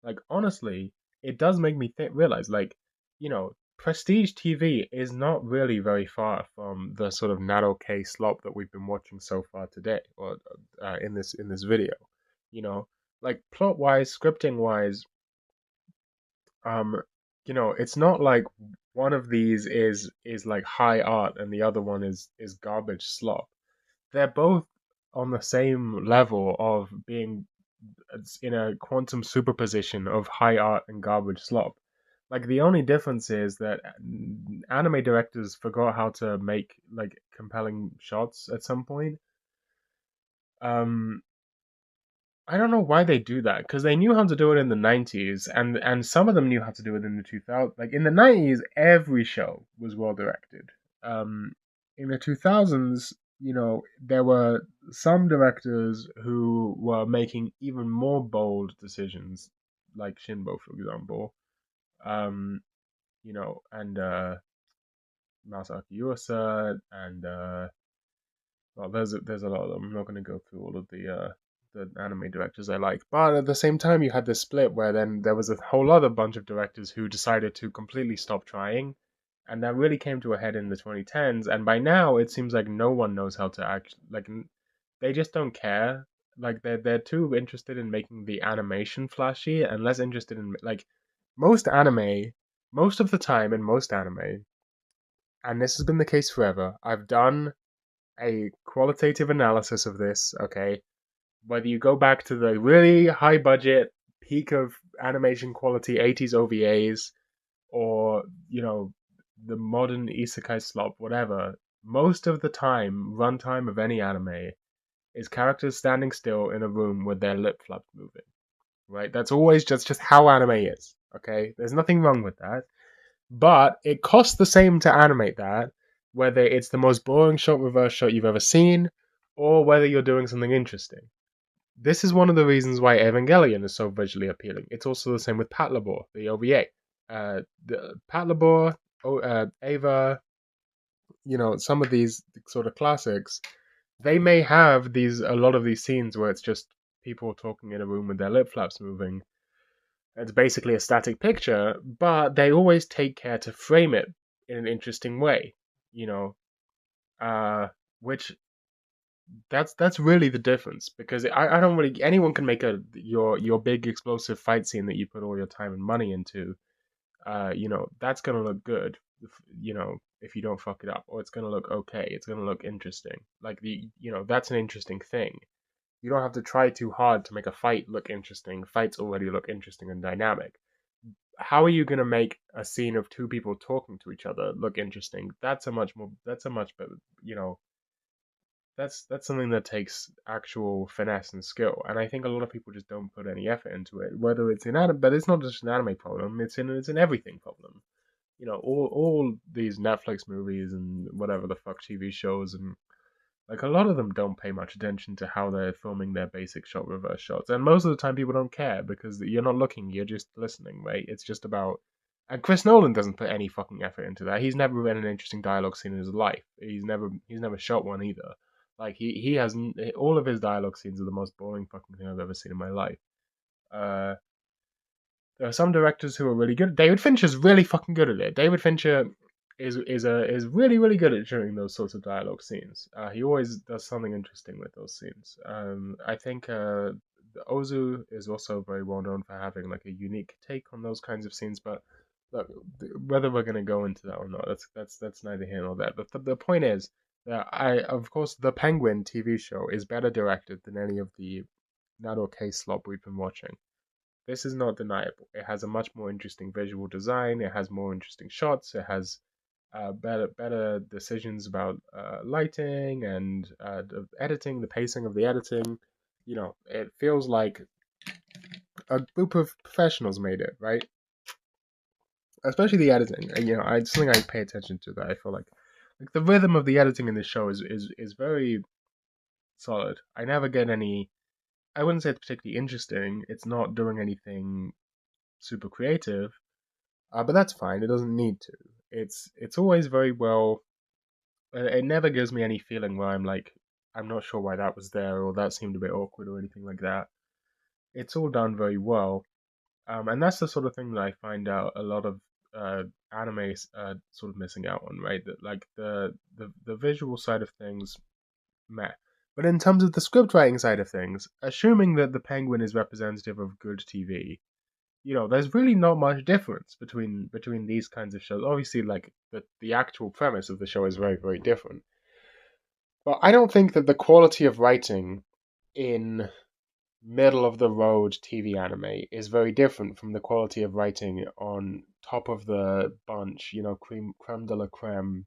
Like honestly, it does make me realize, like, you know, prestige TV is not really very far from the sort of Narou-kei slop that we've been watching so far today, or in this video. You know, like plot wise, scripting wise, um, it's not like one of these is like high art and the other one is garbage slop. They're both on the same level of being in a quantum superposition of high art and garbage slop. Like the only difference is that anime directors forgot how to make like compelling shots at some point. Um, I don't know why they do that because they knew how to do it in the 90s, and some of them knew how to do it in the 2000s. Like in the 90s, every show was well directed. Um, in the 2000s, there were some directors who were making even more bold decisions, like Shinbo, for example. Um, and Masaaki Yuasa, and well, there's a lot of them. I'm not going to go through all of the anime directors I like, but at the same time, you had this split where then there was a whole other bunch of directors who decided to completely stop trying, and that really came to a head in the 2010s. And by now, it seems like no one knows how to act. Like they just don't care. Like they're too interested in making the animation flashy and less interested in like most anime. Most of the time in most anime, and this has been the case forever. I've done a qualitative analysis of this, okay? Whether you go back to the really high budget peak of animation quality 80s OVAs or, the modern isekai slop, whatever, most of the time, runtime of any anime is characters standing still in a room with their lip flaps moving, right? That's always just how anime is, okay? There's nothing wrong with that. But it costs the same to animate that, whether it's the most boring shot reverse shot you've ever seen, or whether you're doing something interesting. This is one of the reasons why Evangelion is so visually appealing. It's also the same with Patlabor, the OVA. The Patlabor, Ava, some of these sort of classics, they may have a lot of these scenes where it's just people talking in a room with their lip flaps moving. It's basically a static picture, but they always take care to frame it in an interesting way, you know, which that's really the difference because I don't really anyone can make your big explosive fight scene that you put all your time and money into, that's gonna look good, if you don't fuck it up, or it's gonna look okay, it's gonna look interesting, like that's an interesting thing. You don't have to try too hard to make a fight look interesting. Fights already look interesting and dynamic. How are you going to make a scene of two people talking to each other look interesting? That's a much better, that's something that takes actual finesse and skill. And I think a lot of people just don't put any effort into it. Whether it's in anime, but it's not just an anime problem. It's an everything problem. All these Netflix movies and whatever the fuck TV shows and like a lot of them don't pay much attention to how they're filming their basic shot reverse shots, and most of the time people don't care because you're not looking, you're just listening, right? It's just about. And Chris Nolan doesn't put any fucking effort into that. He's never read an interesting dialogue scene in his life. He's never shot one either. Like he has all of his dialogue scenes are the most boring fucking thing I've ever seen in my life. Uh, there are some directors who are really good. David Fincher's really fucking good at it. David Fincher is really really good at doing those sorts of dialogue scenes. He always does something interesting with those scenes. I think Ozu is also very well known for having like a unique take on those kinds of scenes. But look, whether we're going to go into that or not, that's neither here nor there. But the point is that of course, the Penguin TV show is better directed than any of the Narou-kei slop we've been watching. This is not deniable. It has a much more interesting visual design. It has more interesting shots. It has better decisions about lighting and the editing, the pacing of the editing. It feels like a group of professionals made it, right? Especially the editing. It's something I pay attention to. That I feel like the rhythm of the editing in this show is very solid. I never get any. I wouldn't say it's particularly interesting. It's not doing anything super creative, but that's fine. It doesn't need to. It's always very well. It never gives me any feeling where I'm like, I'm not sure why that was there or that seemed a bit awkward or anything like that. It's all done very well, and that's the sort of thing that I find out a lot of anime sort of missing out on, right? That like the visual side of things, meh. But in terms of the script writing side of things, assuming that the Penguin is representative of good TV, there's really not much difference between these kinds of shows. Obviously, like the actual premise of the show is very, very different. But I don't think that the quality of writing in middle of the road TV anime is very different from the quality of writing on top of the bunch, creme de la creme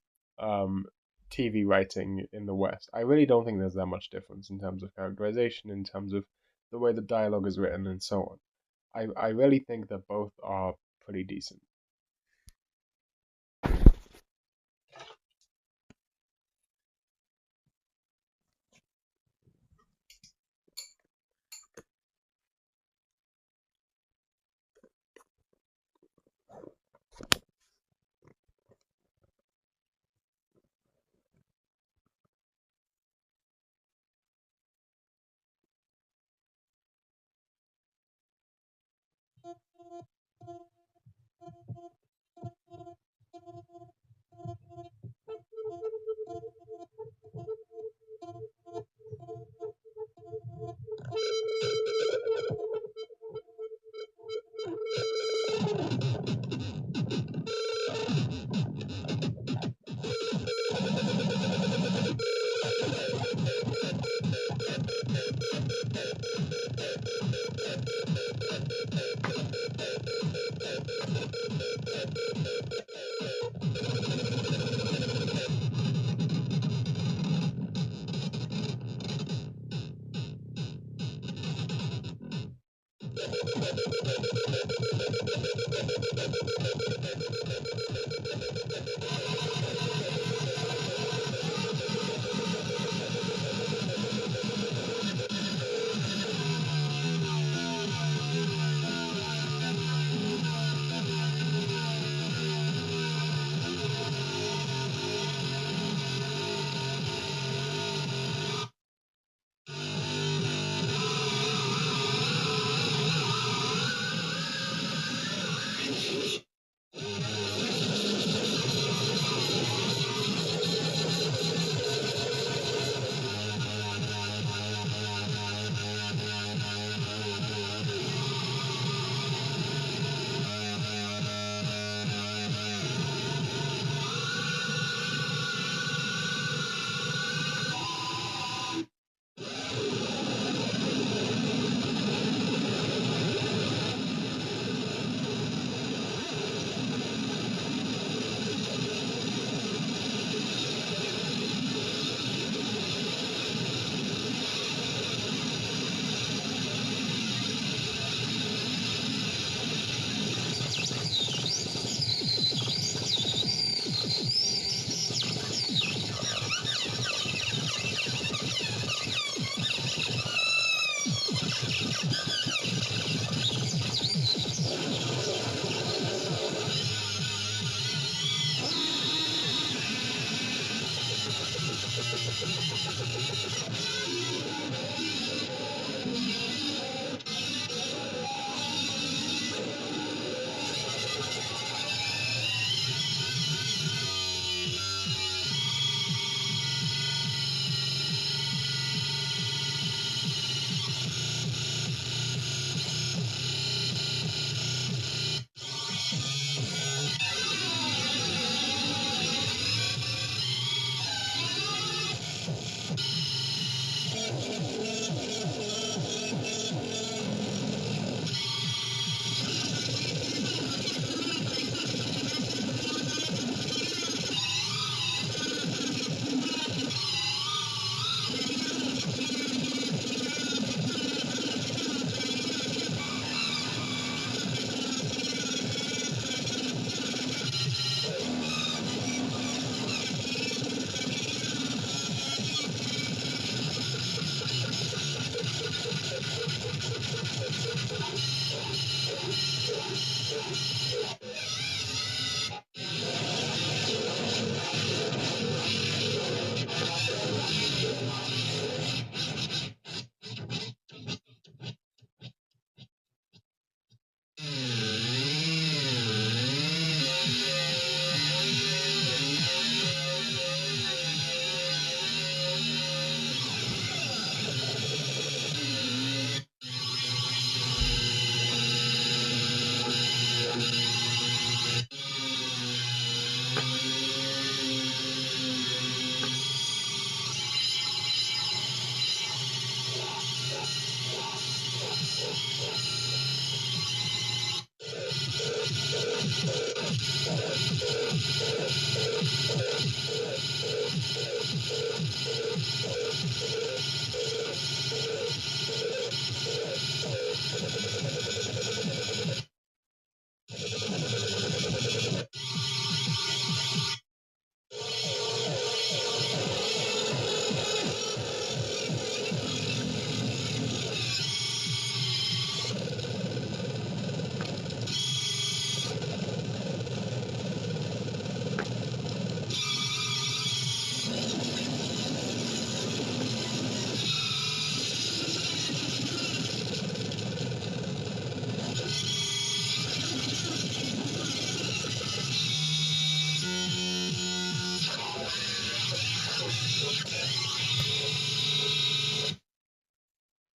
TV writing in the West. I really don't think there's that much difference in terms of characterization, in terms of the way the dialogue is written, and so on. I really think that both are pretty decent.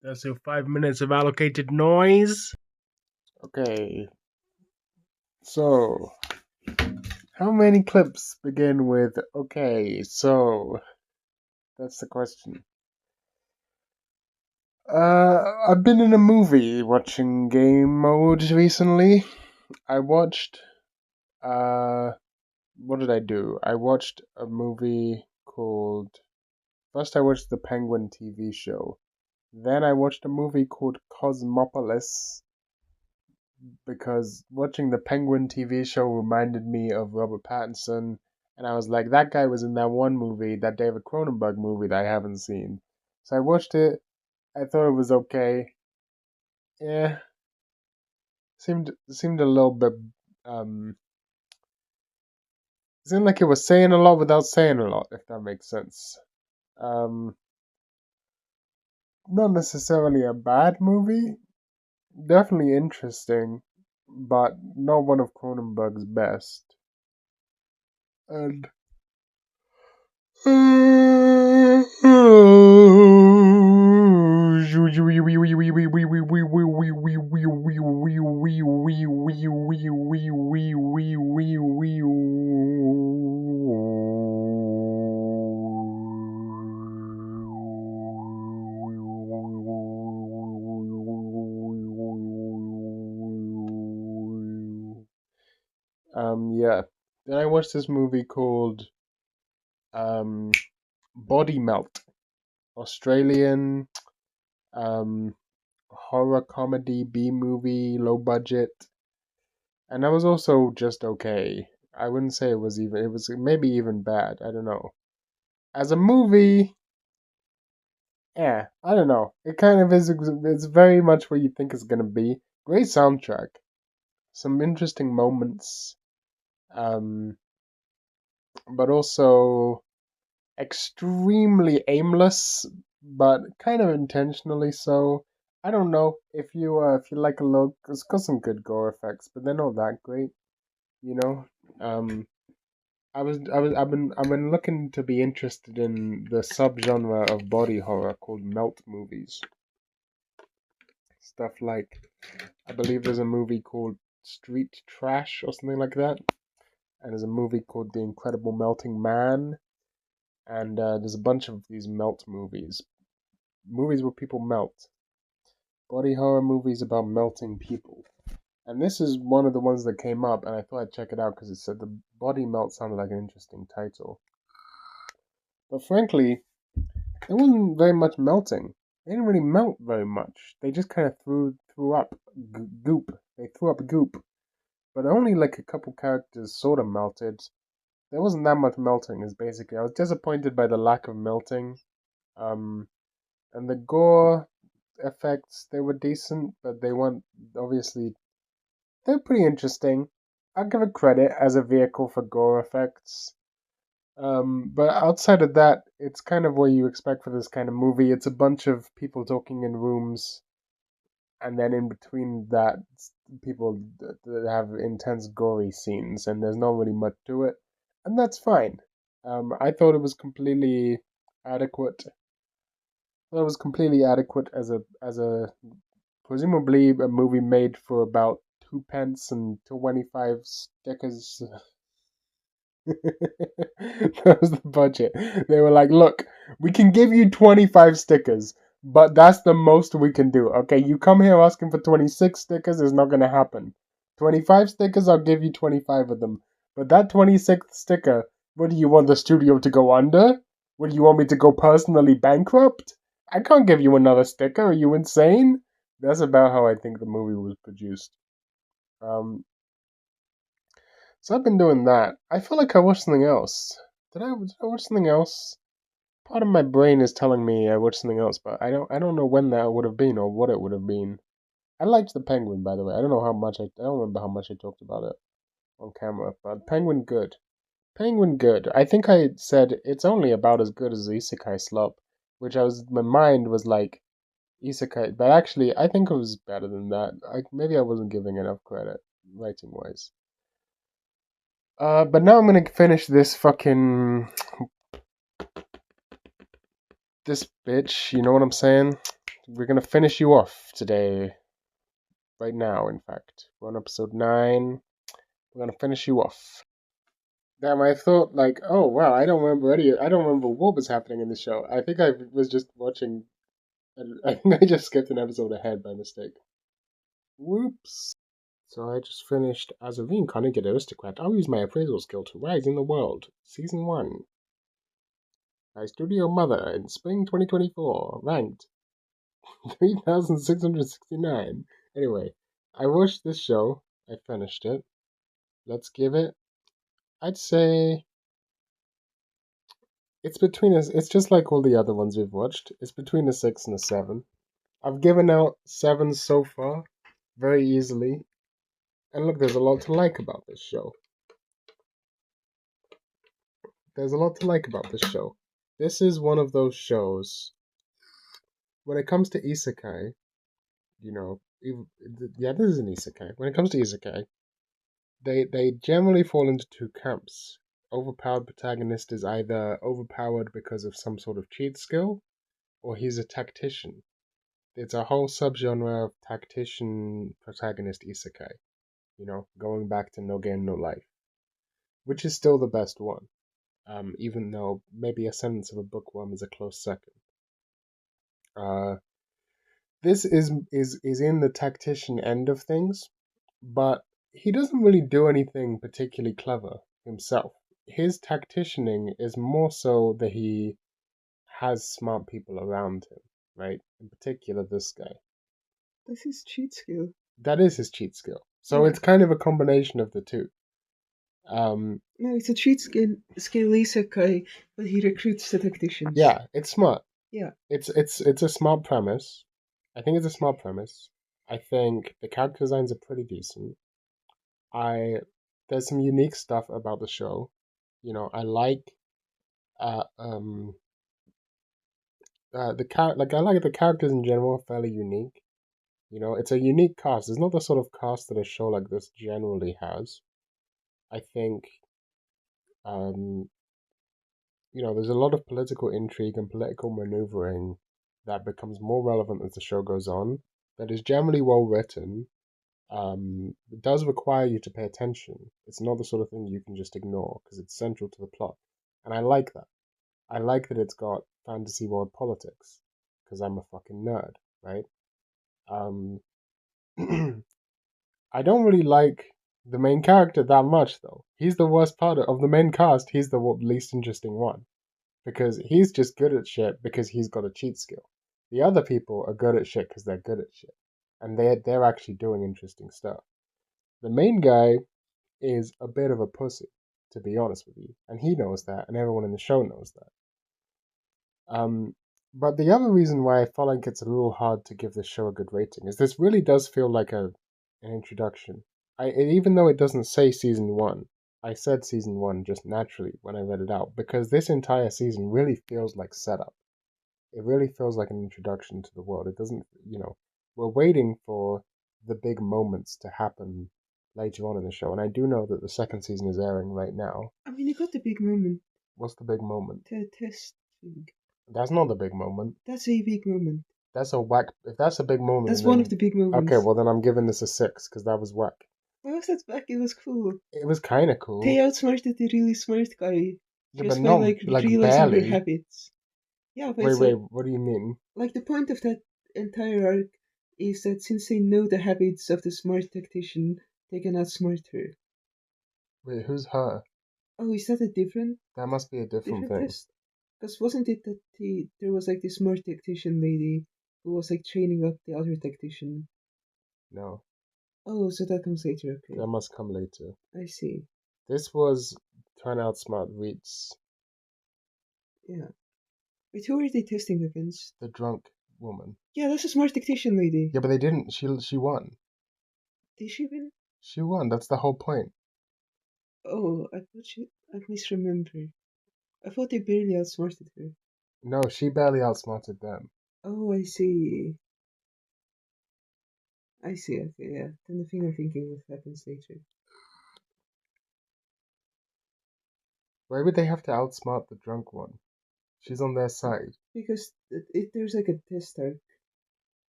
That's your 5 minutes of allocated noise. Okay, so how many clips begin with okay, so? That's the question. I've been in a movie watching game mode recently. I watched, what did I do? I watched a movie called, first I watched the Penguin TV show. Then I watched a movie called Cosmopolis because watching the Penguin TV show reminded me of Robert Pattinson. And I was like, that guy was in that one movie, that David Cronenberg movie that I haven't seen. So I watched it. I thought it was okay. Yeah, seemed a little bit um seemed like it was saying a lot without saying a lot, if that makes sense. Um Not necessarily a bad movie, definitely interesting, but not one of Cronenberg's best. And yeah. Then I watched this movie called um Body Melt, Australian um horror comedy B movie, low budget, and that was also just okay. I wouldn't say it was maybe even bad. I don't know. As a movie, yeah, I don't know. It kind of is. It's very much what you think it's gonna be. Great soundtrack, some interesting moments, um, but also extremely aimless, but kind of intentionally so. I don't know if you like a look. It's got some good gore effects, but they're not that great, you know. Um, I've been looking to be interested in the subgenre of body horror called melt movies. Stuff like I believe there's a movie called Street Trash or something like that, and there's a movie called The Incredible Melting Man, and there's a bunch of these melt movies, movies where people melt, body horror movies about melting people. And this is one of the ones that came up, and I thought I'd check it out because it said the body melt sounded like an interesting title. But frankly, there wasn't very much melting. They didn't really melt very much. They just kind of threw up goop. They threw up goop, but only like a couple characters sort of melted. There wasn't that much melting. Is basically I was disappointed by the lack of melting. Um, and the gore effects they were decent, but they weren't obviously they're pretty interesting. I'll give it credit as a vehicle for gore effects. But outside of that, it's kind of what you expect for this kind of movie. It's a bunch of people talking in rooms, and then in between that, people that have intense gory scenes, and there's not really much to it, and that's fine. I thought it was completely adequate. I thought it was completely adequate as a presumably a movie made for about 2 pence and 25 stickers. That was the budget. They were like, look, we can give you 25 stickers, but that's the most we can do. Okay, you come here asking for 26 stickers, it's not going to happen. 25 stickers, I'll give you 25 of them. But that 26th sticker, what do you want the studio to go under? What do you want me to go personally bankrupt? I can't give you another sticker. Are you insane? That's about how I think the movie was produced. So I've been doing that. I feel like I watched something else. Did I watch something else? Part of my brain is telling me I watched something else, but I don't know when that would have been or what it would have been. I liked the Penguin, by the way. I don't know how much I don't remember how much I talked about it on camera, but Penguin good. Penguin good. I think I said it's only about as good as Isekai Slop, which my mind was like Isekai, but actually I think it was better than that. Maybe I wasn't giving enough credit writing wise. But now I'm gonna finish this this bitch. You know what I'm saying? We're gonna finish you off today, right now. In fact, we're on episode 9. We're gonna finish you off. Damn, I thought like, oh wow, I don't remember I don't remember what was happening in the show. I think I was just watching. I think I just skipped an episode ahead by mistake. Whoops. So I just finished As a Reincarnated Aristocrat. I'll use my appraisal skill to rise in the world. Season 1. My studio mother in spring 2024. Ranked 3,669. Anyway, I watched this show. I finished it. Let's give it. I'd say it's between us. It's just like all the other ones we've watched. It's between a 6 and a 7. I've given out 7s so far, very easily. And look, there's a lot to like about this show. There's a lot to like about this show. This is one of those shows. When it comes to isekai, you know, this is an isekai. When it comes to isekai, they generally fall into two camps. Overpowered protagonist is either overpowered because of some sort of cheat skill, or he's a tactician. It's a whole subgenre of tactician protagonist isekai. You know, going back to No Game No Life, which is still the best one. Even though maybe A Sentence of a Bookworm is a close second. This is in the tactician end of things, but he doesn't really do anything particularly clever himself. His tacticianing is more so that he has smart people around him, right? In particular, this guy. That's his cheat skill. That is his cheat skill. So it's kind of a combination of the two. No, it's a cheat skill isekai, but he recruits the tacticians. Yeah, it's smart. Yeah. It's a smart premise. I think it's a smart premise. I think the character designs are pretty decent. There's some unique stuff about the show. You know, I like the I like the characters in general, fairly unique. You know, it's a unique cast. It's not the sort of cast that a show like this generally has. I think you know, there's a lot of political intrigue and political maneuvering that becomes more relevant as the show goes on. That is generally well written. It does require you to pay attention. It's not the sort of thing you can just ignore because it's central to the plot. And I like that. I like that it's got fantasy world politics because I'm a fucking nerd, right? Um, I don't really like the main character that much though. He's the worst part of the main cast. He's the least interesting one because he's just good at shit because he's got a cheat skill. The other people are good at shit because they're good at shit, and they're actually doing interesting stuff. The main guy is a bit of a pussy, to be honest with you, and he knows that, and everyone in the show knows that. But the other reason why I feel like it's a little hard to give this show a good rating is this really does feel like an introduction. Even though it doesn't say season 1, I said season 1 just naturally when I read it out because this entire season really feels like setup. It really feels like an introduction to the world. It doesn't, you know, we're waiting for the big moments to happen later on in the show, and I do know that the second season is airing right now. I mean, you got the big moment. What's the big moment? The test thing. That's not the big moment. That's a big moment. That's a whack. If that's a big moment, that's then, one of the big moments. Okay, well then I'm giving this a 6 because that was whack. Why was that whack? It was cool. It was kind of cool. They outsmarted the really smart guy. Yeah, but not like realizing barely. their habits. Yeah, but wait, what do you mean? Like the point of that entire arc is that since they know the habits of the smart tactician, they can outsmart her. Wait, who's her? Oh, is that a different That must be a different thing. test? Because wasn't it that there was like this smart tactician lady who was like training up the other tactician? No, Oh, so that comes later. Okay, that must come later. I see. This was trying to outsmart Reeds, Yeah. Wait, who are they testing against? the drunk woman. Yeah, that's a smart tactician lady. Yeah, but they didn't. She won. Did she win? She won. That's the whole point. Oh, I misremember. I thought they barely outsmarted her. No, she barely outsmarted them. Oh, I see. I see. Okay, yeah. Then the thing I'm thinking of happens later. Why would they have to outsmart the drunk one? She's on their side. Because there's like a test arc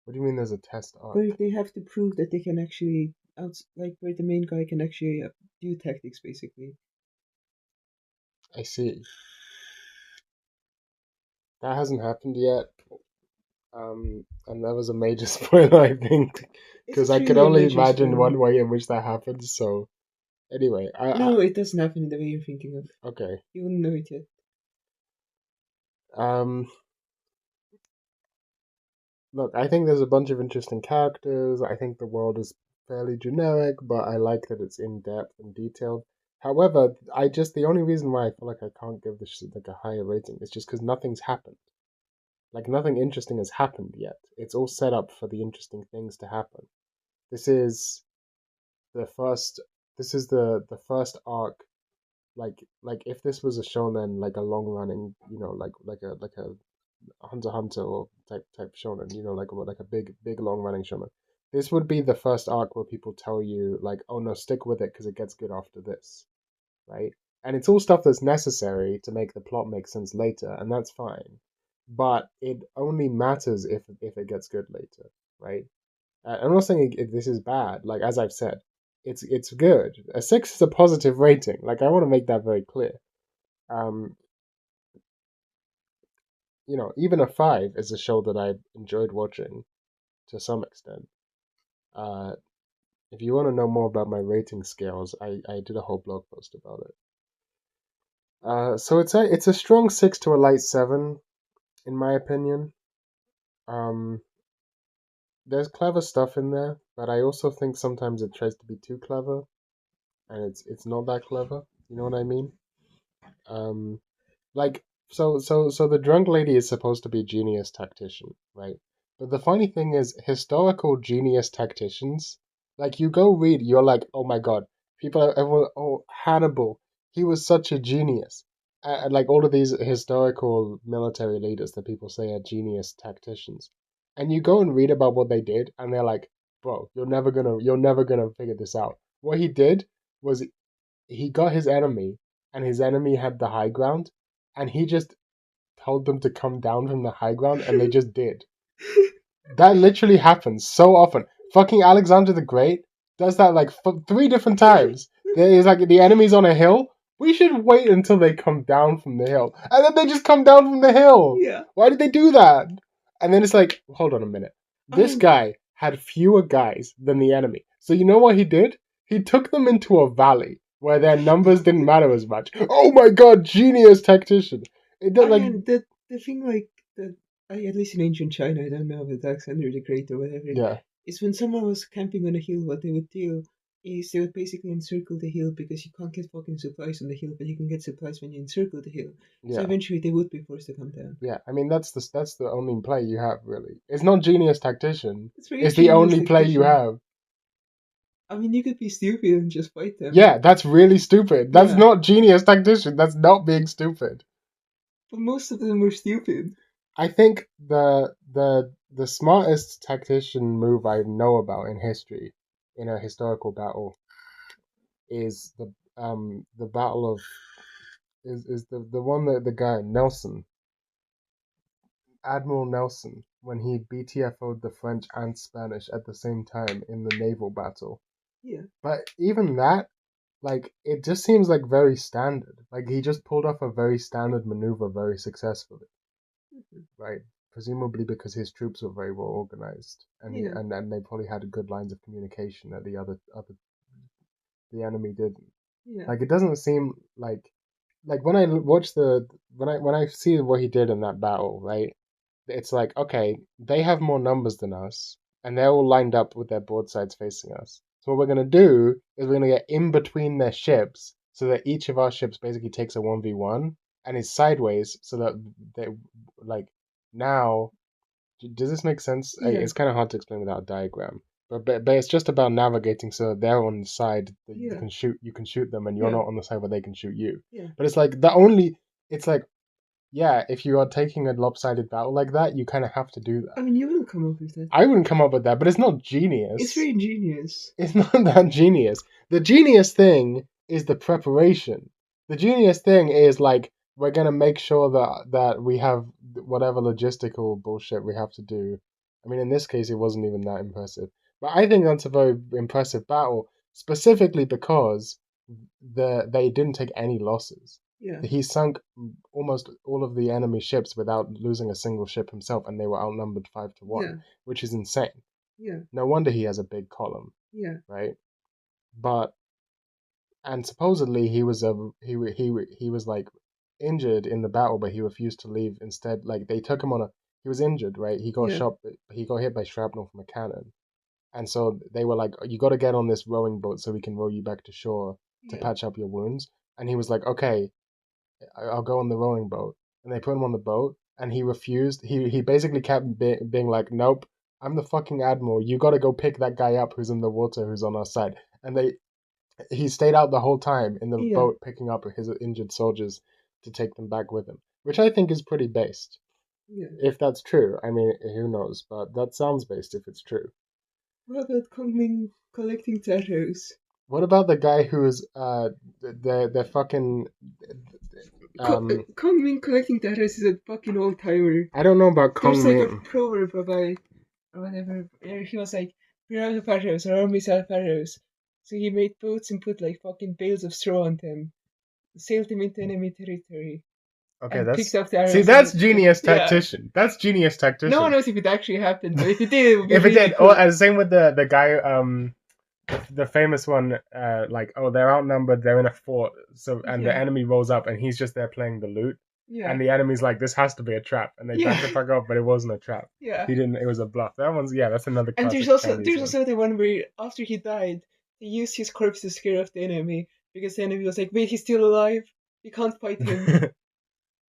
What do you mean there's a test arc? where they have to prove that they can actually like where the main guy can actually do tactics basically. I see. That hasn't happened yet. And that was a major spoiler, I think, because I could really a only major imagine spoiler. one way in which that happens. So, anyway, No, it doesn't happen in the way you're thinking of. Okay. You wouldn't know it yet. Look, I think there's a bunch of interesting characters. I think the world is fairly generic, but I like that it's in depth and detailed. However, the only reason why I feel like I can't give this like a higher rating is just because nothing's happened. Like nothing interesting has happened yet. It's all set up for the interesting things to happen. This is the first. This is the first arc. Like if this was a shonen, like a long running, like a Hunter x Hunter or type shonen, like a big long running shonen. This would be the first arc where people tell you like, oh no, stick with it because it gets good after this, right? And it's all stuff that's necessary to make the plot make sense later, and that's fine. But it only matters if it gets good later, right? I'm not saying this is bad. Like as I've said, it's good. A 6 is a positive rating. Like I want to make that very clear. Um, even a 5 is a show that I enjoyed watching to some extent. Uh, if you want to know more about my rating scales, I did a whole blog post about it. So it's a strong 6 to a light 7, in my opinion. Um, there's clever stuff in there, but I also think sometimes it tries to be too clever, and it's not that clever. You know what I mean? Um, like so the drunk lady is supposed to be a genius tactician, right? But the funny thing is historical genius tacticians, like you go read, you're like, oh my god, everyone, oh, Hannibal, he was such a genius. Like all of these historical military leaders that people say are genius tacticians, and you go and read about what they did, and they're like, bro, you're never gonna figure this out. What he did was he got his enemy, and his enemy had the high ground, and he just told them to come down from the high ground, and they just did. That literally happens so often. Fucking Alexander the Great does that like 3 different times. There's like the enemy's on a hill. We should wait until they come down from the hill, and then they just come down from the hill. Yeah. Why did they do that? And then it's like, hold on a minute. This Um, guy had fewer guys than the enemy. So you know what he did? He took them into a valley where their numbers didn't matter as much. Oh my god, genius tactician. It did like the thing like that at least in ancient China, I don't know about Alexander the Great or whatever. yeah. Is when someone was camping on a hill, what they would do is they would basically encircle the hill because you can't get fucking supplies on the hill, but you can get supplies when you encircle the hill. So Yeah. eventually they would be forced to come down. Yeah, I mean that's the only play you have really. It's not genius tactician. It's very It's the genius only play you tactician. have. I mean, you could be stupid and just fight them. Yeah, that's really stupid. That's Yeah. not genius tactician. That's not being stupid. But most of them are stupid. I think the smartest tactician move I know about in history, in a historical battle, is the battle of is the one that the guy Nelson, Admiral Nelson, when he BTFO'd the French and Spanish at the same time in the naval battle. Yeah. But even that, like, it just seems like very standard. Like, he just pulled off a very standard maneuver very successfully, right? Presumably because his troops were very well organized, and Yeah. and they probably had good lines of communication at the other the enemy didn't. Yeah. Like it doesn't seem like when I watch when I see what he did in that battle, right? It's like, okay, they have more numbers than us, and they're all lined up with their broadsides facing us. So what we're gonna do is we're gonna get in between their ships so that each of our ships basically takes a 1v1 and is sideways so that they like now. Does this make sense? Yeah. It's kind of hard to explain without a diagram, but it's just about navigating so that they're on the side that Yeah. you can shoot them, and you're Yeah. not on the side where they can shoot you. Yeah. But it's like it's like, yeah, if you are taking a lopsided battle like that, you kind of have to do that. I mean, you will come up with that. I wouldn't come up with that, but it's not genius. It's very genius. It's not that genius. The genius thing is the preparation. The genius thing is like we're gonna make sure that we have whatever logistical bullshit we have to do. I mean, in this case, it wasn't even that impressive, but I think that's a very impressive battle, specifically because they didn't take any losses. Yeah. He sunk almost all of the enemy ships without losing a single ship himself, and they were outnumbered 5-1, Yeah. which is insane. Yeah. No wonder he has a big column. Yeah. Right? But and supposedly he was he was like injured in the battle, but he refused to leave. Instead, like they took him on a he was injured, right? He got Yeah. shot. He got hit by shrapnel from a cannon, and so they were like, "You got to get on this rowing boat so we can row you back to shore to Yeah. patch up your wounds." And he was like, "Okay, I'll go on the rowing boat." And they put him on the boat, and he refused. He basically kept being like, "Nope, I'm the fucking admiral. You got to go pick that guy up who's in the water, who's on our side." And he stayed out the whole time in the Yeah. boat picking up his injured soldiers to take them back with him, which I think is pretty based. Yeah. If that's true, I mean, who knows? But that sounds based if it's true. What about coming collecting tattoos? What about the guy who's the fucking Kong Ming collecting tattoos is a fucking old timer. I don't know about Kong There's like Ming. a proverb about or whatever. He was like, "We're out of arrows, our armies out of arrows." So he made boats and put like fucking bales of straw on them, sailed them into enemy territory. Okay, and that's picked up the arrows. see, that's and- genius Yeah. tactician. That's genius tactician. No one knows if it actually happened, but if it did, it would be If it really did, cool. or same with the guy, the famous one, like, oh, they're outnumbered, they're in a fort, so and the Yeah. enemy rolls up and he's just there playing the lute, Yeah. and the enemy's like, this has to be a trap, and they back Yeah. the fuck up, but it wasn't a trap. Yeah. He didn't. It was a bluff. That one's that's another. And Classic there's Chinese one. also the one where after he died, they used his corpse to scare off the enemy because the enemy was like, "Wait, he's still alive. We can't fight him."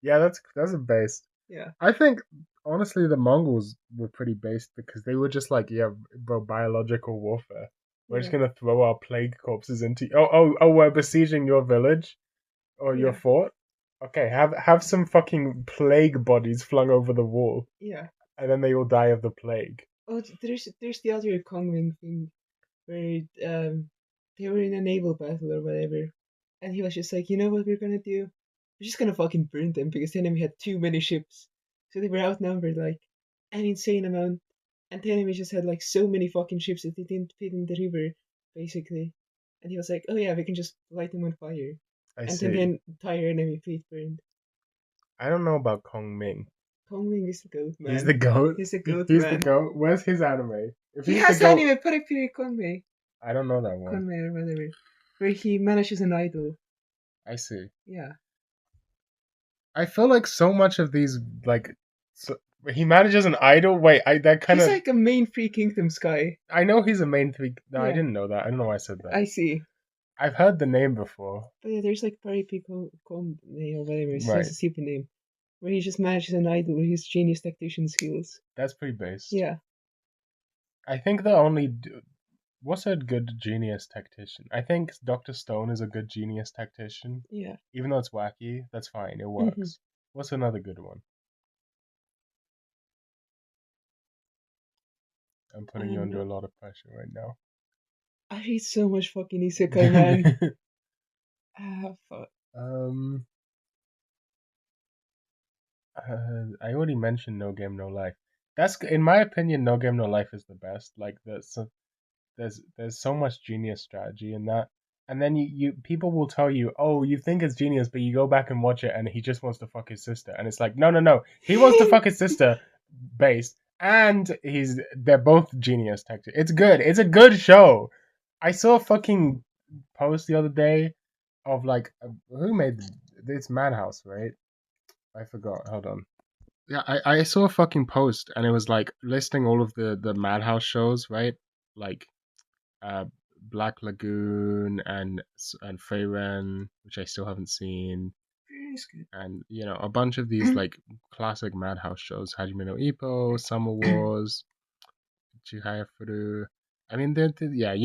Yeah, that's a base. Yeah. I think honestly the Mongols were pretty based because they were just like, yeah, bro, biological warfare. We're just gonna throw our plague corpses into we're besieging your village or your Yeah. fort. Okay, have some fucking plague bodies flung over the wall, Yeah. and then they all die of the plague. Oh, there's the other Kongming thing where they were in a naval battle or whatever, and he was just like, "You know what we're gonna do? We're just gonna fucking burn them because the enemy had too many ships, so they were outnumbered like an insane amount, and the enemy just had like so many fucking ships that they didn't fit in the river, basically." And he was like, "Oh yeah, we can just light them on fire." I And see. then the entire enemy fleet burned. I don't know about Kong Ming. Kongming is the goat, man. He's the goat. He's the goat, He's man. the goat. Where's his anime? If He he's has the goat, anime, put up here, Kongmei. I don't know that one. Kongmei or whatever. Where he manages an idol. I see. Yeah. I feel like so much of these he manages an idol. Wait, that kind He's of like a main Three Kingdoms guy. I know he's a main three. No, I Yeah. didn't know that. I don't know why I said that. I see. I've heard the name before. But yeah, there's like Paripi Kongmei or whatever. It's Right. just a stupid name. Where he just manages an idol with his genius tactician skills. That's pretty based. Yeah. I think the only what's a good genius tactician? I think Dr. Stone is a good genius tactician. Yeah. Even though it's wacky, that's fine. It works. What's another good one? I'm putting you under a lot of pressure right now. I hate so much fucking isekai, man. Fuck. I already mentioned No Game No Life. That's in my opinion, No Game No Life is the best. Like there's so much genius strategy in that, and then you people will tell you, oh, you think it's genius, but you go back and watch it, and he just wants to fuck his sister, and it's like, no, he wants to fuck his sister, based, and they're both genius tactics. It's good. It's a good show. I saw fucking post the other day of like who made it's Madhouse, right? I forgot. Hold on. Yeah, I saw a fucking post and it was like listing all of the Madhouse shows, right? Like uh Black Lagoon and Freyren, which I still haven't seen, It's good. and a bunch of these like classic Madhouse shows, Hajime no Ippo, Summer Wars, Chihaya Furu. I mean, yeah,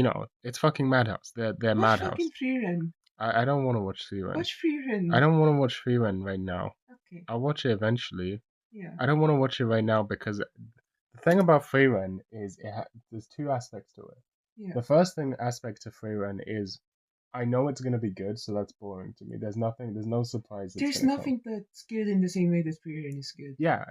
it's fucking Madhouse. They're Watch Madhouse. fucking Freerun. I don't want to watch Freerun. Watch Freerun. I don't want to watch Freerun right now. Okay. I'll watch it eventually. Yeah. I don't want to watch it right now because the thing about Freerun is there's two aspects to it. Yeah. The first aspect to Freerun is I know it's gonna be good, so that's boring to me. There's no surprise. There's nothing that's good in the same way that Freerun is good. Yeah,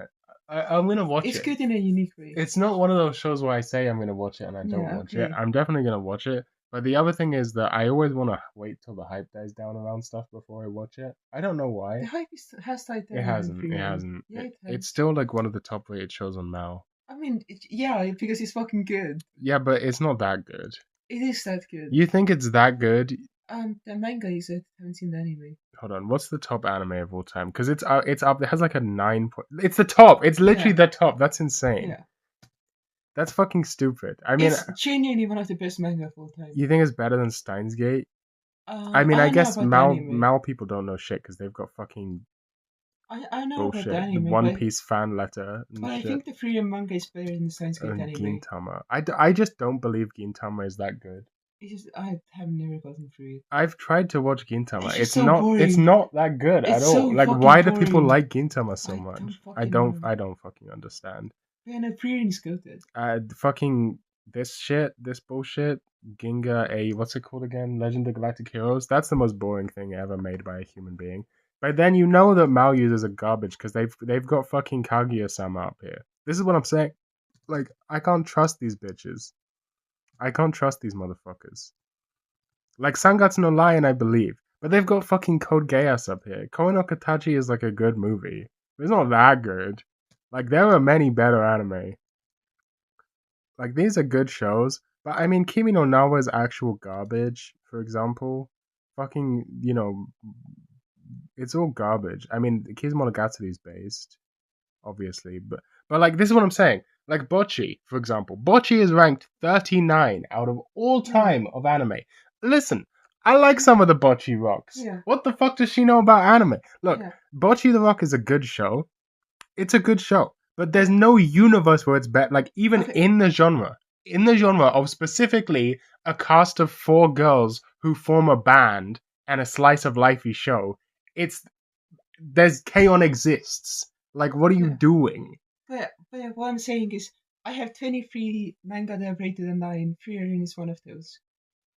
I'm gonna watch it. It's good in a unique way. It's not one of those shows where I say I'm gonna watch it and I don't watch it. I'm definitely gonna watch it. But the other thing is that I always want to wait till the hype dies down around stuff before I watch it. I don't know why. The hype has died down. It hasn't. It hasn't. Yeah, it's still like one of the top rated shows on Mal. I mean, because it's fucking good. Yeah, but it's not that good. It is that good. You think it's that good? The manga you said. Haven't seen the anime. Hold on, what's the top anime of all time? Because it's up. It has like a 9. It's the top. It's literally the top. That's insane. Yeah. That's fucking stupid. I mean, it's genuinely one of the best manga of all time. You think it's better than Steins Gate? I mean, I guess Mal people don't know shit because they've got fucking. I know bullshit. About the anime. The One Piece fan letter. But I think the Freedom manga is better than the Steins Gate anime. Gintama. I just don't believe Gintama is that good. I have never gotten through it. I've tried to watch Gintama. It's so not. Boring. It's not that good at all. So like, why do people boring. like Gintama so much? I don't fucking understand. Yeah, no, Freedom is good. Fucking this bullshit. Ginga, what's it called again? Legend of Galactic Heroes. That's the most boring thing ever made by a human being. But then you know that Mal users are garbage because they've got fucking Kaguya-sama up here. This is what I'm saying. Like, I can't trust these bitches. I can't trust these motherfuckers. Like, Sangatsu no Lion, I believe. But they've got fucking Code Geass up here. Koe no Katachi is like a good movie. But it's not that good. Like, there are many better anime. Like, these are good shows. But, I mean, Kimi no Na wa is actual garbage, for example. Fucking, it's all garbage. I mean, Kizumonogatari is based, obviously. But like, this is what I'm saying. Like, Bocchi, for example. Bocchi is ranked 39 out of all time of anime. Listen, I like some of the Bocchi rocks. Yeah. What the fuck does she know about anime? Look, Bocchi the Rock is a good show. It's a good show. But there's no universe where it's better. Like, even in the genre of specifically a cast of 4 girls who form a band and a slice of lifey show, there's K-On! Exists. Like, what are you doing? But what I'm saying is, I have 23 manga that are rated a 9. Frieren is one of those.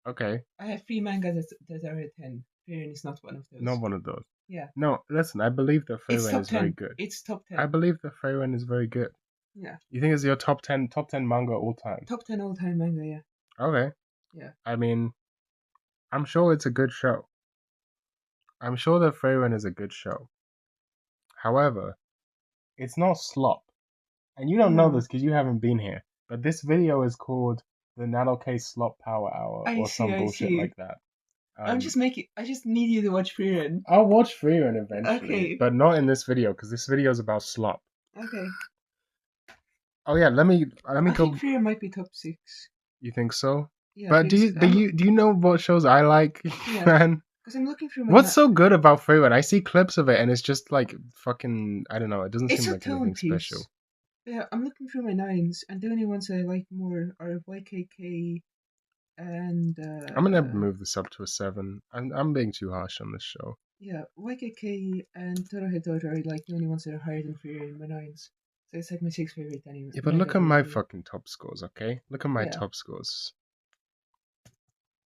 Okay. I have 3 manga that are a 10. Frieren is not one of those. Not one of those. Yeah. No, listen, I believe that Frieren is very good. It's top 10. I believe that Frieren is very good. Yeah. You think it's your top 10 manga all time? Top 10 all time manga, yeah. Okay. Yeah. I mean, I'm sure it's a good show. I'm sure that Frieren is a good show. However, it's not Slop. And you don't know this because you haven't been here. But this video is called the Narou-kei Slop Power Hour or some bullshit like that. I just need you to watch Frieren. I'll watch Frieren eventually. Okay. But not in this video because this video is about Slop. Okay. Oh yeah, let me go. I think Frieren might be top 6. You think so? Yeah. But do you know what shows I like, man? Because I'm looking through What's so good about Frieren? I see clips of it and it's just like fucking, I don't know, it doesn't seem like anything special. Yeah, I'm looking through my 9s and the only ones I like more are YKK and I'm gonna move this up to a 7. I'm being too harsh on this show. Yeah, YKK and Torohedoro are like the only ones that are higher than Frieren in my 9s. So it's like my 6th favorite anime. Yeah, but look at my fucking top scores, okay? Look at my top scores.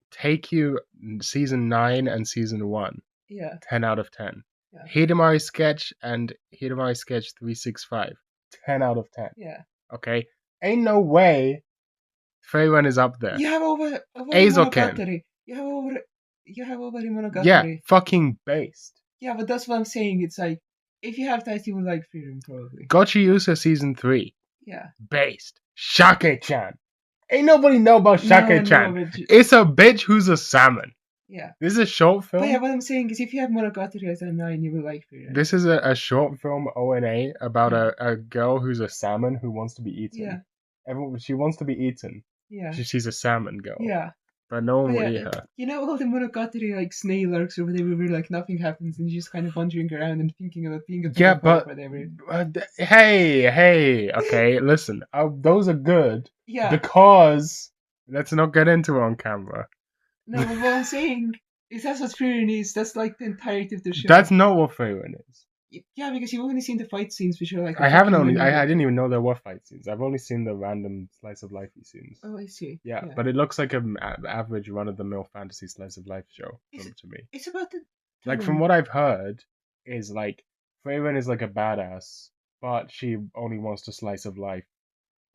Take You season 9 and season 1. Yeah. 10 out of 10. Yeah. Hidamari Sketch and Hidamari Sketch 365. 10 out of 10. Yeah. Okay? Ain't no way Frieren is up there. You have over Eizoken. Monogatari. You have over Monogatari. Yeah, fucking based. Yeah, but that's what I'm saying. It's like, if you have that, you will like Frieren, probably. Gotchi Usa season 3. Yeah. Based. Shake-chan. Ain't nobody know about Shake-chan. No, it's a bitch who's a salmon. Yeah. This is a short But yeah, film. what I'm saying is if you have Monogatari as a 9, you will like Frieren. This is a short film ONA about Yeah. a girl who's a salmon who wants to be eaten. Yeah. She wants to be eaten. Yeah. She's a salmon girl. Yeah. But no one But will yeah, eat her. you know all the Monogatari like snail arcs or whatever where like nothing happens and you're just kind of wandering around and thinking about being a Yeah, vampire or but whatever. hey, okay, listen. Those are good Yeah. because let's not get into it on camera. No, but what I'm saying is that's what Frieren is. That's like the entirety of the show. That's not what Freyrin is. Yeah, because you've only seen the fight scenes, which are like I didn't even know there were fight scenes. I've only seen the random slice of life scenes. Oh, I see. Yeah, but it looks like an average run of the mill fantasy slice of life show to me. It's about the like from what I've heard is like Freyrin is like a badass, but she only wants to slice of life,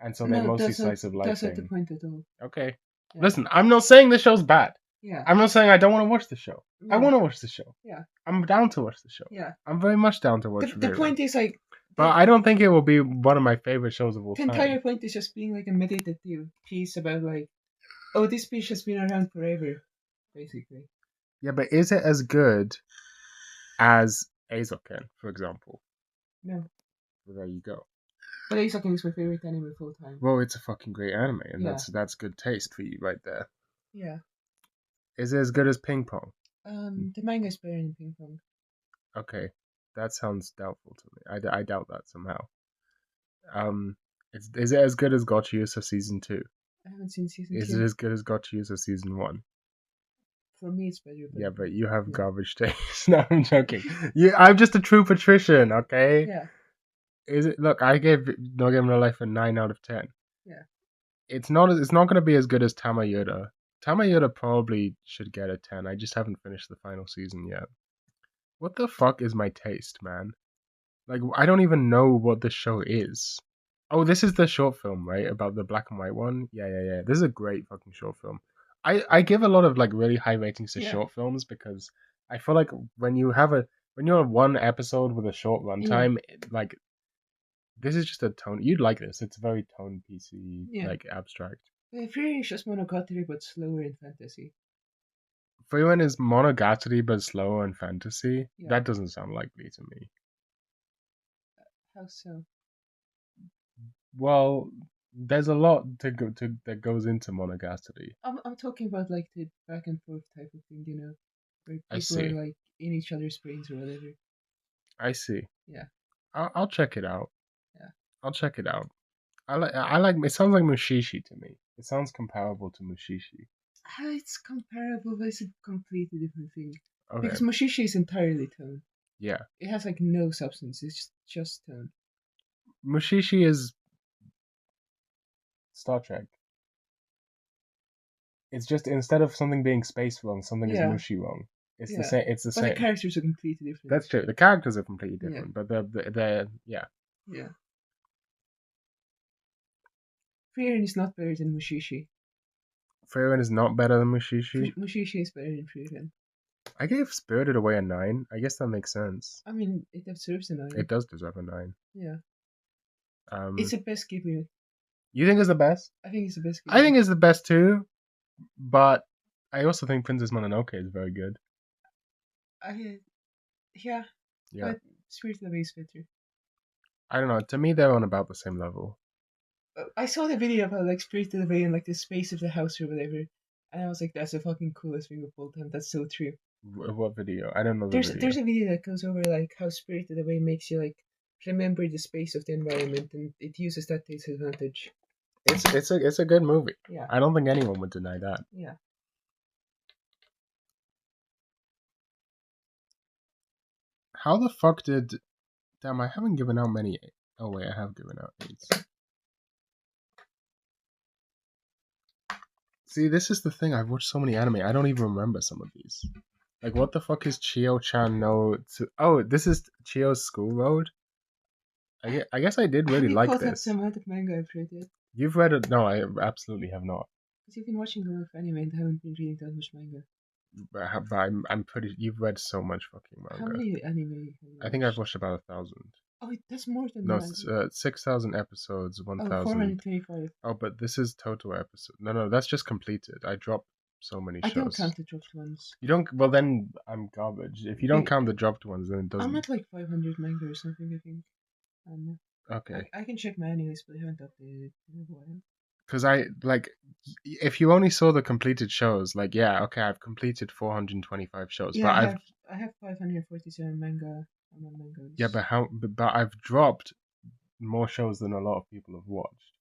and so they're mostly slice of life. That's not the point at all. Okay, listen, I'm not saying the show's bad. Yeah. I'm not saying I don't want to watch the show. I want to watch the show. Yeah. I'm down to watch the show. Yeah. I'm very much down to watch the point is like... But I don't think it will be one of my favorite shows of all time. The entire point is just being like a meditative piece about like, oh, this piece has been around forever, basically. Yeah, but is it as good as Eizouken, for example? No. Well, there you go. But Eizouken is my favorite anime of all time. Well, it's a fucking great anime, and that's good taste for you right there. Yeah. Is it as good as Ping Pong? The manga is better than Ping Pong. Okay, that sounds doubtful to me. I doubt that somehow. Is it as good as Gotcha season 2? I haven't seen season 2. Is it as good as Gotcha season 1? For me, it's better. Yeah, but you have garbage taste. No, I'm joking. I'm just a true patrician, okay? Yeah. Is it? Look, I gave No Game No Life a 9 out of 10. Yeah. It's not going to be as good as Tamayota. Tamayota probably should get a 10. I just haven't finished the final season yet. What the fuck is my taste, man? Like, I don't even know what the show is. Oh, this is the short film, right? About the black and white one? Yeah. This is a great fucking short film. I give a lot of, like, really high ratings to short films because I feel like when you're one episode with a short runtime, like, this is just a tone. You'd like this. It's very tone piecey, like, abstract. Frieren is just Monogatari, but slower in fantasy. Frieren is Monogatari, but slower in fantasy? Yeah. That doesn't sound likely to me. How so? Well, there's a lot that goes into Monogatari. I'm talking about like the back and forth type of thing, you know, where people are like in each other's brains or whatever. I see. Yeah. I'll check it out. Yeah. I'll check it out. I like. It sounds like Mushishi to me. It sounds comparable to Mushishi. It's comparable, but it's a completely different thing. Okay. Because Mushishi is entirely tone. Yeah. It has like no substance. It's just tone. Mushishi is Star Trek. It's just instead of something being space wrong, something is mushy wrong. It's the same. It's the same. But the characters are completely different. That's true. The characters are completely different, but they're Yeah. Frieren is not better than Mushishi. Frieren is not better than Mushishi? Mushishi is better than Frieren. I gave Spirited Away a 9. I guess that makes sense. I mean, it deserves a 9. It does deserve a 9. Yeah. It's the best Ghibli. You think it's the best? I think it's the best Ghibli. I think it's the best too, but I also think Princess Mononoke is very good. Yeah. But Spirited Away is better. I don't know. To me, they're on about the same level. I saw the video about like Spirited Away in like the space of the house or whatever, and I was like, "That's the fucking coolest thing of all time. That's so true." What video? I don't know. There's a video that goes over like how Spirited Away makes you like remember the space of the environment, and it uses that to its advantage. It's a good movie. Yeah. I don't think anyone would deny that. Yeah. How the fuck did... Damn, I haven't given out many... Oh wait, I have given out 8s. See, this is the thing. I've watched so many anime. I don't even remember some of these. Like, what the fuck is Chio-chan no... Oh, this is Chio's School Road? I guess I did really like this. Some amount of manga I've read it. You've read it? No, I absolutely have not. Because you've been watching a lot of anime and haven't been reading that much manga. But I'm pretty... You've read so much fucking manga. How many anime have you I think I've watched about 1,000. Oh, that's more than no, that. 6,000 episodes, 1,000. 425. Oh, but this is total episode. No, that's just completed. I dropped so many I don't shows. count the dropped ones. You don't. Well, then I'm garbage. If you don't count the dropped ones, then it doesn't. I'm at like 500 manga or something, I think. Okay. I can check my animes, but I haven't updated it in a while. Because I like, if you only saw the completed shows, like, yeah, okay, I've completed 425 shows, Yeah, but I have 547 manga on my mangas. Yeah, but but I've dropped more shows than a lot of people have watched.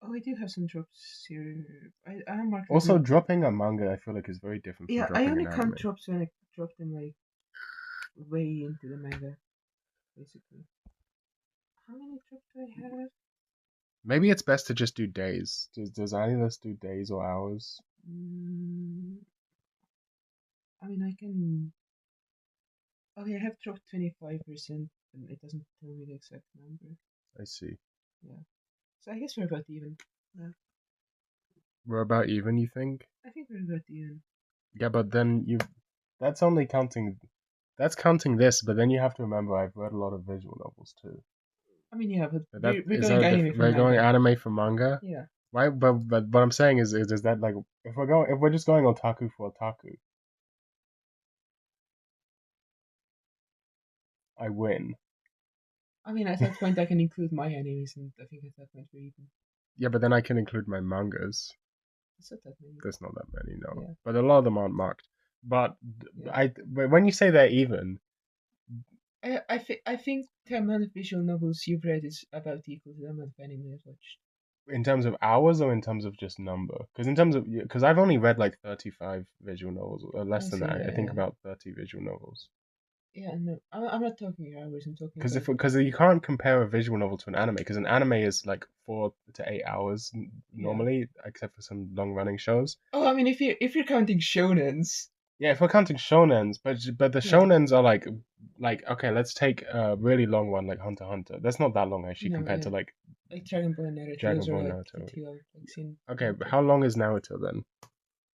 Oh, I do have some drops here. I'm marking. Also, dropping a manga, I feel like, is very different from Yeah, dropping I only an count anime. drops when I drop them like way into the manga, basically. How many drops do I have? Maybe it's best to just do days. Does any of us do days or hours? I mean, I can. Okay, I have dropped 25%, and it doesn't tell me the exact number. I see. Yeah. So I guess we're about even. Yeah. We're about even, you think? I think we're about even. Yeah, but then that's only counting. That's counting this, but then you have to remember I've read a lot of visual novels too. I mean, yeah, but That we're is going that anime for we're manga. going anime for manga. Yeah. Why? But what I'm saying is that, like, if we're just going otaku for otaku, I win. I mean, at that point, I can include my animes, and I think at that point we're even. Yeah, but then I can include my mangas. It's not that many. There's not that many, no. Yeah. But a lot of them aren't marked. But Yeah. when you say they're even, I think the amount of visual novels you've read is about equal to the amount of anime I've watched. in terms of hours or in terms of just number? Because I've only read like 35 visual novels, or less than that. I think about 30 visual novels. Yeah, no, I'm not talking hours. I'm talking Because you can't compare a visual novel to an anime, because an anime is like 4 to 8 hours normally, except for some long running shows. Oh, I mean, if you're counting shonens. Yeah, if we're counting shonens, but the shonens are like okay, let's take a really long one like Hunter x Hunter. That's not that long actually compared to like Dragon Ball and Naruto. Dragon Ball and Naruto. Like, okay, but how long is Naruto then?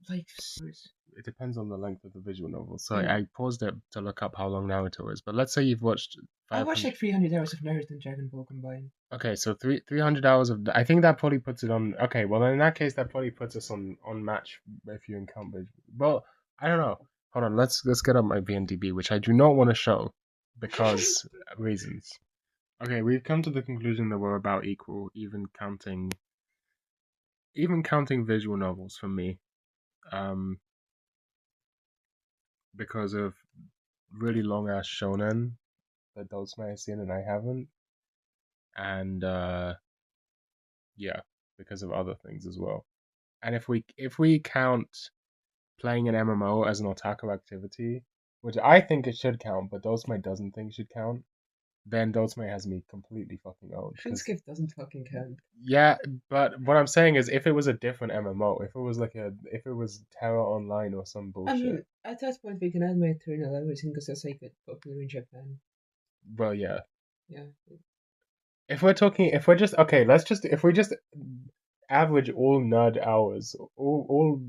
Like, it depends on the length of the visual novel. So I paused it to look up how long Naruto is. But let's say you've watched. I watched like 300 hours of Naruto and Dragon Ball combined. Okay, so 300 hours of. I think that probably puts it on. Okay, well in that case, that probably puts us on match if you encounter. Well, I don't know. Hold on, let's get up my VNDB, which I do not want to show because reasons. Okay, we've come to the conclusion that we're about equal, even counting visual novels for me. Because of really long ass shonen that those may have seen and I haven't, and yeah, because of other things as well. And if we count playing an MMO as an otaku activity, which I think it should count, but Dosme doesn't think should count, then Dosme has me completely fucking owned. RuneScape doesn't fucking count. Yeah, but what I'm saying is, if it was a different MMO, if it was Terra Online or some bullshit. I mean, at that point we can add my Eternal everything because that's like popular in Japan. Well, yeah. Yeah. If we just average all nerd hours, all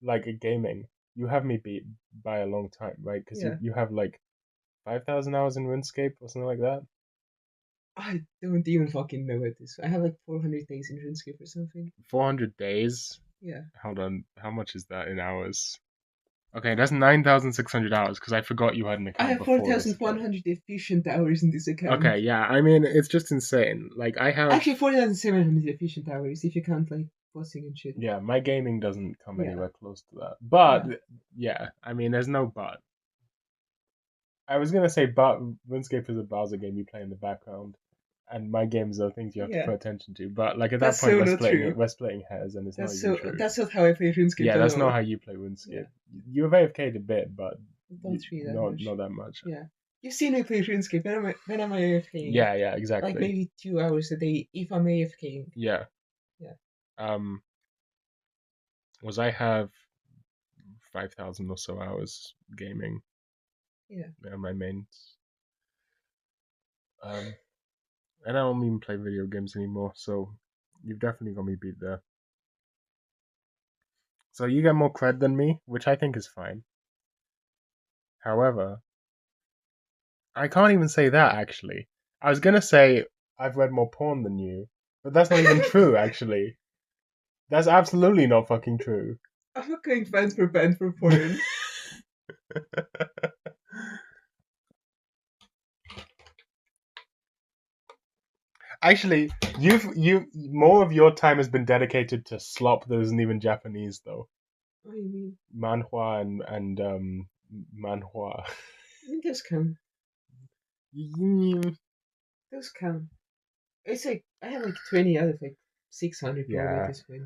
like gaming, you have me beat by a long time, right? Because you have like 5,000 hours in RuneScape or something like that. I don't even fucking know what this. I have like 400 days in RuneScape or something. 400 days? Yeah. Hold on, how much is that in hours? Okay, that's 9,600 hours because I forgot you had an account. I have 4,100 efficient hours in this account. Okay, yeah, I mean it's just insane. Like I have actually 4,700 efficient hours if you count like bossing and shit. Yeah, my gaming doesn't come anywhere close to that. But yeah, I mean there's no but. I was gonna say but RuneScape is a browser game you play in the background, and my games are things you have to pay attention to. But like at that point we're splitting hairs, and it's not even true. That's not how I play RuneScape. Yeah, that's not how you play RuneScape. Yeah. You're AFK'd a bit, but not that much. Yeah, you've seen me play RuneScape when I'm AFK. Yeah, exactly. Like maybe 2 hours a day if I'm AFK. Yeah. Was I have 5,000 or so hours gaming. Yeah. My mains. And I don't even play video games anymore, so you've definitely got me beat there. So you get more cred than me, which I think is fine. However, I can't even say that, actually. I was gonna say I've read more porn than you, but that's not even true, actually. That's absolutely not fucking true. I'm not going band for porn. Actually, you more of your time has been dedicated to slop that isn't even Japanese though. What do you mean? Manhwa and manhwa. I mean, those count. Those count. It's like I have like 20 out of like 600 probably at Yeah, this point.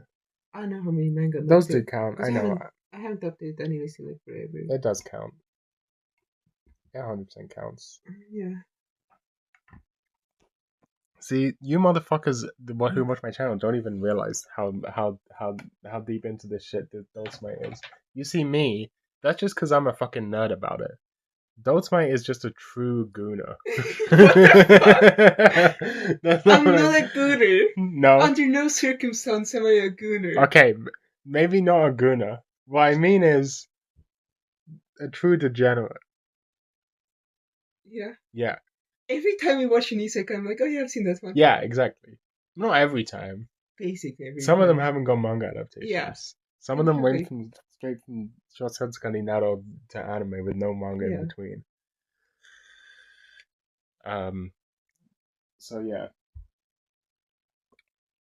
I don't know how many manga those books do count. because I know I haven't updated any list in like forever. it does count. It 100% counts. Yeah. See, you motherfuckers who watch my channel don't even realize how deep into this shit that Doltsmite is. You see me, that's just because I'm a fucking nerd about it. Doltsmite is just a true gooner. I'm not a gooner. No. Under no circumstance am I a gooner. Okay, maybe not a gooner. What I mean is a true degenerate. Yeah. Yeah. Every time we watch an isekai, I'm like, oh yeah, I've seen that one. Yeah, exactly. Not every time. Basically every Some time. of them haven't got manga adaptations. Yeah. Some of them went straight from Shotsutsukani Naruto to anime with no manga in between. So yeah.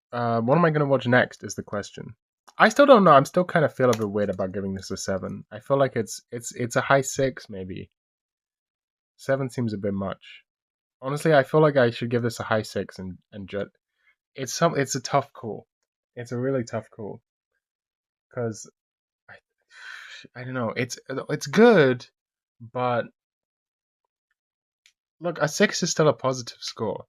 What am I gonna watch next is the question. I still don't know. I'm still kind of feel a bit weird about giving this a 7. I feel like it's a high 6 maybe. 7 seems a bit much. Honestly, I feel like I should give this a high 6 and it's a tough call. It's a really tough call because I don't know. It's good, but look, a 6 is still a positive score.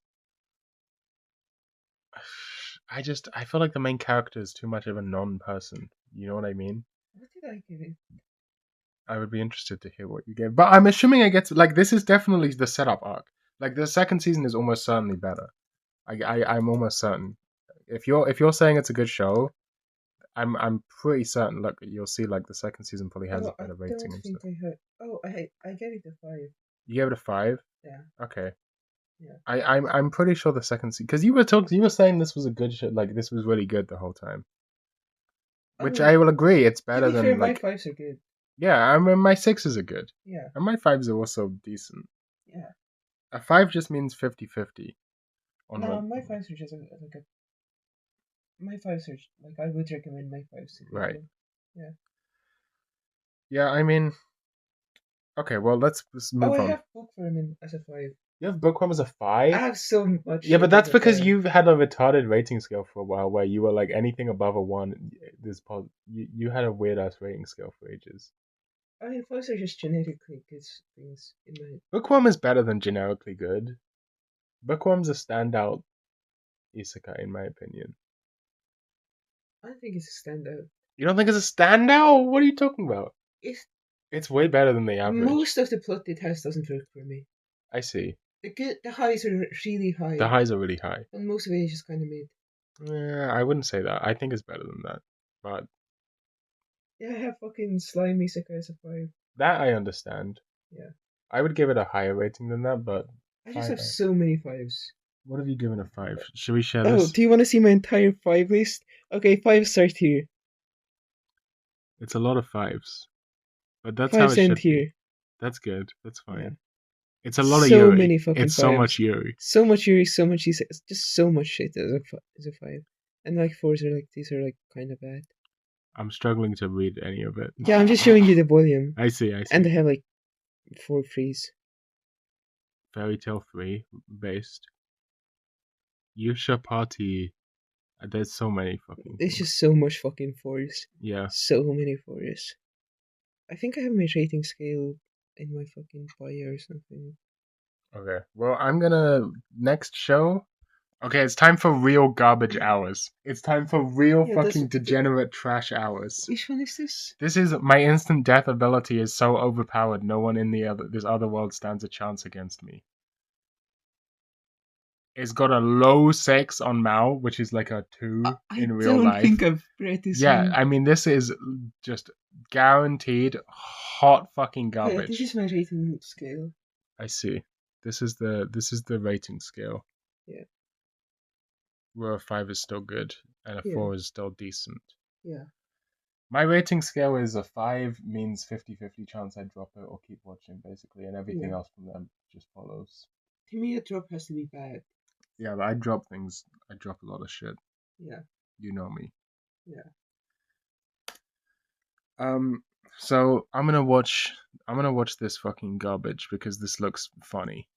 I feel like the main character is too much of a non-person. You know what I mean? What did I give it? I would be interested to hear what you gave, but I'm assuming I get like this is definitely the setup arc. Like the second season is almost certainly better. I'm almost certain. If you're saying it's a good show, I'm pretty certain. Look, you'll see. Like the second season probably has a better rating. I don't think I heard. Oh, I gave it a 5. You gave it a 5. Yeah. Okay. Yeah. I'm pretty sure the second season because you were saying this was a good show. Like this was really good the whole time. Which I will agree, it's better than fair, like. My 5s are good. Yeah, I mean my 6s are good. Yeah. And my 5s are also decent. Yeah. A 5 just means 50-50. No, my 5s are just like a. My 5s are like I would recommend my 5s to people. Right. Yeah. Yeah, I mean. Okay, well let's move on. I have Bookworm as a 5. You have Bookworm as a 5? I have so much. Yeah, but that's because you've had a retarded rating scale for a while, where you were like anything above a 1. You had a weird ass rating scale for ages. I mean, 5s are just genetically good things in my. Bookworm is better than generically good. Bookworm's a standout isekai, in my opinion. I think it's a standout. You don't think it's a standout? What are you talking about? It's way better than the average. Most of the plot it has doesn't work for me. I see. The highs are really high. The highs are really high. And most of it is just kind of mid. Yeah, I wouldn't say that. I think it's better than that. But yeah, I have fucking Slime Isekai as a 5. That I understand. Yeah. I would give it a higher rating than that, but I just have so many 5s. What have you given a 5? Should we share this? Oh, do you want to see my entire 5 list? Okay, 5 start here. It's a lot of 5s. But that's 5 how it should here. be. That's good. That's fine. Yeah. It's a lot of Yuri. Many fucking it's 5s. So much Yuri. So much Yuri, so much Isekai. Just so much shit as a 5. And like 4s are like, these are like kind of bad. I'm struggling to read any of it. Yeah, I'm just showing you the volume. I see. And they have like 4 frees. Fairy Tail 3 based. Yusha Party. There's so many fucking. There's just so much fucking 4s. Yeah. So many 4s. I think I have my rating scale in my fucking bio or something. Okay. Well, I'm gonna next show. Okay, it's time for real garbage hours. It's time for real fucking degenerate trash hours. Which one is this? This is my instant death ability is so overpowered. No one in this other world stands a chance against me. It's got a low 6 on Mao, which is like a 2 in real life. I don't think I've read this one. Yeah, I mean, this is just guaranteed hot fucking garbage. Yeah, this is my rating scale. I see. This is the rating scale. Yeah. Where a 5 is still good and a 4 is still decent. Yeah. My rating scale is a 5 means 50-50 chance I drop it or keep watching, basically, and everything Yeah. else from them just follows. To me, a drop has to be bad. Yeah, but I drop things. I drop a lot of shit. Yeah. You know me. Yeah. Um, so I'm gonna watch this fucking garbage because this looks funny.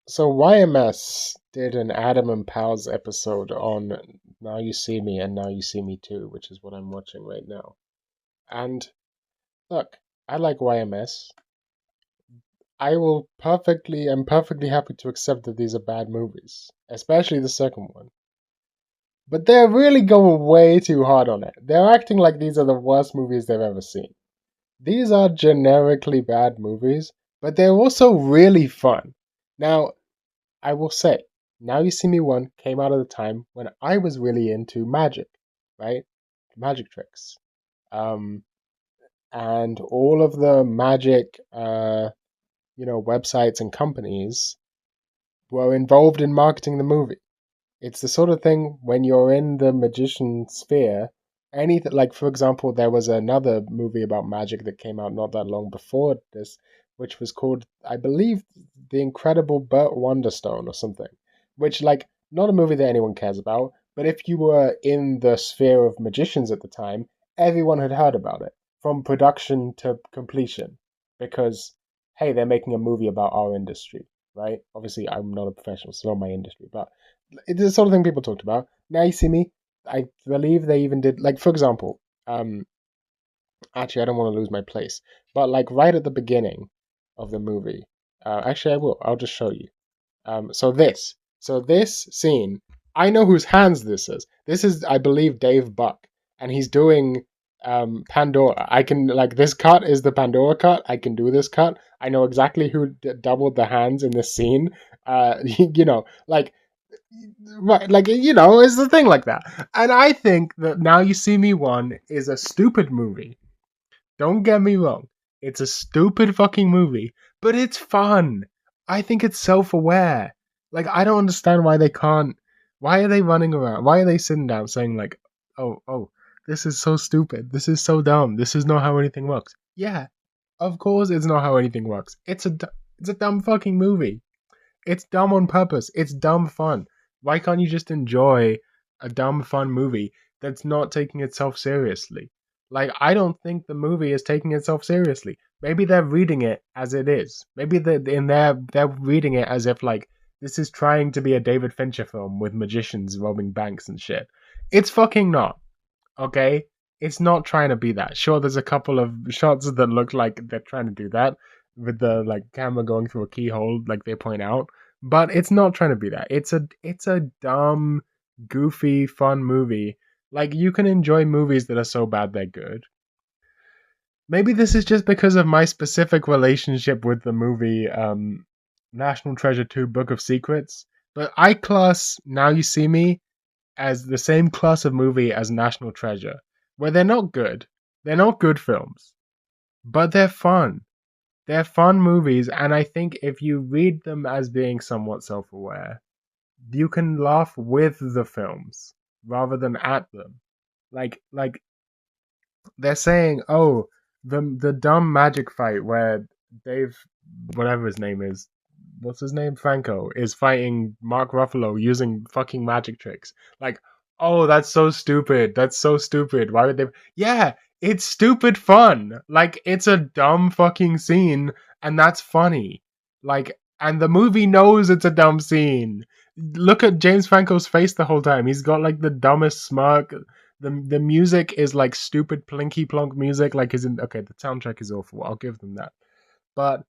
So YMS did an Adam and Pals episode on Now You See Me and Now You See Me Too, which is what I'm watching right now. And look, I like YMS. I'm perfectly happy to accept that these are bad movies, especially the second one. But they're really going way too hard on it. They're acting like these are the worst movies they've ever seen. These are generically bad movies, but they're also really fun. Now, I will say, Now You See Me 1 came out at a time when I was really into magic, right? Magic tricks. Um, and all of the magic, websites and companies were involved in marketing the movie. It's the sort of thing when you're in the magician sphere, anything like, for example, there was another movie about magic that came out not that long before this, which was called, I believe, The Incredible Burt Wonderstone or something, which, like, not a movie that anyone cares about, but if you were in the sphere of magicians at the time, everyone had heard about it from production to completion because, hey, they're making a movie about our industry, right? Obviously, I'm not a professional, it's not my industry, but it's the sort of thing people talked about. Now You See Me, I believe they even did, like, for example, actually, I don't want to lose my place, but like right at the beginning of the movie, actually, I will. I'll just show you. So this scene, I know whose hands this is. This is, I believe, Dave Buck, and he's doing Pandora. I can like this cut is the Pandora cut. I can do this cut. I know exactly who doubled the hands in this scene. Like right, like it's the thing like that. And I think that Now You See Me One is a stupid movie. Don't get me wrong. It's a stupid fucking movie, but it's fun. I think it's self-aware. Like I don't understand why they can't. Why are they running around? Why are they sitting down saying like, "Oh, this is so stupid. This is so dumb. This is not how anything works." Yeah, of course it's not how anything works. It's a dumb fucking movie. It's dumb on purpose. It's dumb fun. Why can't you just enjoy a dumb fun movie that's not taking itself seriously? Like I don't think the movie is taking itself seriously. Maybe they're reading it as it is. Maybe they're reading it as if like this is trying to be a David Fincher film with magicians robbing banks and shit. It's fucking not. Okay? It's not trying to be that. Sure, there's a couple of shots that look like they're trying to do that with the like camera going through a keyhole, like they point out, but it's not trying to be that. It's a dumb, goofy, fun movie. Like you can enjoy movies that are so bad they're good. Maybe this is just because of my specific relationship with the movie National Treasure 2 Book of Secrets, but I class Now You See Me as the same class of movie as National Treasure, where they're not good. They're not good films, but they're fun. They're fun movies, and I think if you read them as being somewhat self aware, you can laugh with the films rather than at them. Like they're saying, oh, the dumb magic fight where Dave, whatever his name is, what's his name, Franco, is fighting Mark Ruffalo using fucking magic tricks. Like, oh, that's so stupid. That's so stupid. Why would they? Yeah, it's stupid fun. Like, it's a dumb fucking scene, and that's funny. Like, and the movie knows it's a dumb scene. Look at James Franco's face the whole time. He's got like the dumbest smirk. The music is like stupid plinky plonk music. Like isn't okay. The soundtrack is awful. I'll give them that. But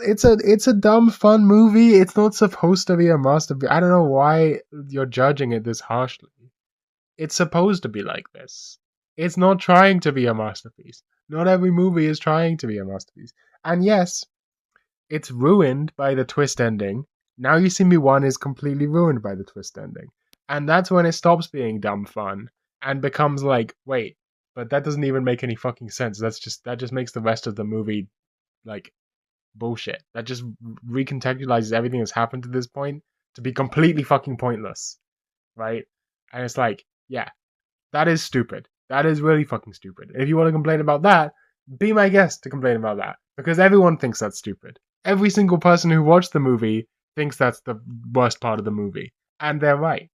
it's a dumb fun movie. It's not supposed to be a masterpiece. I don't know why you're judging it this harshly. It's supposed to be like this. It's not trying to be a masterpiece. Not every movie is trying to be a masterpiece. And yes, it's ruined by the twist ending. Now You See Me 1 is completely ruined by the twist ending. And that's when it stops being dumb fun and becomes like, wait, but that doesn't even make any fucking sense. That just makes the rest of the movie like bullshit. That just recontextualizes everything that's happened to this point to be completely fucking pointless, right? And it's like, yeah, That is stupid. That is really fucking stupid. If you want to complain about that, be my guest to complain about that. Because everyone thinks that's stupid. Every single person who watched the movie thinks that's the worst part of the movie. And they're right.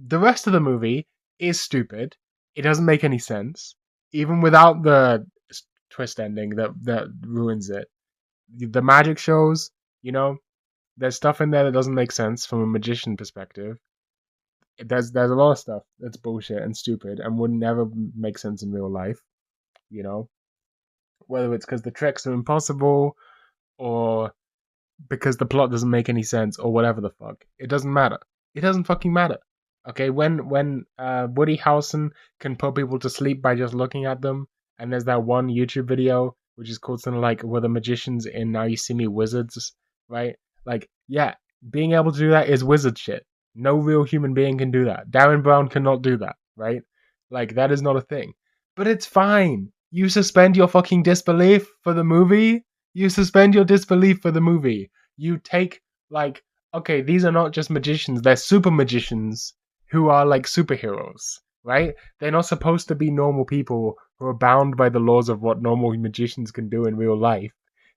The rest of the movie is stupid. It doesn't make any sense. Even without the twist ending that ruins it. The magic shows, you know, there's stuff in there that doesn't make sense from a magician perspective. There's a lot of stuff that's bullshit and stupid and would never make sense in real life, you know? Whether it's because the tricks are impossible or because the plot doesn't make any sense or whatever the fuck. It doesn't matter. It doesn't fucking matter. Okay, when Woody Harrelson can put people to sleep by just looking at them, and there's that one YouTube video which is called something like "Were the magicians in Now You See Me Wizards?" Right? Like, yeah, being able to do that is wizard shit. No real human being can do that. Darren Brown cannot do that, right? Like, that is not a thing. But it's fine. You suspend your fucking disbelief for the movie. You suspend your disbelief for the movie. You take, like, okay, these are not just magicians, they're super magicians who are like superheroes, right? They're not supposed to be normal people who are bound by the laws of what normal magicians can do in real life.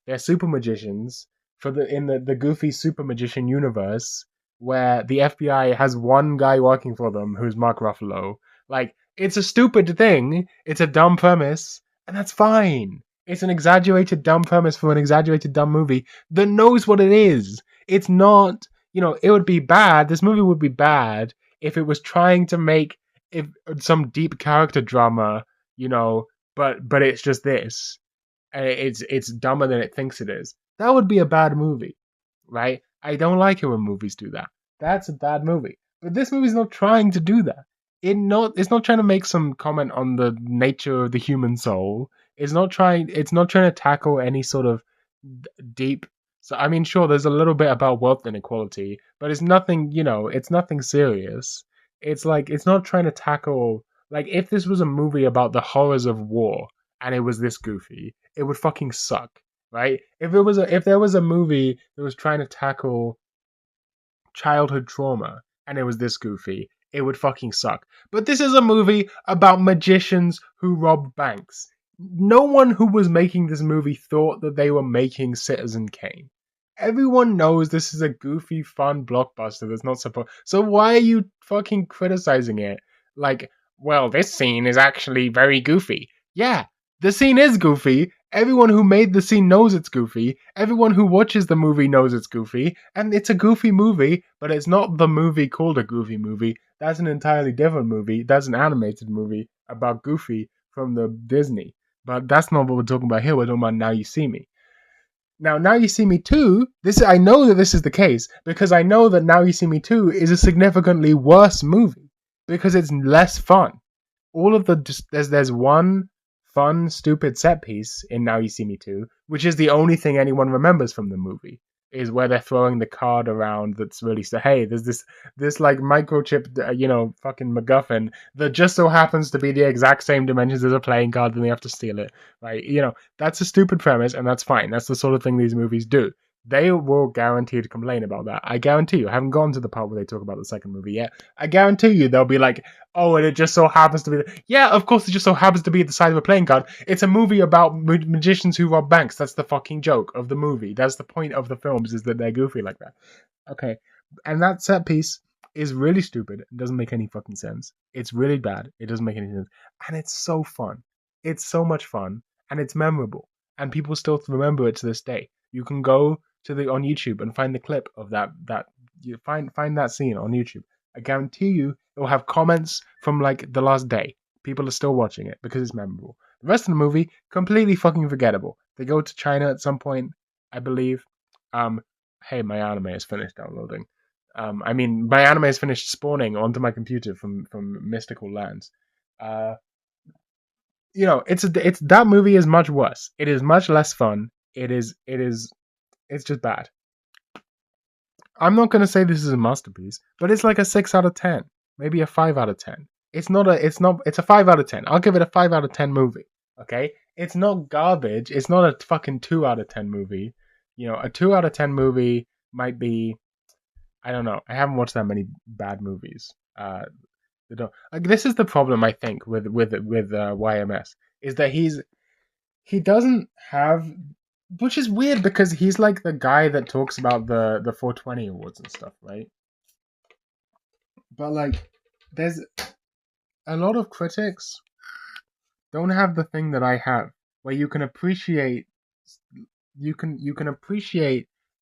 They're super magicians for the goofy super magician universe where the FBI has one guy working for them who's Mark Ruffalo. Like, it's a stupid thing, it's a dumb premise, and that's fine. It's an exaggerated dumb premise for an exaggerated dumb movie that knows what it is. It's not, it would be bad. This movie would be bad if it was trying to make if some deep character drama, but it's just this. And it's dumber than it thinks it is. That would be a bad movie, right? I don't like it when movies do that. That's a bad movie. But this movie's not trying to do that. It's not trying to make some comment on the nature of the human soul. It's not trying to tackle any sort of deep. So I mean, sure, there's a little bit about wealth inequality, but it's nothing, it's nothing serious. It's like it's not trying to tackle, like, if this was a movie about the horrors of war and it was this goofy, it would fucking suck, right? If there was a movie that was trying to tackle childhood trauma and it was this goofy, it would fucking suck. But this is a movie about magicians who rob banks. No one who was making this movie thought that they were making Citizen Kane. Everyone knows this is a goofy, fun blockbuster that's not supposed. So why are you fucking criticizing it? Like, well, this scene is actually very goofy. Yeah, the scene is goofy. Everyone who made the scene knows it's goofy. Everyone who watches the movie knows it's goofy. And it's a goofy movie, but it's not the movie called a goofy movie. That's an entirely different movie. That's an animated movie about Goofy from the Disney. But that's not what we're talking about here. We're talking about Now You See Me. Now You See Me 2, I know that this is the case because I know that Now You See Me 2 is a significantly worse movie because it's less fun. All of there's one fun, stupid set piece in Now You See Me 2, which is the only thing anyone remembers from the movie, is where they're throwing the card around that's really so, hey, there's this like microchip, fucking MacGuffin that just so happens to be the exact same dimensions as a playing card, and they have to steal it, right? That's a stupid premise, and that's fine. That's the sort of thing these movies do. They will guarantee to complain about that. I guarantee you. I haven't gone to the part where they talk about the second movie yet. I guarantee you they'll be like, oh, and it just so happens to be. Yeah, of course, it just so happens to be the side of a playing card. It's a movie about magicians who rob banks. That's the fucking joke of the movie. That's the point of the films, is that they're goofy like that. Okay. And that set piece is really stupid. It doesn't make any fucking sense. It's really bad. It doesn't make any sense. And it's so fun. It's so much fun. And it's memorable. And people still remember it to this day. You can go on YouTube and find the clip of that you find that scene on YouTube. I guarantee you it will have comments from like the last day. People are still watching it because it's memorable. The rest of the movie, completely fucking forgettable. They go to China at some point, I believe. Hey, my anime is finished downloading. My anime is finished spawning onto my computer from mystical lands. It's that movie is much worse. It is much less fun. It's just bad. I'm not going to say this is a masterpiece, but it's like a 6 out of 10, maybe a 5 out of 10. It's a 5 out of 10. I'll give it a 5 out of 10 movie. Okay? It's not garbage. It's not a fucking 2 out of 10 movie. A 2 out of 10 movie might be, I don't know. I haven't watched that many bad movies. They don't. Like, this is the problem I think with YMS is that he doesn't have, which is weird because he's like the guy that talks about the 420 awards and stuff, right? But like, there's a lot of critics don't have the thing that I have, where you can appreciate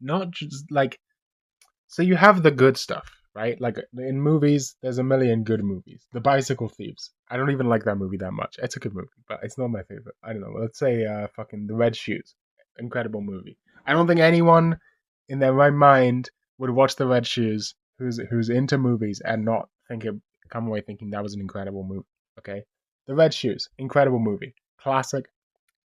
not just like, so you have the good stuff, right? Like in movies, there's a million good movies. The Bicycle Thieves. I don't even like that movie that much. It's a good movie, but it's not my favorite. I don't know. Let's say fucking The Red Shoes. Incredible movie. I don't think anyone in their right mind would watch The Red Shoes who's into movies and not come away thinking that was an incredible movie. Okay? The Red Shoes, incredible movie. Classic.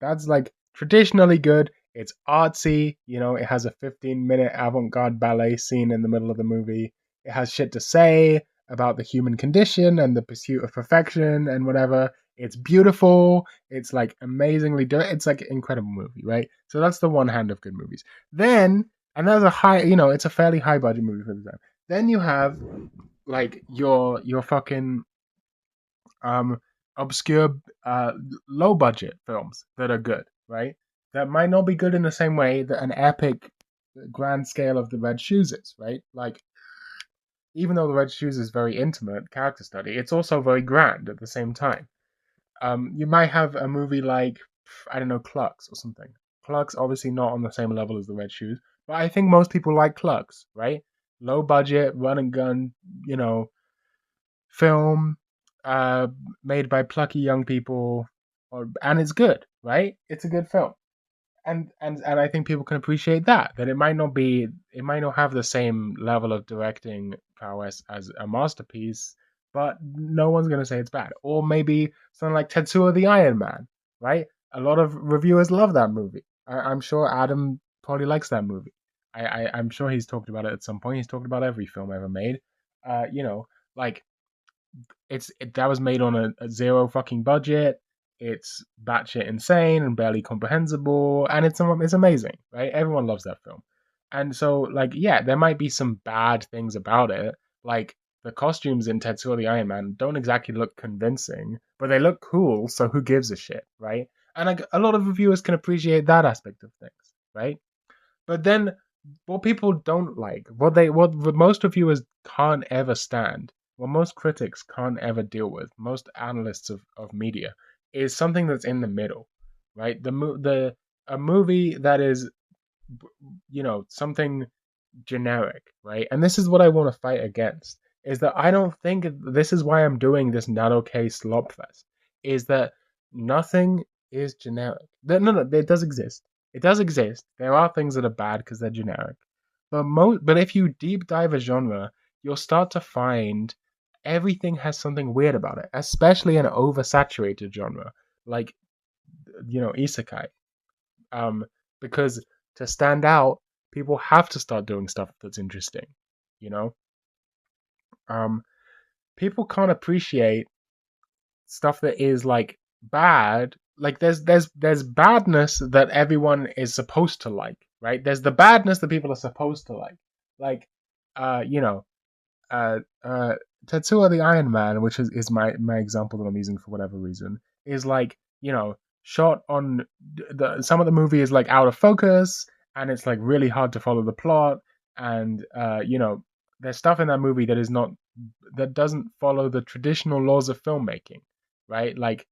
That's like traditionally good. It's artsy, it has a 15-minute avant-garde ballet scene in the middle of the movie. It has shit to say about the human condition and the pursuit of perfection and whatever. It's beautiful. It's like amazingly done. It's like an incredible movie, right? So that's the one hand of good movies. Then, and that's a high, it's a fairly high budget movie for the time. Then you have like your fucking um, obscure, low budget films that are good, right? That might not be good in the same way that an epic grand scale of the Red Shoes is, right? Like, even though the Red Shoes is very intimate character study, it's also very grand at the same time. You might have a movie like, I don't know, Clerks or something. Clerks obviously not on the same level as the Red Shoes, but I think most people like Clerks, right? Low budget, run and gun, you know, film, uh, made by plucky young people, and it's good, right? It's a good film, and I think people can appreciate that it might not have the same level of directing prowess as a masterpiece, but no one's gonna say it's bad. Or maybe something like Tetsuo the Iron Man, right? A lot of reviewers love that movie. I'm sure Adam probably likes that movie. I'm sure he's talked about it at some point. He's talked about every film ever made. Like that was made on a zero fucking budget. It's batshit insane and barely comprehensible, and it's amazing, right? Everyone loves that film, and so like yeah, there might be some bad things about it, like the costumes in Tetsuo the Iron Man don't exactly look convincing, but they look cool. So who gives a shit, right? And like, a lot of reviewers can appreciate that aspect of things, right? But then what people don't like, what most reviewers can't ever stand, what most critics can't ever deal with, most analysts of media, is something that's in the middle, right? The a movie that is, something generic, right? And this is what I want to fight against. Is that I don't think this is why I'm doing this Narou-kei Slop Fest. Is that nothing is generic? No, it does exist. It does exist. There are things that are bad because they're generic, but if you deep dive a genre, you'll start to find everything has something weird about it, especially an oversaturated genre like isekai. Um, because to stand out, people have to start doing stuff that's interesting. You know, um, people can't appreciate stuff that is like bad. Like there's badness that everyone is supposed to like, right? There's the badness that people are supposed to like, uh, you know, uh, uh, Tetsuo the Iron Man, which is my example that I'm using for whatever reason, is like shot on some of the movie is like out of focus, and it's like really hard to follow the plot, and there's stuff in that movie that doesn't follow the traditional laws of filmmaking, right? Like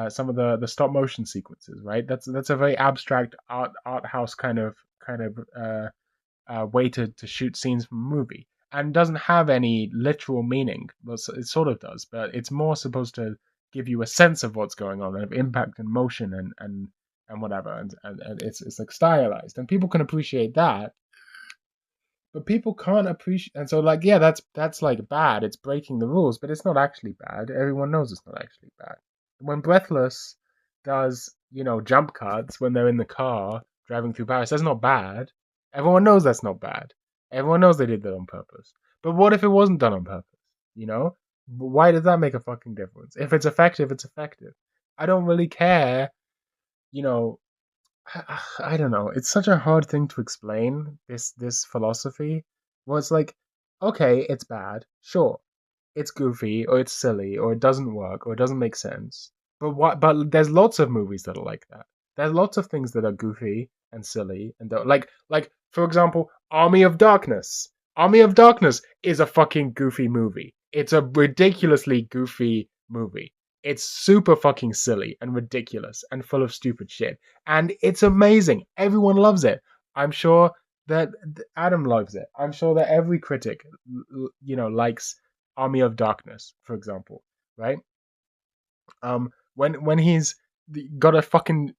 some of the stop motion sequences, right? That's a very abstract art house kind of way to shoot scenes from a movie, and doesn't have any literal meaning. Well, it sort of does, but it's more supposed to give you a sense of what's going on, and of impact and motion and whatever, and it's like stylized, and people can appreciate that, but people can't appreciate. And so like yeah, that's like bad. It's breaking the rules, but it's not actually bad. Everyone knows it's not actually bad. When Breathless does jump cuts when they're in the car driving through Paris, that's not bad. Everyone knows that's not bad. Everyone knows they did that on purpose. But what if it wasn't done on purpose? You know, why does that make a fucking difference? If it's effective, it's effective. I don't really care. You know, I don't know. It's such a hard thing to explain, this philosophy. Well, it's like, okay, it's bad, sure. it's goofy or it's silly or it doesn't work or it doesn't make sense. But there's lots of movies that are like that. There's lots of things that are goofy and silly and don't, like for example, Army of Darkness. Army of Darkness is a fucking goofy movie. It's a ridiculously goofy movie. It's super fucking silly and ridiculous and full of stupid shit. And it's amazing. Everyone loves it. I'm sure that Adam loves it. I'm sure that every critic, likes Army of Darkness, for example, right? When he's got a fucking,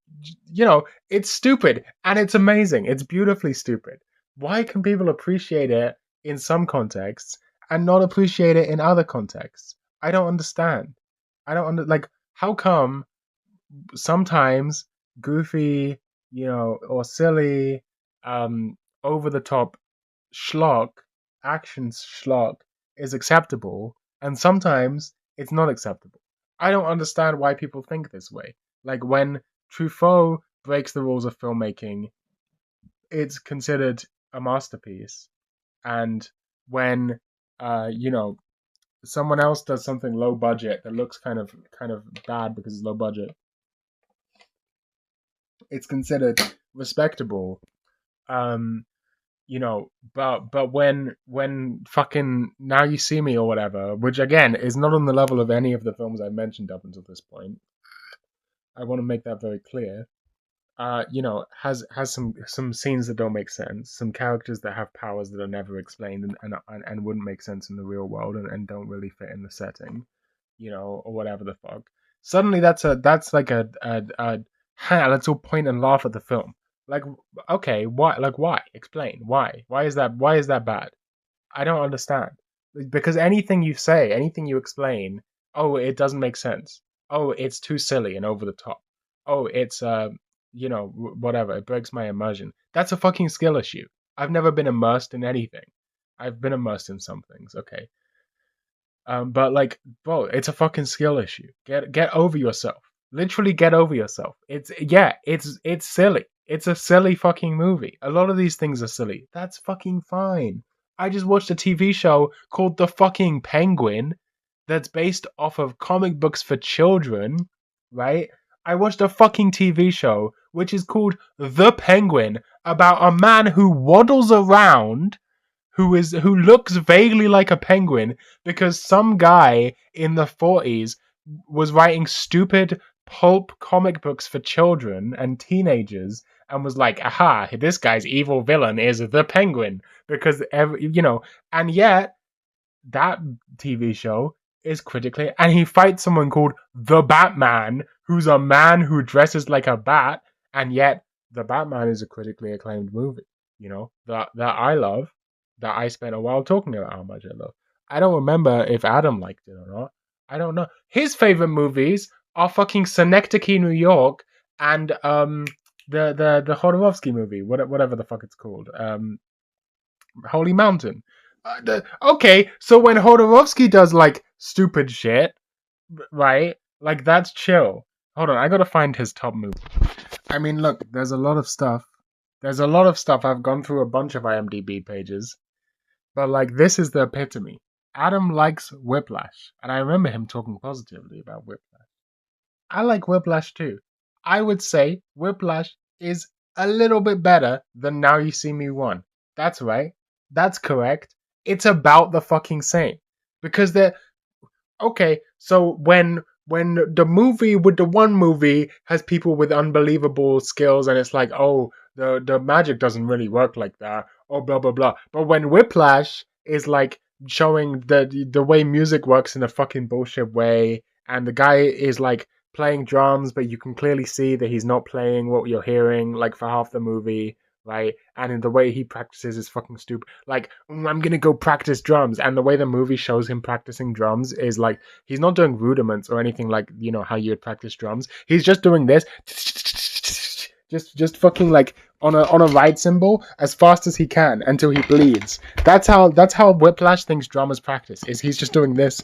it's stupid and it's amazing. It's beautifully stupid. Why can people appreciate it in some contexts and not appreciate it in other contexts? I don't understand. Like, how come sometimes goofy, or silly, over the top schlock, action schlock is acceptable, and sometimes it's not acceptable. I don't understand why people think this way. Like when Truffaut breaks the rules of filmmaking, it's considered a masterpiece, and when someone else does something low budget that looks kind of bad because it's low budget, it's considered respectable. Um, but when fucking Now You See Me or whatever, which again is not on the level of any of the films I've mentioned up until this point, I want to make that very clear. Has some scenes that don't make sense, some characters that have powers that are never explained and wouldn't make sense in the real world and don't really fit in the setting, or whatever the fuck. Suddenly that's like let's all point and laugh at the film. Like, okay, why? Like, why? Explain why? Why is that bad? I don't understand. Because anything you say, anything you explain, oh, it doesn't make sense. Oh, it's too silly and over the top. Oh, it's whatever. It breaks my immersion. That's a fucking skill issue. I've never been immersed in anything. I've been immersed in some things, okay. But like, bro, it's a fucking skill issue. Get over yourself. Literally get over yourself. It's silly. It's a silly fucking movie. A lot of these things are silly. That's fucking fine. I just watched a TV show called The Fucking Penguin that's based off of comic books for children, right? I watched a fucking TV show which is called The Penguin about a man who waddles around who looks vaguely like a penguin because some guy in the 40s was writing stupid pulp comic books for children and teenagers and was like, aha, this guy's evil villain is the penguin because and yet that TV show is critically, and he fights someone called the Batman, who's a man who dresses like a bat, and yet the Batman is a critically acclaimed movie, that I love, that I spent a while talking about how much I love. I don't remember if Adam liked it or not. I don't know. His favorite movies are fucking Synecdoche, New York, and the Jodorowsky movie, whatever the fuck it's called, Holy Mountain. Okay, so when Jodorowsky does like stupid shit, right? Like that's chill. Hold on, I gotta find his top movie. I mean, look, there's a lot of stuff. There's a lot of stuff. I've gone through a bunch of IMDb pages, but like this is the epitome. Adam likes Whiplash, and I remember him talking positively about Whiplash. I like Whiplash too. I would say Whiplash is a little bit better than Now You See Me 1. That's right. That's correct. It's about the fucking same. Because they're okay, so when the movie with the one movie has people with unbelievable skills and it's like, oh, the magic doesn't really work like that, or blah blah blah. But when Whiplash is like showing the way music works in a fucking bullshit way, and the guy is like playing drums, but you can clearly see that he's not playing what you're hearing like for half the movie, right? And in the way he practices is fucking stupid. Like, I'm gonna go practice drums, and the way the movie shows him practicing drums is like he's not doing rudiments or anything like how you would practice drums. He's just doing this, just fucking like on a ride cymbal as fast as he can until he bleeds. That's how Whiplash thinks drummers practice. Is he's just doing this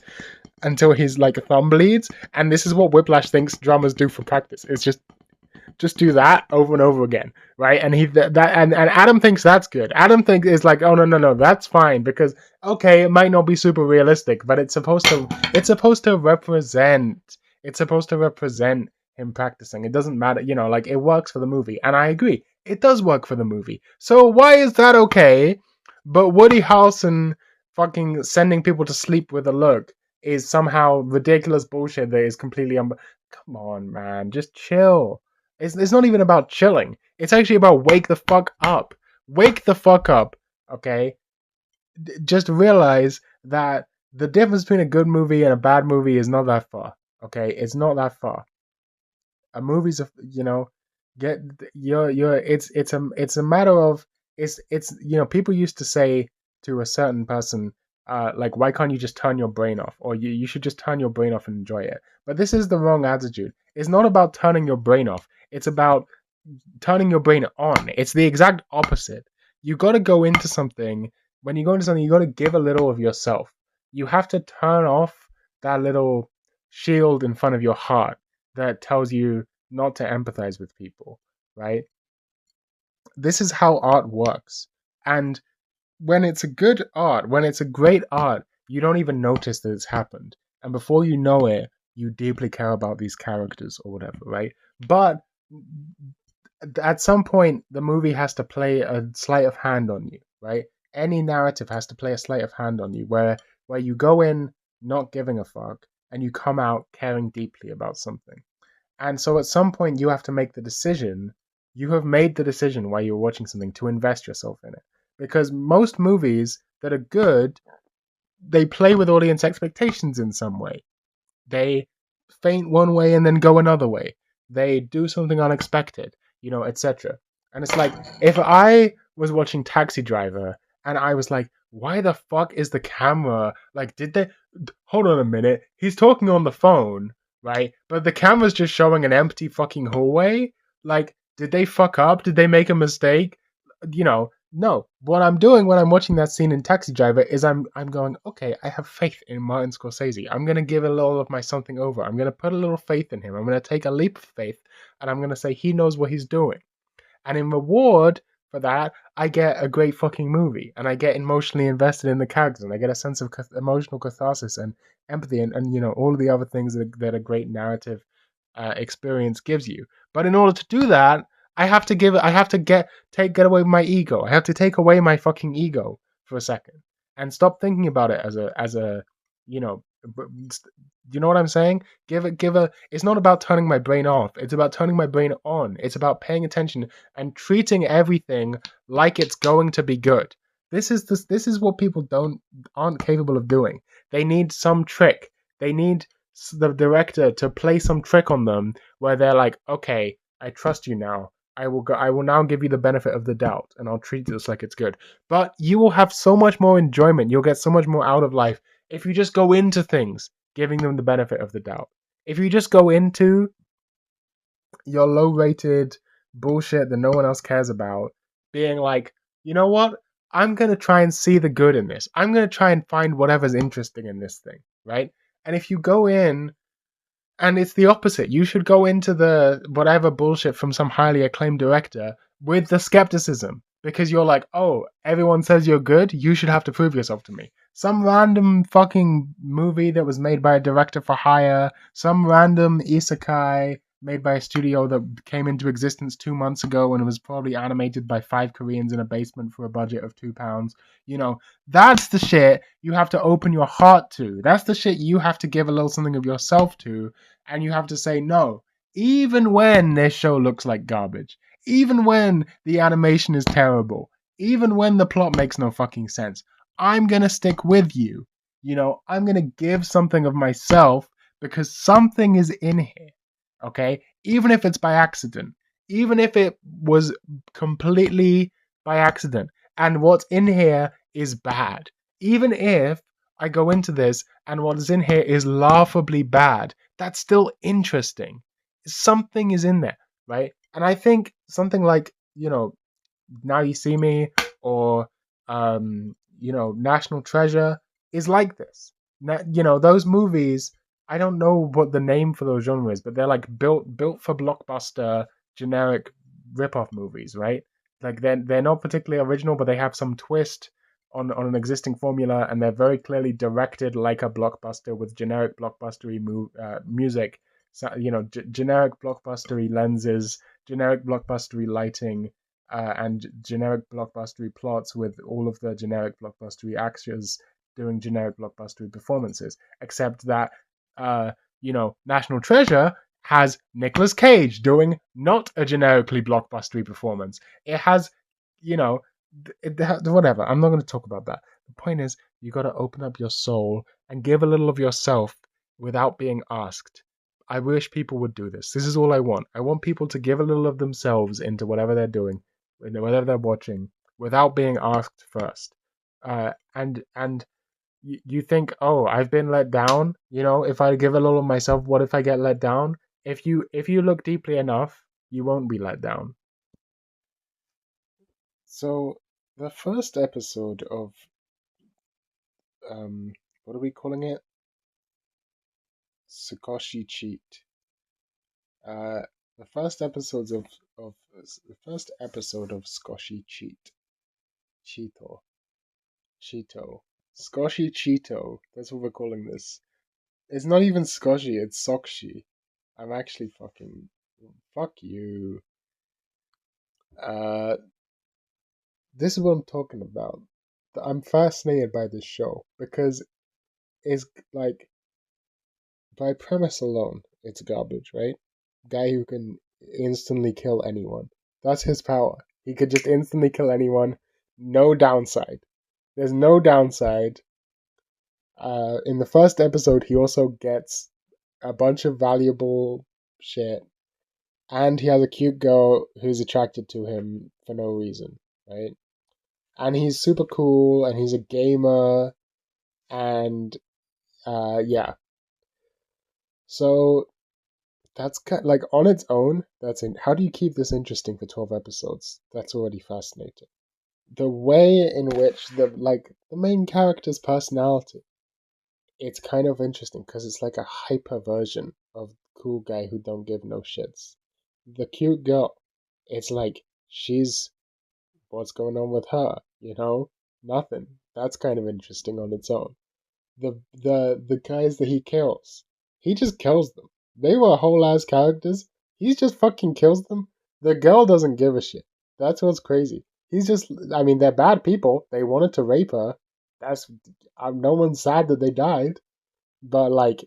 until his like thumb bleeds, and this is what Whiplash thinks drummers do for practice. It's just just do that over and over again, right? And and Adam thinks that's good. Adam thinks is like, oh no, that's fine because okay, it might not be super realistic, but it's supposed to represent him practicing. It doesn't matter, like it works for the movie, and I agree, it does work for the movie. So why is that okay? But Woody Harrelson fucking sending people to sleep with a look is somehow ridiculous bullshit that is completely come on, man, just chill. It's not even about chilling. It's actually about wake the fuck up. Wake the fuck up, okay? Just realize that the difference between a good movie and a bad movie is not that far. Okay, it's not that far. A movie's a get your it's a matter of it's people used to say to a certain person like why can't you just turn your brain off, or you should just turn your brain off and enjoy it. But this is the wrong attitude. It's not about turning your brain off, it's about turning your brain on. It's the exact opposite. You got to go into something. When you go into something, you got to give a little of yourself. You have to turn off that little shield in front of your heart that tells you not to empathize with people, right? This is how art works. And when it's a good art, when it's a great art, you don't even notice that it's happened. And before you know it, you deeply care about these characters or whatever, right? But at some point, the movie has to play a sleight of hand on you, right? Any narrative has to play a sleight of hand on you, where you go in not giving a fuck and you come out caring deeply about something. And so at some point, you have to make the decision. You have made the decision while you're watching something to invest yourself in it. Because most movies that are good, they play with audience expectations in some way. They faint one way and then go another way. They do something unexpected, etc. And it's like, if I was watching Taxi Driver and I was like, why the fuck is the camera like, did they hold on a minute, he's talking on the phone, right? But the camera's just showing an empty fucking hallway. Like, did they fuck up? Did they make a mistake? No. What I'm doing when I'm watching that scene in Taxi Driver is I'm going, okay, I have faith in Martin Scorsese. I'm gonna give a little of my something over. I'm gonna put a little faith in him. I'm gonna take a leap of faith, and I'm gonna say he knows what he's doing. And in reward for that, I get a great fucking movie, and I get emotionally invested in the characters, and I get a sense of emotional catharsis and empathy, and all of the other things that a great narrative experience gives you. But in order to do that, I have to give it. I have to get away with my ego. I have to take away my fucking ego for a second and stop thinking about it as a you know. You know what I'm saying? Give a. It's not about turning my brain off. It's about turning my brain on. It's about paying attention and treating everything like it's going to be good. This is what people aren't capable of doing. They need some trick. They need the director to play some trick on them where they're like, okay, I trust you now. I will now give you the benefit of the doubt, and I'll treat this like it's good. But you will have so much more enjoyment. You'll get so much more out of life if you just go into things giving them the benefit of the doubt. If you just go into your low-rated bullshit that no one else cares about, being like, you know what? I'm gonna try and see the good in this. I'm gonna try and find whatever's interesting in this thing, right? And if you go in and it's the opposite. You should go into the whatever bullshit from some highly acclaimed director with the skepticism because you're like, oh, everyone says you're good. You should have to prove yourself to me. Some random fucking movie that was made by a director for hire, some random isekai made by a studio that came into existence 2 months ago and it was probably animated by 5 Koreans in a basement for a budget of £2. That's the shit you have to open your heart to. That's the shit you have to give a little something of yourself to, and you have to say no, even when this show looks like garbage, even when the animation is terrible, even when the plot makes no fucking sense. I'm gonna stick with you. I'm gonna give something of myself because something is in here. Okay? Even if it's by accident, even if it was completely by accident, and what's in here is bad. Even if I go into this and what is in here is laughably bad, that's still interesting. Something is in there, right? And I think something like, Now You See Me or, National Treasure is like this. Those movies, I don't know what the name for those genres is, but they're like built for blockbuster, generic rip-off movies, right? Like they're not particularly original, but they have some twist on an existing formula, and they're very clearly directed like a blockbuster with generic blockbustery music. So, generic blockbustery lenses, generic blockbustery lighting, and generic blockbustery plots with all of the generic blockbustery actors doing generic blockbustery performances. Except that, National Treasure has Nicolas Cage doing not a generically blockbustery performance. It has, you know, whatever. I'm not going to talk about that. The point is, you got to open up your soul and give a little of yourself without being asked. I wish people would do this. This is all I want. I want people to give a little of themselves into whatever they're doing, whatever they're watching, without being asked first. And you think, oh, I've been let down. If I give a little of myself, what if I get let down? If you look deeply enough, you won't be let down. So the first episode of what are we calling it? Sakoshi Cheat. Uh, the first episodes of the first episode of Skoshi Cheat. Cheeto. Cheeto. Skoshi Cheeto. That's what we're calling this. It's not even Skoshi, it's Sokshi. I'm actually fucking. Fuck you. Uh, this is what I'm talking about. I'm fascinated by this show because it's like, by premise alone, it's garbage, right? Guy who can instantly kill anyone. That's his power. He could just instantly kill anyone. No downside. There's no downside. In the first episode, he also gets a bunch of valuable shit, and he has a cute girl who's attracted to him for no reason, right? And he's super cool, and he's a gamer, and yeah. So that's like on its own. That's in. How do you keep this interesting for 12 episodes? That's already fascinating. The way in which the main character's personality, it's kind of interesting because it's like a hyper version of the cool guy who don't give no shits. The cute girl, it's like she's what's going on with her, Nothing. That's kind of interesting on its own. The guys that he kills, he just kills them. They were whole ass characters. He just fucking kills them. The girl doesn't give a shit. That's what's crazy. He's just, I mean, they're bad people. They wanted to rape her. That's, no one's sad that they died. But like,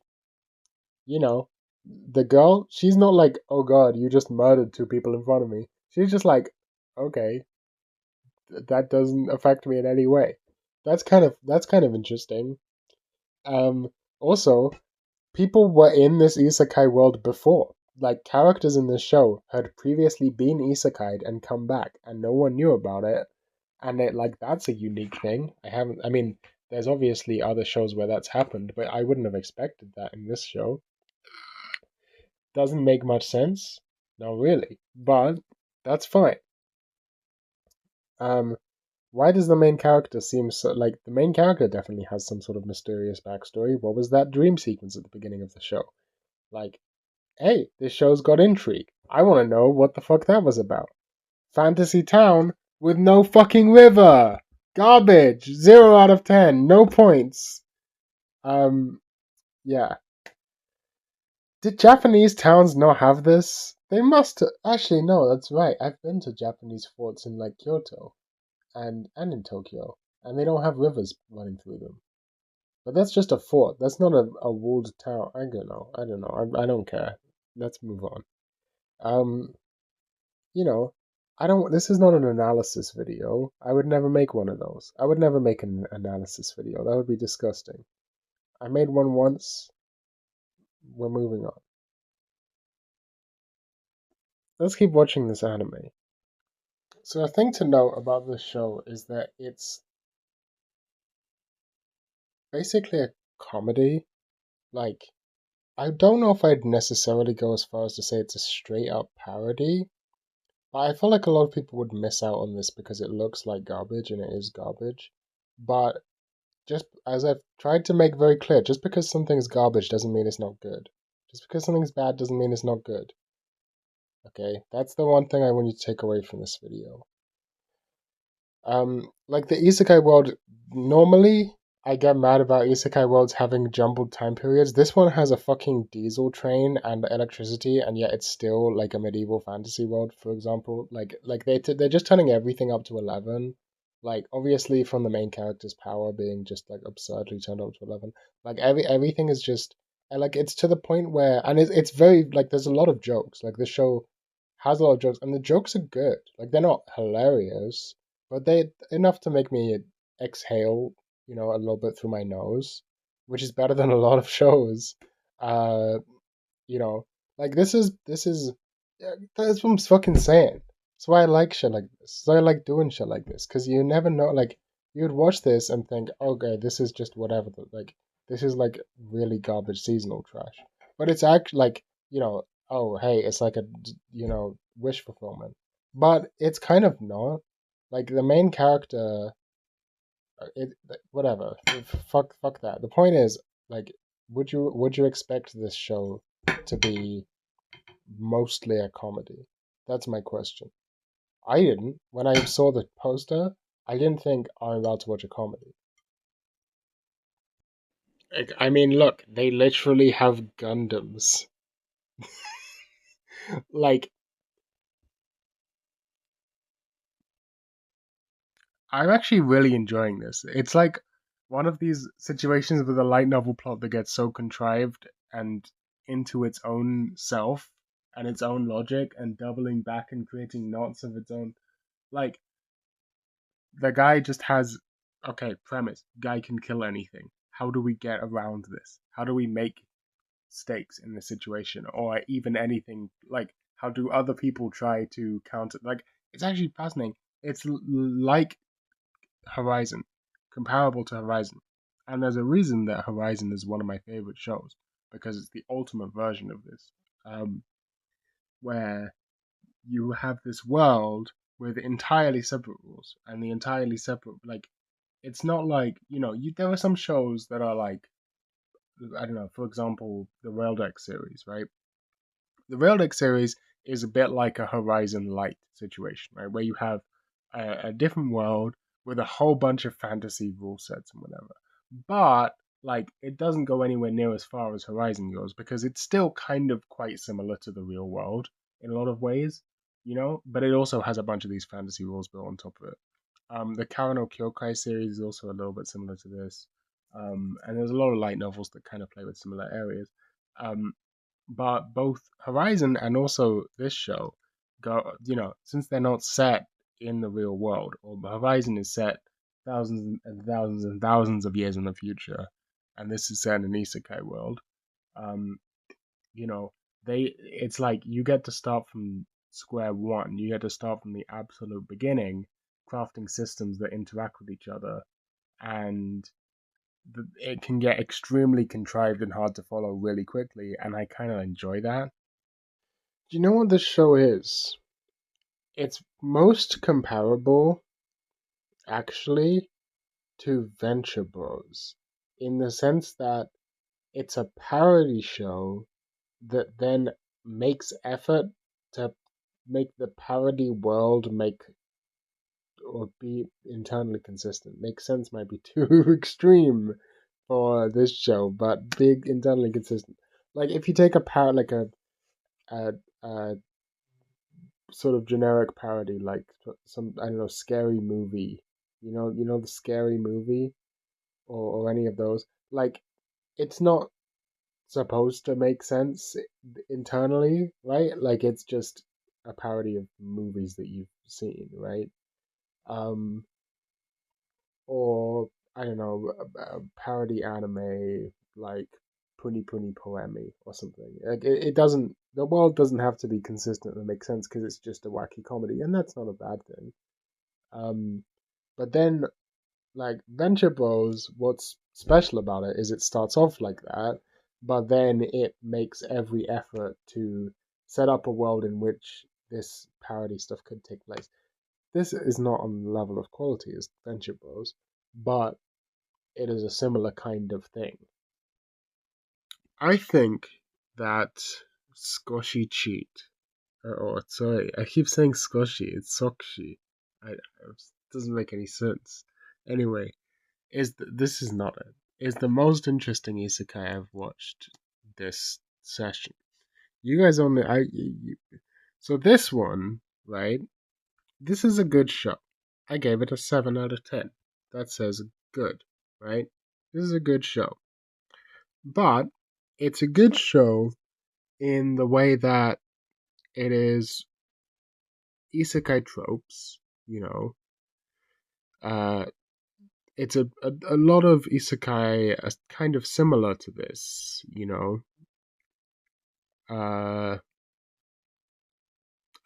you know, the girl, she's not like, oh god, you just murdered two people in front of me. She's just like, okay, that doesn't affect me in any way. That's kind of interesting. Um, Also, people were in this isekai world before. Like, characters in this show had previously been isekai'd and come back, and no one knew about it. And that's a unique thing. I mean, there's obviously other shows where that's happened, but I wouldn't have expected that in this show. Doesn't make much sense. No, really. But that's fine. Um, why does the main character seem so like the main character definitely has some sort of mysterious backstory? What was that dream sequence at the beginning of the show? Like, hey, this show's got intrigue. I want to know what the fuck that was about. Fantasy town with no fucking river. Garbage. 0 out of 10. No points. Yeah. Did Japanese towns not have this? They must. Actually, no, that's right. I've been to Japanese forts in like Kyoto and in Tokyo, and they don't have rivers running through them. But that's just a fort. That's not a walled town. I don't know. I don't know. I don't care. Let's move on. Um, you know, I don't. This is not an analysis video. I would never make one of those. I would never make an analysis video. That would be disgusting. I made one once. We're moving on. Let's keep watching this anime. So a thing to note about this show is that it's basically a comedy. Like, I don't know if I'd necessarily go as far as to say it's a straight up parody, but I feel like a lot of people would miss out on this because it looks like garbage and it is garbage. But just as I've tried to make very clear, just because something's garbage doesn't mean it's not good. Just because something's bad doesn't mean it's not good. Okay, that's the one thing I want you to take away from this video. Like the isekai world, normally I get mad about isekai worlds having jumbled time periods. This one has a fucking diesel train and electricity, and yet it's still like a medieval fantasy world. For example, they're just turning everything up to 11. Like obviously from the main character's power being just like absurdly turned up to 11. Like everything is just and like it's to the point where and it's very like there's a lot of jokes. Like the show has a lot of jokes, and the jokes are good. Like they're not hilarious, but they enough to make me exhale, a little bit through my nose, which is better than a lot of shows. Uh, you know, like this is that's what I'm fucking saying. That's why I like shit like this. So I like doing shit like this because you never know. Like you would watch this and think, okay, this is just whatever. Like this is like really garbage seasonal trash. But it's actually like oh hey, it's like a wish fulfillment. But it's kind of not. Like the main character, whatever. Fuck that. The point is, like, would you expect this show to be mostly a comedy? That's my question. I didn't. When I saw the poster, I didn't think I'm about to watch a comedy. Like, I mean, look, they literally have Gundams. Like, I'm actually really enjoying this. It's like one of these situations with a light novel plot that gets so contrived and into its own self and its own logic and doubling back and creating knots of its own. Like, the guy just has, okay, premise, guy can kill anything. How do we get around this? How do we make stakes in this situation or even anything? Like, how do other people try to counter? Like, it's actually fascinating. It's like Horizon, comparable to Horizon. And there's a reason that Horizon is one of my favorite shows because it's the ultimate version of this, um, where you have this world with entirely separate rules and the entirely separate like it's not like there are some shows that are like I don't know, for example, the Rail Deck series, right? The Rail Deck series is a bit like a Horizon Light situation, right? Where you have a different world with a whole bunch of fantasy rule sets and whatever. But like it doesn't go anywhere near as far as Horizon goes because it's still kind of quite similar to the real world in a lot of ways, but it also has a bunch of these fantasy rules built on top of it. The Karen Kyokai series is also a little bit similar to this. And there's a lot of light novels that kind of play with similar areas. Um, but both Horizon and also this show go, since they're not set in the real world, or Horizon is set thousands and thousands and thousands of years in the future, and this is set in an isekai world. Um, you know, it's like you get to start from square one. You get to start from the absolute beginning, crafting systems that interact with each other, and it can get extremely contrived and hard to follow really quickly, and I kind of enjoy that. Do you know what this show is? It's most comparable, actually, to Venture Bros, in the sense that it's a parody show that then makes effort to make the parody world make or be internally consistent. Makes sense might be too extreme for this show, but big internally consistent. Like if you take a like a, a sort of generic parody, like some I don't know scary movie, the scary movie or any of those. Like it's not supposed to make sense internally, right? Like it's just a parody of movies that you've seen, right? Um, or I don't know, a parody anime like Puni Puni Poemi or something. Like it doesn't, the world doesn't have to be consistent and make sense because it's just a wacky comedy, and that's not a bad thing. Um, but then like Venture Bros, what's special about it is it starts off like that, but then it makes every effort to set up a world in which this parody stuff could take place. This is not on the level of quality as Venture Bros, but it is a similar kind of thing. I think that Squashy Cheat Oh, sorry. I keep saying Skoshi. It's Sokshi. It doesn't make any sense. Anyway, this is not it. Is the most interesting isekai I've watched this session. You guys only so this one, right? This is a good show. I gave it a 7 out of 10. That says good, right? This is a good show. But it's a good show in the way that it is isekai tropes, you know. Uh, it's a lot of isekai are kind of similar to this, you know. Uh,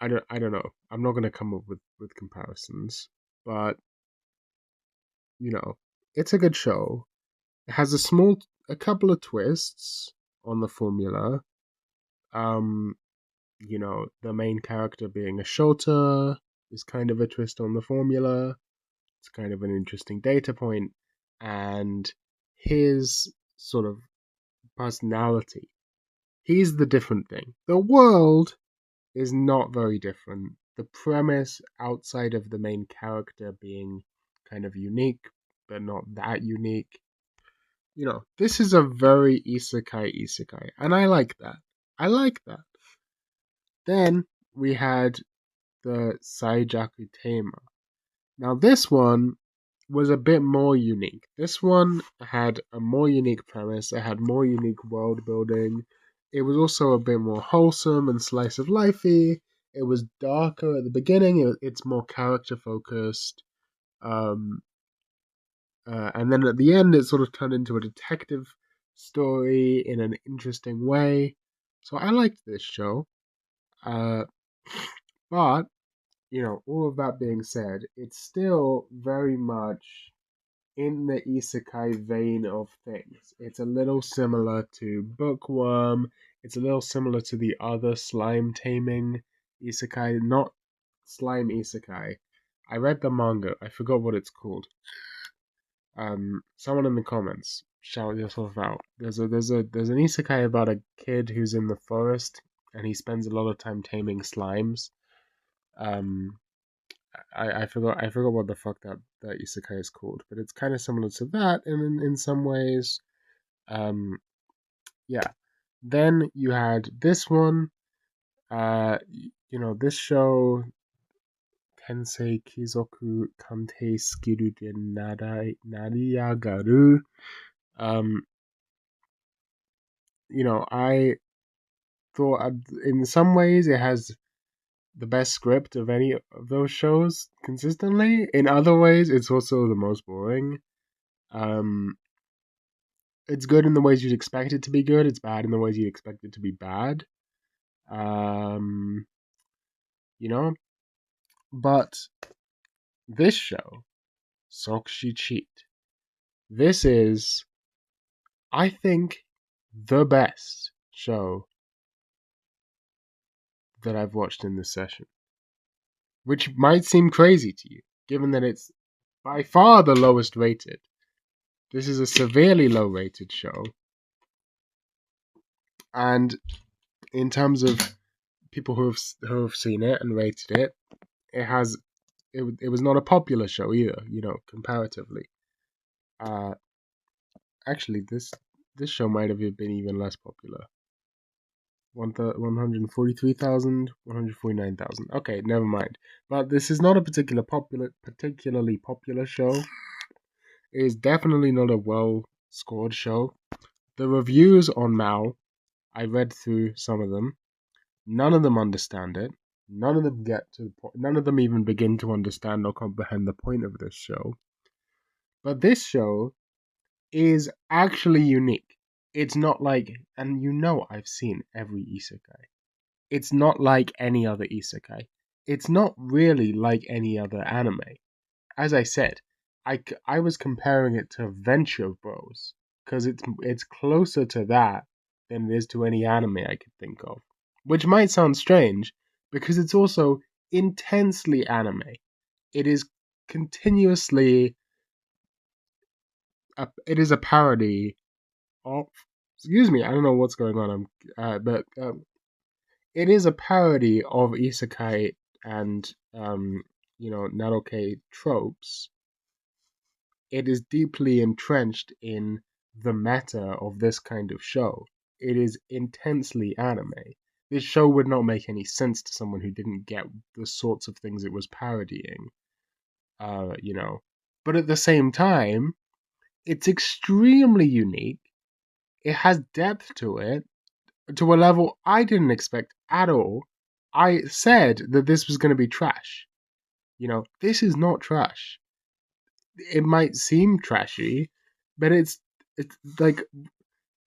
I don't know. I'm not gonna come up with comparisons, but you know, it's a good show. It has a couple of twists on the formula. Um, you know, the main character being a shota is kind of a twist on the formula. It's kind of an interesting data point, and his sort of personality. He's the different thing. The world is not very different. The premise outside of the main character being kind of unique, but not that unique. You know, this is a very isekai, and I like that. I like that. Then we had the Saijaku Tema. Now, this one was a bit more unique. This one had a more unique premise, it had more unique world building. It was also a bit more wholesome and slice of lifey. It was darker at the beginning, it's more character focused. Um, and then at the end, it sort of turned into a detective story in an interesting way. So I liked this show. Uh, but you know, all of that being said, it's still very much in the isekai vein of things. It's a little similar to Bookworm. It's a little similar to the other slime taming isekai, not slime isekai. I read the manga. I forgot what it's called. Someone in the comments shout yourself out. There's an isekai about a kid who's in the forest and he spends a lot of time taming slimes. Um, I forgot what the fuck that isekai is called, but it's kind of similar to that in some ways. Um, yeah. Then you had this one. You know, this show Tensei Kizoku Kantei Skiru de Nariyagaru. Um, you know, I thought in some ways it has the best script of any of those shows consistently. In other ways, it's also the most boring. Um, it's good in the ways you'd expect it to be good. It's bad in the ways you'd expect it to be bad. Um, you know, but this show, Sokshi Cheat, this is, I think, the best show that I've watched in this session, which might seem crazy to you, given that it's by far the lowest rated. This is a severely low rated show, and in terms of people who have seen it and rated it, it has it was not a popular show either, you know, comparatively. Uh, actually, this show might have been even less popular. 143,000, 149,000. Okay, never mind. But this is not a particularly popular show. It is definitely not a well scored show. The reviews on Mal, I read through some of them. None of them understand it. None of them get to the point. None of them even begin to understand or comprehend the point of this show. But this show is actually unique. It's not like, and you know, I've seen every isekai. It's not like any other isekai. It's not really like any other anime. As I said, I was comparing it to Venture Bros because it's closer to that than it is to any anime I could think of. Which might sound strange because it's also intensely anime. It is continuously it is a parody of. Excuse me, I don't know what's going on. But it is a parody of isekai and Narou-kei tropes. It is deeply entrenched in the meta of this kind of show. It is intensely anime. This show would not make any sense to someone who didn't get the sorts of things it was parodying. uh, you know. But at the same time, it's extremely unique. It has depth to it to a level I didn't expect at all. I said that this was going to be trash. This is not trash. It might seem trashy, but it's like,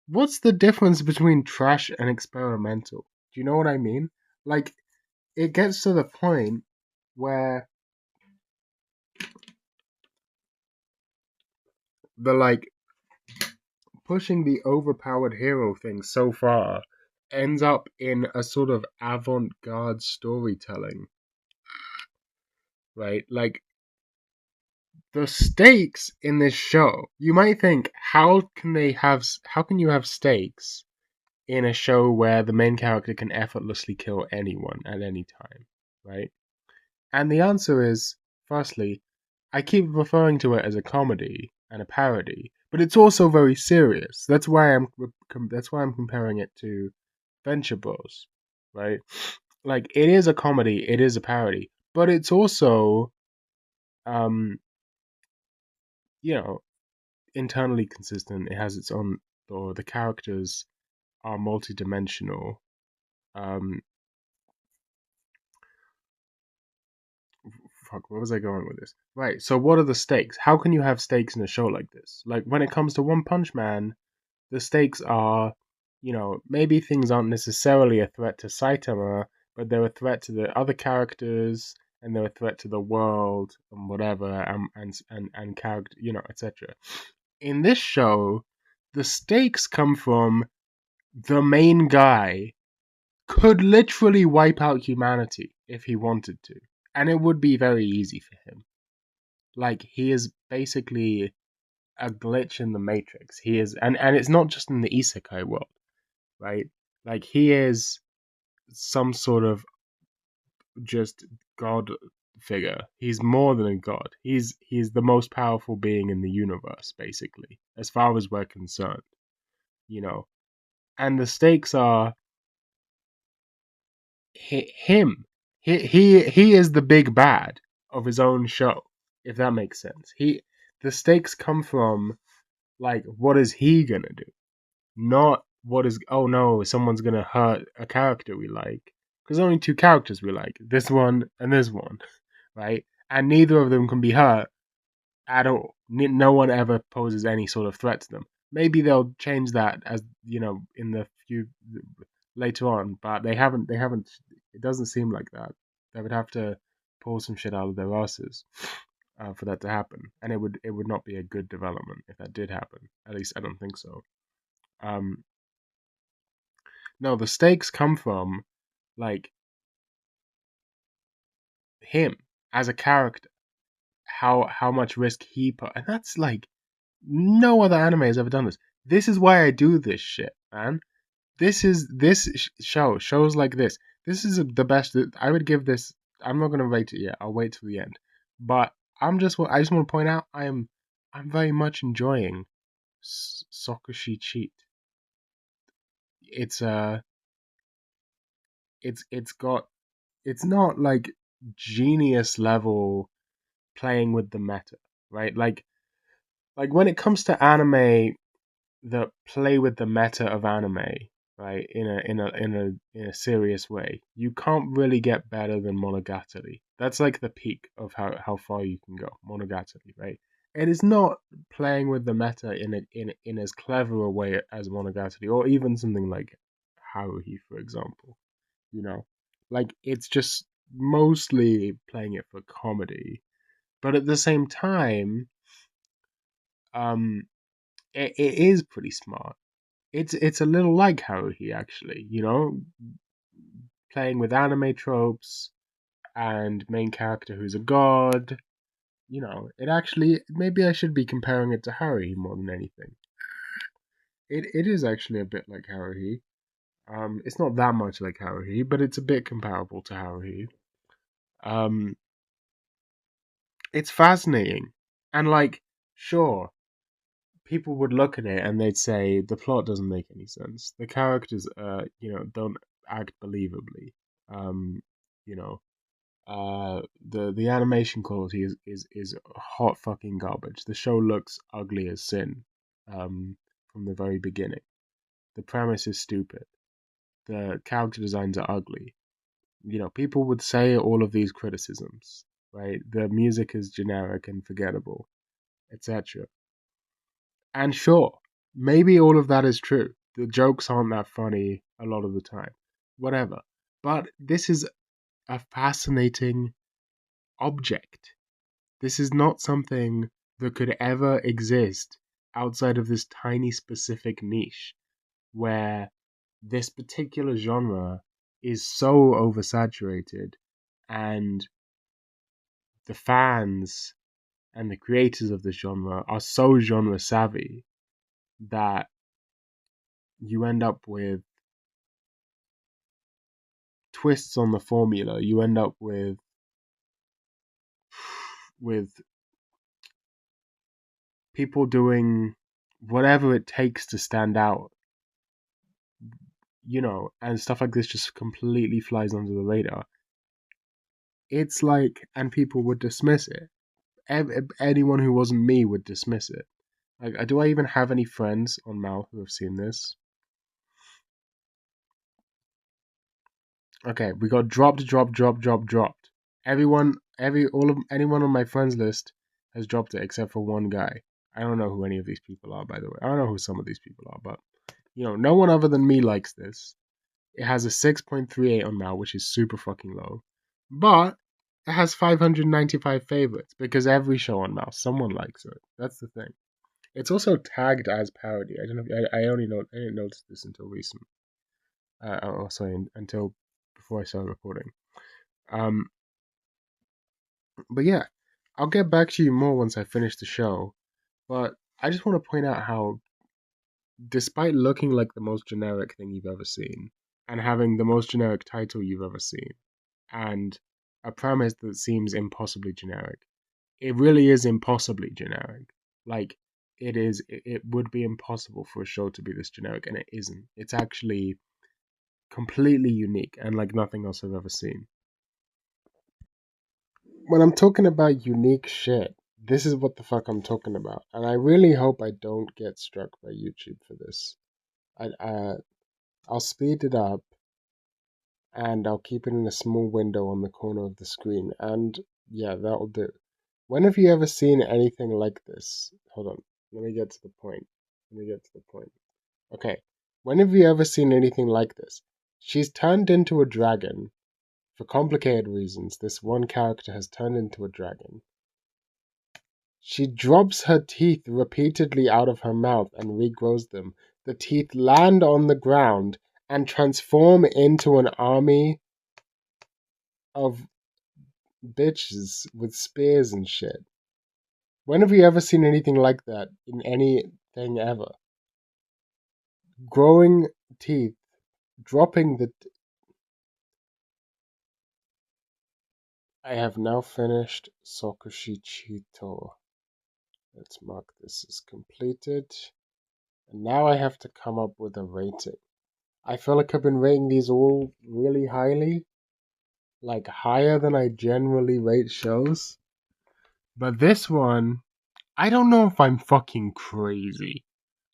what's the difference between trash and experimental? Do you know what I mean? Like, it gets to the point where the like pushing the overpowered hero thing so far ends up in a sort of avant-garde storytelling, right? Like, the stakes in this show, you might think, how can you have stakes in a show where the main character can effortlessly kill anyone at any time, right? And the answer is, firstly, I keep referring to it as a comedy and a parody, but it's also very serious. That's why I'm comparing it to Venture Bros, right? Like, it is a comedy, it is a parody, but it's also um you know internally consistent. It has its own, or the characters are multidimensional. Um, Fuck, where was I going with this? Right. So, what are the stakes? How can you have stakes in a show like this? Like, when it comes to One Punch Man, the stakes are, maybe things aren't necessarily a threat to Saitama, but they're a threat to the other characters, and they're a threat to the world and whatever, and character, etc. In this show, the stakes come from the main guy could literally wipe out humanity if he wanted to. And it would be very easy for him. Like, he is basically a glitch in the matrix. He is, and it's not just in the isekai world, right? Like, he is some sort of just god figure. He's more than a god. He's the most powerful being in the universe, basically, as far as we're concerned, you know. And the stakes are him. He is the big bad of his own show, if that makes sense. The stakes come from, like, what is he gonna do, not what is, oh no, someone's gonna hurt a character we like, because only two characters we like, this one and this one, right? And neither of them can be hurt at all. No one ever poses any sort of threat to them. Maybe they'll change that, as in the few later on, but they haven't. They haven't. It doesn't seem like that. They would have to pull some shit out of their asses for that to happen, and it would not be a good development if that did happen. At least I don't think so. Um, no, the stakes come from, like, him as a character, how much risk he put, and that's like, no other anime has ever done this. This is why I do this shit, man. Shows like this. This is the best. I would give this. I'm not gonna rate it yet. I'll wait till the end. But I just want to point out, I'm very much enjoying Sokushi Cheat. It's it's got, it's not like genius level playing with the meta, right? Like when it comes to anime that play with the meta of anime, right, in a serious way, you can't really get better than Monogatari. That's like the peak of how far you can go. Monogatari, right? It is not playing with the meta in as clever a way as Monogatari, or even something like Haruhi, for example. You know, like, it's just mostly playing it for comedy, but at the same time, um, it is pretty smart. It's a little like Haruhi, actually, playing with anime tropes and main character who's a god. It actually, maybe I should be comparing it to Haruhi more than anything. It is actually a bit like Haruhi. It's not that much like Haruhi, but it's a bit comparable to Haruhi. Um, it's fascinating, and like, sure, people would look at it and they'd say the plot doesn't make any sense. The characters, don't act believably. Um, you know, the animation quality is hot fucking garbage. The show looks ugly as sin, from the very beginning. The premise is stupid. The character designs are ugly. People would say all of these criticisms, right? The music is generic and forgettable, etc. And sure, maybe all of that is true. The jokes aren't that funny a lot of the time. Whatever. But this is a fascinating object. This is not something that could ever exist outside of this tiny specific niche where this particular genre is so oversaturated and the fans and the creators of the genre are so genre savvy that you end up with twists on the formula. You end up with people doing whatever it takes to stand out, and stuff like this just completely flies under the radar. It's like, and people would dismiss it. Anyone who wasn't me would dismiss it. Like, do I even have any friends on Mal who have seen this? Okay, we got dropped. Anyone on my friends list has dropped it except for one guy. I don't know who any of these people are, by the way. I don't know who some of these people are, but no one other than me likes this. It has a 6.38 on Mal, which is super fucking low, but it has 595 favorites because every show on Mal, someone likes it. That's the thing. It's also tagged as parody. I don't know. I didn't notice this until recent. Until before I started recording. Um, but yeah, I'll get back to you more once I finish the show. But I just want to point out how, despite looking like the most generic thing you've ever seen, and having the most generic title you've ever seen, and a premise that seems impossibly generic, it really is impossibly generic. Like, it would be impossible for a show to be this generic, and it isn't. It's actually completely unique and like nothing else I've ever seen. When I'm talking about unique shit, this is what the fuck I'm talking about. And I really hope I don't get struck by YouTube for this. I'll speed it up and I'll keep it in a small window on the corner of the screen. And yeah, that'll do. When have you ever seen anything like this? Hold on. Let me get to the point. Okay. When have you ever seen anything like this? She's turned into a dragon. For complicated reasons, this one character has turned into a dragon. She drops her teeth repeatedly out of her mouth and regrows them. The teeth land on the ground and transform into an army of bitches with spears and shit. When have you ever seen anything like that in anything ever? Growing teeth, dropping the... I have now finished Sokushi Chito. Let's mark this as completed. And now I have to come up with a rating. I feel like I've been rating these all really highly. Like, higher than I generally rate shows. But this one, I don't know if I'm fucking crazy.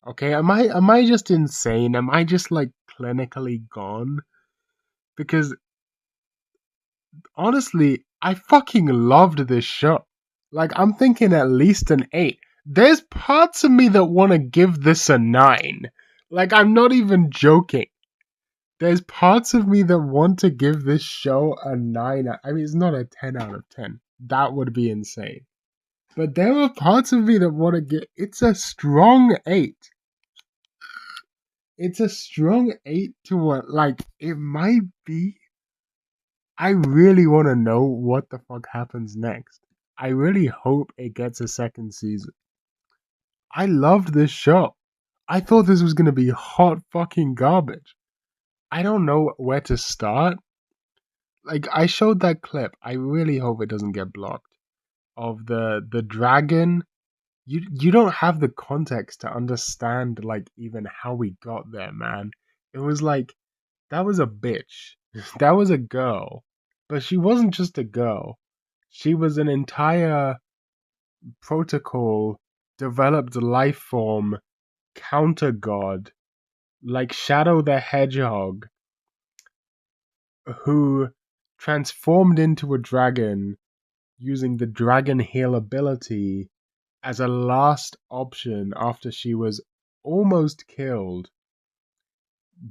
Okay, am I just insane? Am I just like clinically gone? Because honestly, I fucking loved this show. Like, I'm thinking at least an 8. There's parts of me that want to give this a 9. Like, I'm not even joking. There's parts of me that want to give this show a 9. I mean, it's not a 10 out of 10. That would be insane. But there are parts of me that want to give... It's a strong 8. It's a strong 8 to what, like, it might be. I really want to know what the fuck happens next. I really hope it gets a second season. I loved this show. I thought this was going to be hot fucking garbage. I don't know where to start. Like I showed that clip. I really hope it doesn't get blocked of the dragon. You don't have the context to understand like even how we got there, man. It was like that was a bitch. That was a girl. But she wasn't just a girl. She was an entire protocol developed life form counter god like Shadow the Hedgehog who transformed into a dragon using the dragon heal ability as a last option after she was almost killed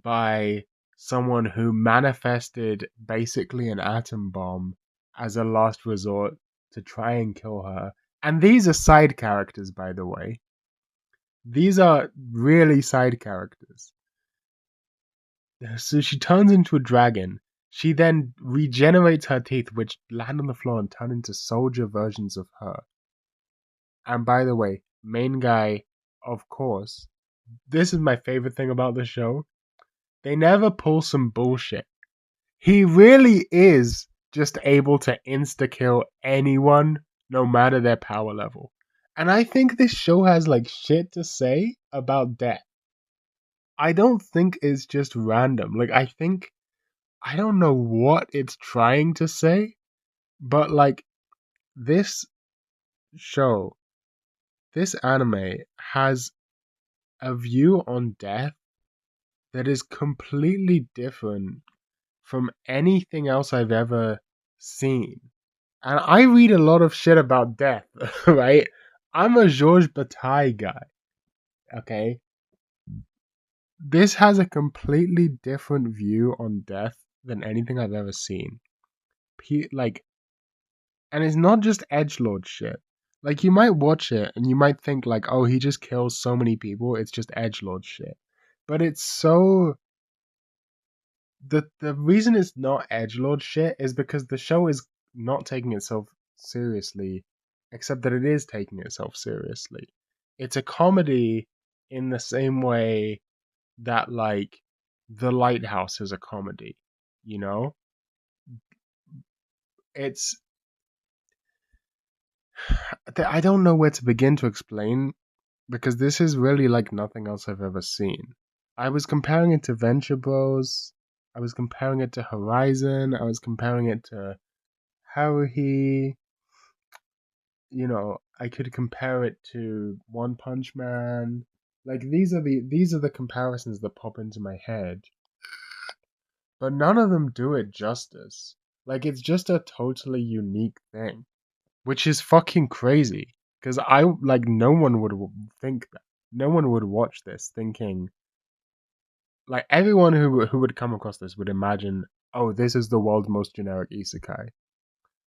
by someone who manifested basically an atom bomb as a last resort to try and kill her. And these are side characters, by the way. These are really side characters. So she turns into a dragon. She then regenerates her teeth, which land on the floor and turn into soldier versions of her. And by the way, main guy, of course, this is my favorite thing about the show. They never pull some bullshit. He really is just able to insta kill anyone, no matter their power level. And I think this show has like shit to say about death. I don't think it's just random. Like, I don't know what it's trying to say, but like, this show, this anime has a view on death that is completely different from anything else I've ever seen. And I read a lot of shit about death, right? I'm a Georges Bataille guy, okay? This has a completely different view on death than anything I've ever seen. Like, and it's not just edgelord shit. Like, you might watch it and you might think like, oh, he just kills so many people. It's just edgelord shit. But it's so the reason it's not edgelord shit is because the show is not taking itself seriously, except that it is taking itself seriously. It's a comedy in the same way that like The Lighthouse is a comedy, you know? It's I don't know where to begin to explain because this is really like nothing else I've ever seen. I was comparing it to Venture Bros. I was comparing it to Horizon. I was comparing it to Haruhi. You know, I could compare it to One Punch Man. Like these are the comparisons that pop into my head, but none of them do it justice. Like it's just a totally unique thing, which is fucking crazy. Because I like no one would think that. No one would watch this thinking like everyone who would come across this would imagine, oh, this is the world's most generic isekai,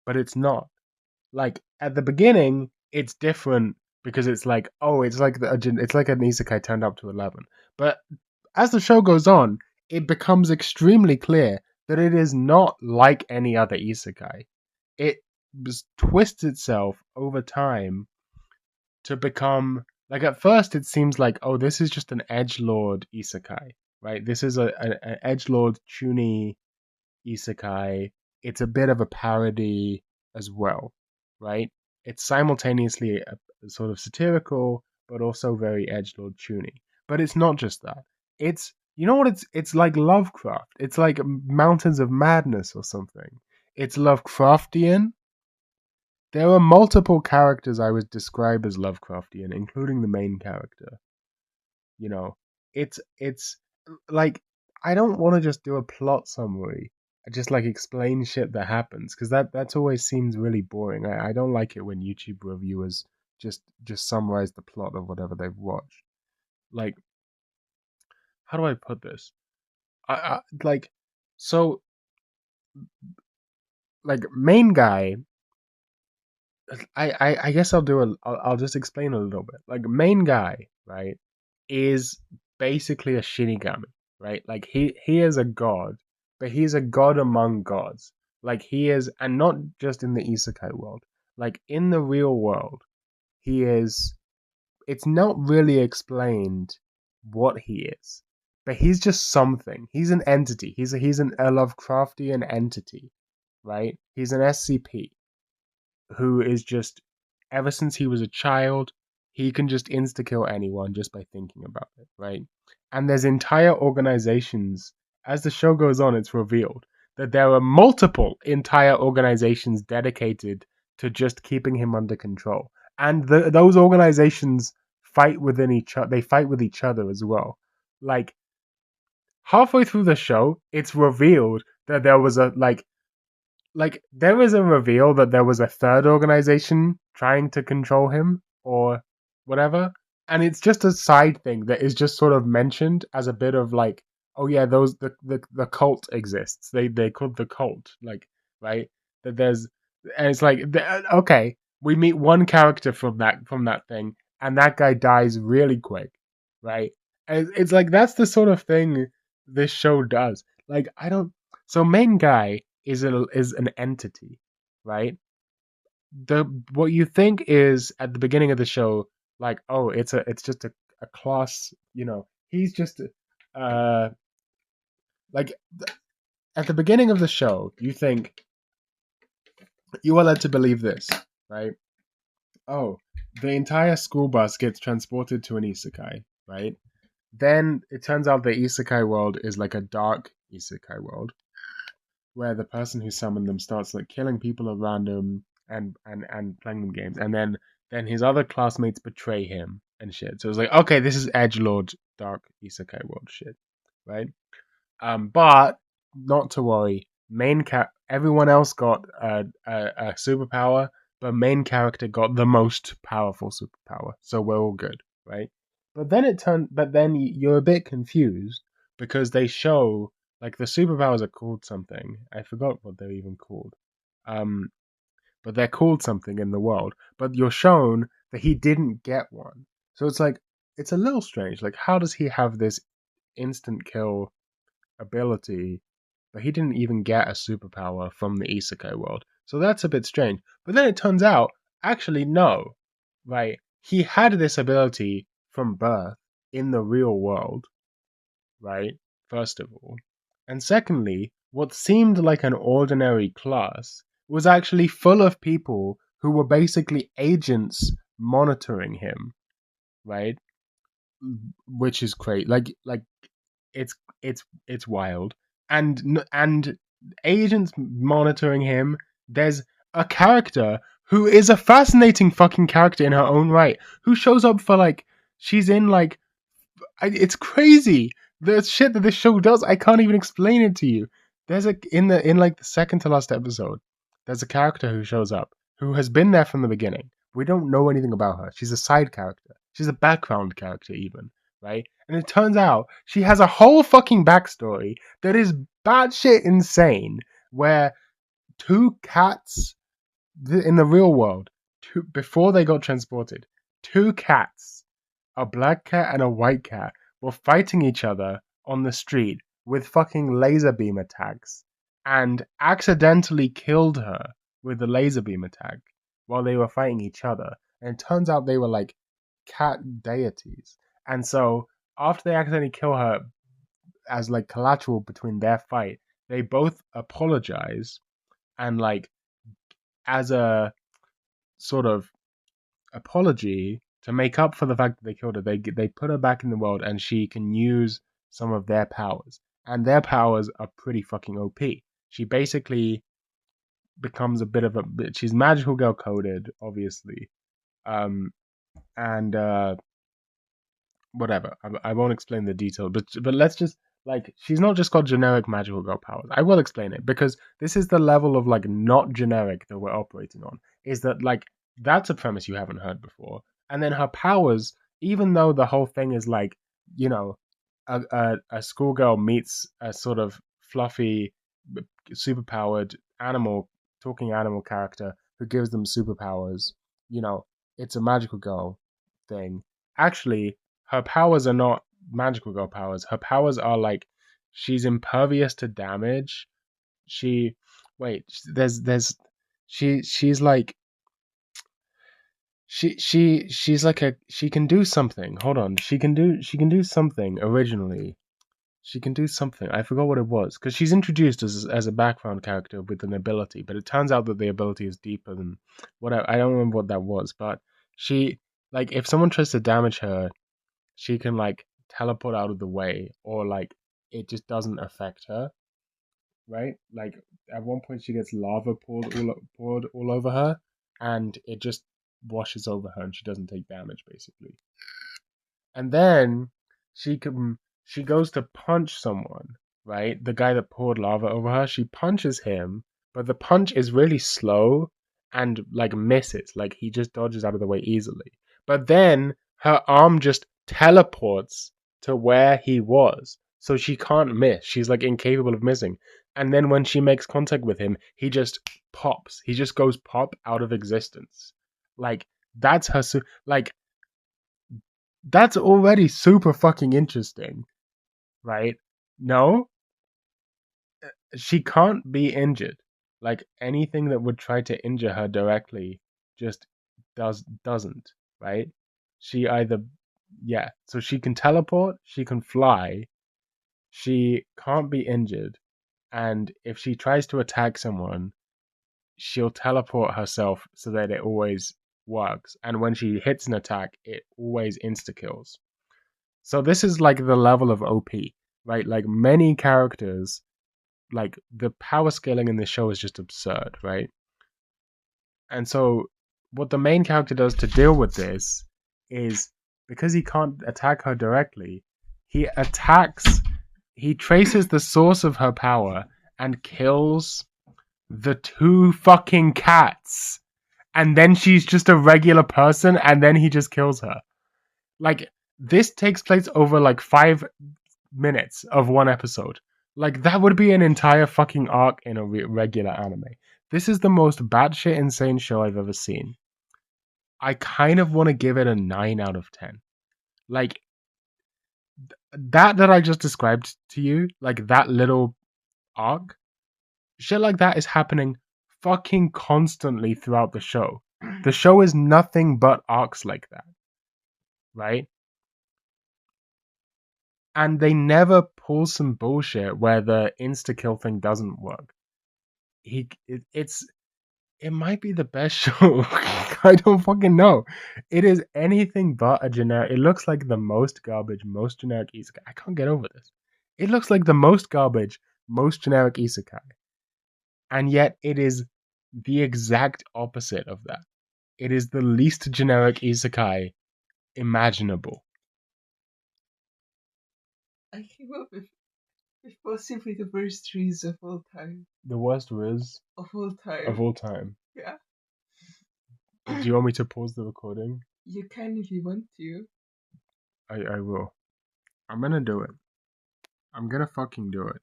but it's not. Like at the beginning, it's different because it's like, oh, it's like it's like an isekai turned up to 11. But as the show goes on, it becomes extremely clear that it is not like any other isekai. It twists itself over time to become like at first it seems like, oh, this is just an edge lord isekai, right? This is an edge lord chuny isekai. It's a bit of a parody as well, right? It's simultaneously a sort of satirical, but also very edgelord tuny. But it's not just that. It's you know what it's like Lovecraft. It's like Mountains of Madness or something. It's Lovecraftian. There are multiple characters I would describe as Lovecraftian, including the main character. You know, it's like I don't want to just do a plot summary. I just like explain shit that happens because that's always seems really boring. I don't like it when YouTube reviewers just summarize the plot of whatever they've watched. Like, how do I put this? I like so like main guy. I guess I'll just explain a little bit. Like main guy, right, is basically a Shinigami, right? Like he is a god, but he's a god among gods. Like he is, and not just in the isekai world. Like in the real world, he is. It's not really explained what he is, but he's just something. He's an entity. He's a Lovecraftian entity, right? He's an SCP who is just, ever since he was a child, he can just insta kill anyone just by thinking about it, right? And there's entire organizations. As the show goes on, it's revealed that there are multiple entire organizations dedicated to just keeping him under control, and those organizations fight within each other. They fight with each other as well. Like, halfway through the show, it's revealed that there was a there is a reveal that there was a third organization trying to control him or whatever, and it's just a side thing that is just sort of mentioned as a bit of like, oh yeah, those the cult exists. They called the cult, like, right, that there's, and it's like, okay, we meet one character from that thing, and that guy dies really quick, right? And it's like, that's the sort of thing this show does. Like, I don't. So main guy is an entity, right? The What you think is at the beginning of the show, like, oh, it's just a class, he's just uh like at the beginning of the show, you are led to believe this, right? Oh, the entire school bus gets transported to an isekai, right? Then it turns out the isekai world is like a dark isekai world where the person who summoned them starts like killing people at random and playing them games, and then his other classmates betray him and shit. So it's like, okay, this is edgelord dark isekai world shit, right? But not to worry. Everyone else got a superpower, but main character got the most powerful superpower, so we're all good, right? But then you're a bit confused because they show like the superpowers are called something. I forgot what they're even called. Um, but they're called something in the world. But you're shown that he didn't get one, so it's like, it's a little strange. Like, how does he have this instant kill ability, but he didn't even get a superpower from the isekai world? So that's a bit strange. But then it turns out, actually, no, right? He had this ability from birth in the real world, right? First of all. And secondly, what seemed like an ordinary class was actually full of people who were basically agents monitoring him, right? Which is great. It's wild. And agents monitoring him. There's a character who is a fascinating fucking character in her own right, who shows up for like, she's in like, it's crazy the shit that this show does. I can't even explain it to you. There's a in like the second to last episode, there's a character who shows up who has been there from the beginning. We don't know anything about her. She's a side character. She's a background character even, right? And it turns out she has a whole fucking backstory that is batshit insane, where two cats in the real world, before they got transported, two cats, a black cat and a white cat, were fighting each other on the street with fucking laser beam attacks, and accidentally killed her with the laser beam attack while they were fighting each other. And it turns out they were like cat deities. And so after they accidentally kill her as like collateral between their fight, they both apologize, and like, as a sort of apology to make up for the fact that they killed her, they put her back in the world, and she can use some of their powers, and their powers are pretty fucking OP. She basically becomes a bit of a, she's magical girl coded, obviously, um, and whatever. I won't explain the detail, but let's just, like, she's not just got generic magical girl powers. I will explain it because this is the level of like not generic that we're operating on. Is that like, that's a premise you haven't heard before, and then her powers, even though the whole thing is like, you know, a schoolgirl meets a sort of fluffy, superpowered animal, talking animal character who gives them superpowers. You know, it's a magical girl thing. Actually, her powers are not magical girl powers. Her powers are like, she's impervious to damage. She wait, there's she's like, she's like a, she can do something. Hold on. She can do something originally. She can do something. I forgot what it was because she's introduced as a background character with an ability, but it turns out that the ability is deeper than whatever. I don't remember what that was, but she like if someone tries to damage her, she can like teleport out of the way, or like it just doesn't affect her, right? Like at one point she gets lava poured all over her, and it just washes over her, and she doesn't take damage basically. And then she can she goes to punch someone, right? The guy that poured lava over her, she punches him, but the punch is really slow and like misses, like he just dodges out of the way easily. But then her arm just teleports to where he was. So she can't miss. She's like incapable of missing. And then when she makes contact with him, he just pops. He just goes pop out of existence. Like that's her like that's already super fucking interesting, right? No, she can't be injured. Like anything that would try to injure her directly just doesn't, right? She either yeah, so she can teleport, she can fly, she can't be injured, and if she tries to attack someone, she'll teleport herself so that it always works. And when she hits an attack, it always insta kills. So this is like the level of OP, right? Like many characters, like the power scaling in this show is just absurd, right? And so what the main character does to deal with this is because he can't attack her directly, he attacks, he traces the source of her power and kills the two fucking cats. And then she's just a regular person, and then he just kills her. Like, this takes place over like 5 minutes of one episode. Like that would be an entire fucking arc in a regular anime. This is the most batshit insane show I've ever seen. I kind of want to give it a 9 out of 10. Like that I just described to you, like that little arc, shit like that is happening fucking constantly throughout the show. The show is nothing but arcs like that, right? And they never pull some bullshit where the insta kill thing doesn't work. It might be the best show. I don't fucking know. It is anything but a generic. It looks like the most garbage, most generic isekai. I can't get over this. It looks like the most garbage, most generic isekai, and yet it is the exact opposite of that. It is the least generic isekai imaginable. I came up with possibly the worst reads of all time. The worst riz Of all time. of all time. Yeah. Do you want me to pause the recording? You can if you want to. I will. I'm gonna do it. I'm gonna fucking do it.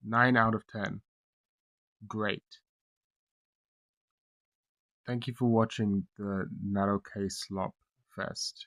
9 out of 10. Great. Thank you for watching the Narou-kei Slop Fest.